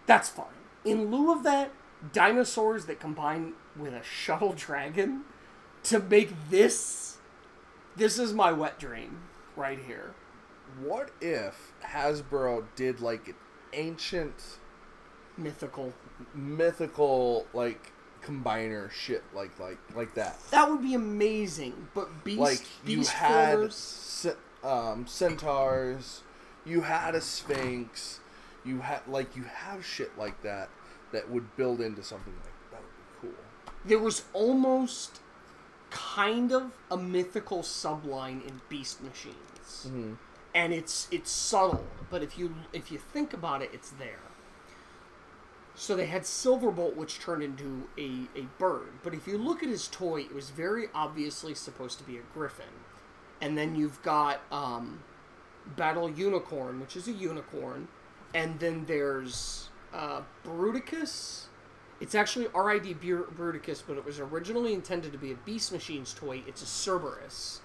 Speaker 2: That's fine. In lieu of that, dinosaurs that combine with a shuttle dragon to make this... This is my wet dream right here.
Speaker 1: What if Hasbro did like an ancient...
Speaker 2: Mythical,
Speaker 1: like, combiner shit like that?
Speaker 2: That would be amazing, but beast...
Speaker 1: Like, you
Speaker 2: beast
Speaker 1: had
Speaker 2: formers...
Speaker 1: centaurs, you had a Sphinx, you have shit like that would build into something like that. Would be cool.
Speaker 2: There was almost... kind of a mythical subline in Beast Machines, and it's subtle, but if you think about it, it's there. So they had Silverbolt, which turned into a bird. But if you look at his toy, it was very obviously supposed to be a griffin. And then you've got Battle Unicorn, which is a unicorn. And then there's Bruticus. It's actually R.I.D. Bruticus, but it was originally intended to be a Beast Machines toy. It's a Cerberus.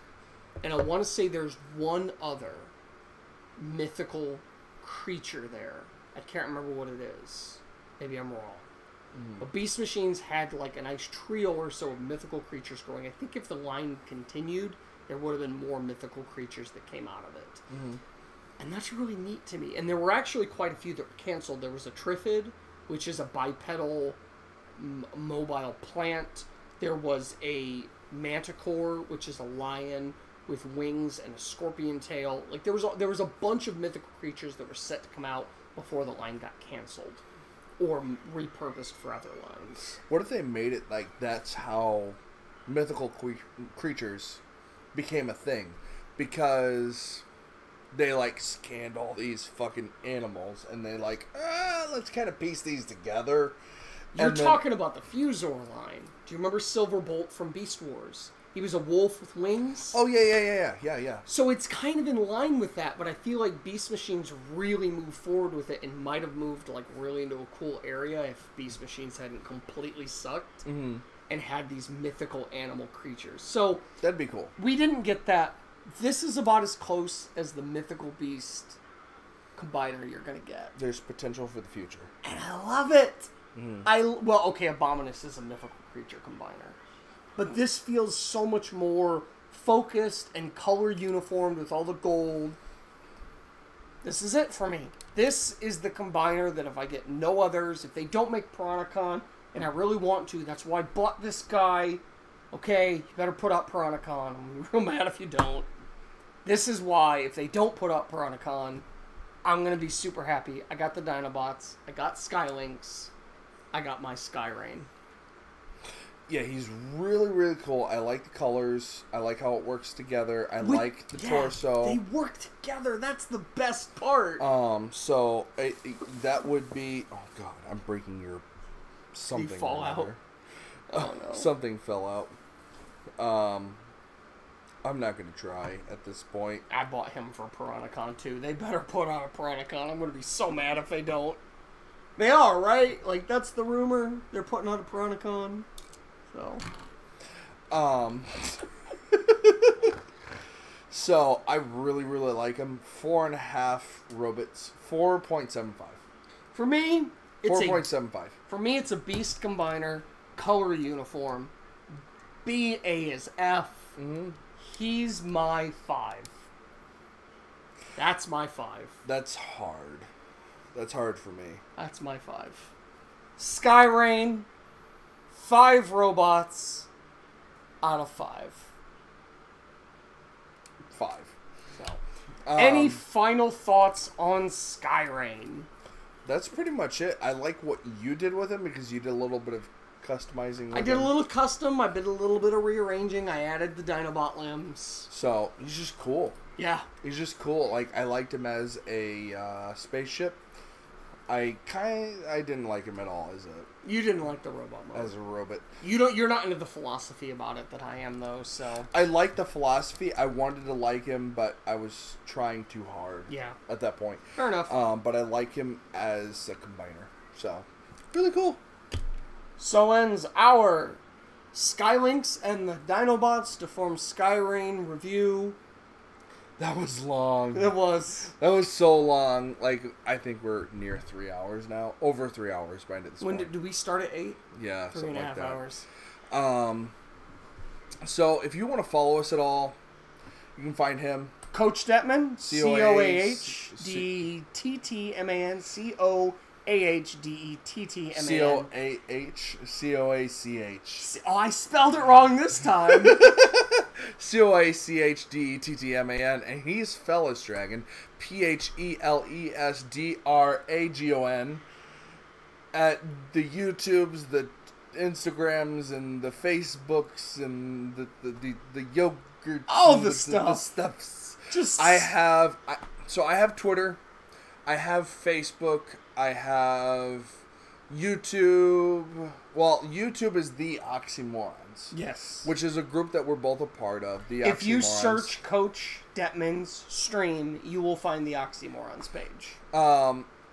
Speaker 2: And I want to say there's one other mythical creature there. I can't remember what it is. Maybe I'm wrong. But Beast Machines had like a nice trio or so of mythical creatures growing. I think if the line continued, there would have been more mythical creatures that came out of it. And that's really neat to me. And there were actually quite a few that were canceled. There was a Triffid, which is a bipedal mobile plant. There was a Manticore, which is a lion with wings and a scorpion tail. Like there was a bunch of mythical creatures that were set to come out before the line got canceled or repurposed for other lines.
Speaker 1: What if they made it like that's how mythical creatures became a thing? Because they like scanned all these fucking animals and they like, let's kind of piece these together.
Speaker 2: You're talking about the Fusor line. Do you remember Silverbolt from Beast Wars? He was a wolf with wings.
Speaker 1: Oh, yeah.
Speaker 2: So it's kind of in line with that, but I feel like Beast Machines really moved forward with it and might have moved like really into a cool area if Beast Machines hadn't completely sucked and had these mythical animal creatures. So
Speaker 1: that'd be cool.
Speaker 2: We didn't get that. This is about as close as the mythical beast combiner you're going to get.
Speaker 1: There's potential for the future.
Speaker 2: And I love it. Abominus is a mythical creature combiner. But this feels so much more focused and color uniformed with all the gold. This is it for me. This is the combiner that if I get no others, if they don't make Piranacon, and I really want to, that's why I bought this guy. Okay, you better put out Piranacon. I'm real mad if you don't. This is why, if they don't put out Piranacon, I'm going to be super happy. I got the Dinobots. I got Skylinks. I got my Skyrain.
Speaker 1: Yeah, he's really, really cool. I like the colors. I like how it works together. I like the torso.
Speaker 2: They work together. That's the best part.
Speaker 1: So that would be... Oh, God. I'm breaking your something.
Speaker 2: Did he fall out? Oh, no.
Speaker 1: Something fell out. I'm not going to try at this point.
Speaker 2: I bought him for Piranacon, too. They better put out a Piranacon. I'm going to be so mad if they don't. They are, right? Like, that's the rumor. They're putting out a Piranacon. So.
Speaker 1: So, I really, really like him. 4.5 robots. 4.75.
Speaker 2: For me, it's
Speaker 1: 4.75.
Speaker 2: For me, it's a Beast Combiner. Color uniform. BA is F. He's my 5. That's my 5.
Speaker 1: That's hard. That's hard for me.
Speaker 2: That's my 5. Skyrain, 5 robots out of 5.
Speaker 1: 5.
Speaker 2: So, any final thoughts on Skyrain?
Speaker 1: That's pretty much it. I like what you did with him because you did a little bit of customizing with
Speaker 2: I did a little custom. I did a little bit of rearranging. I added the Dinobot limbs.
Speaker 1: So, he's just cool.
Speaker 2: Yeah.
Speaker 1: He's just cool. Like, I liked him as a spaceship. I didn't like him at all as a...
Speaker 2: You didn't like the robot mode.
Speaker 1: As a robot.
Speaker 2: You're not into the philosophy about it that I am, though, so...
Speaker 1: I like the philosophy. I wanted to like him, but I was trying too hard.
Speaker 2: Yeah.
Speaker 1: At that point.
Speaker 2: Fair enough.
Speaker 1: But I like him as a combiner. So, really cool.
Speaker 2: So ends our Skylinks and the Dinobots to form Skyrain review.
Speaker 1: That was long.
Speaker 2: It was.
Speaker 1: That was so long. Like, I think we're near 3 hours now. Over 3 hours by this point.
Speaker 2: Did we start at 8?
Speaker 1: Yeah,
Speaker 2: 3.5 hours.
Speaker 1: So, if you want to follow us at all, you can find him.
Speaker 2: Coachdettman. Coachdettman.
Speaker 1: Coachdettman.
Speaker 2: Oh, I spelled it wrong this time.
Speaker 1: Coachdettman, and he's Fellas Dragon, PHELESDRAGON, at the YouTubes, the Instagrams, and the Facebooks, and the yogurts,
Speaker 2: all the
Speaker 1: stuffs. I have Twitter, I have Facebook, I have YouTube. Well, YouTube is the Oxymorons.
Speaker 2: Yes.
Speaker 1: Which is a group that we're both a part of. The
Speaker 2: If you
Speaker 1: Oxymorons.
Speaker 2: search Coachdettman's stream, you will find the Oxymorons page.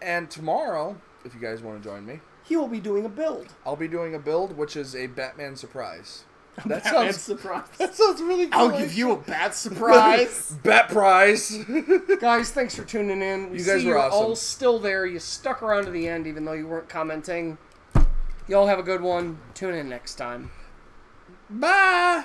Speaker 1: And tomorrow, if you guys want to join me,
Speaker 2: He will be doing a build.
Speaker 1: I'll be doing a build, which is a Batman surprise. That
Speaker 2: Batman
Speaker 1: sounds
Speaker 2: surprise.
Speaker 1: That sounds really cool.
Speaker 2: I'll give you a bat surprise.
Speaker 1: Bat prize.
Speaker 2: Guys, thanks for tuning in. We
Speaker 1: You guys
Speaker 2: see
Speaker 1: were
Speaker 2: you're
Speaker 1: awesome.
Speaker 2: all still there. You stuck around to the end, even though you weren't commenting. Y'all have a good one. Tune in next time.
Speaker 1: Bye.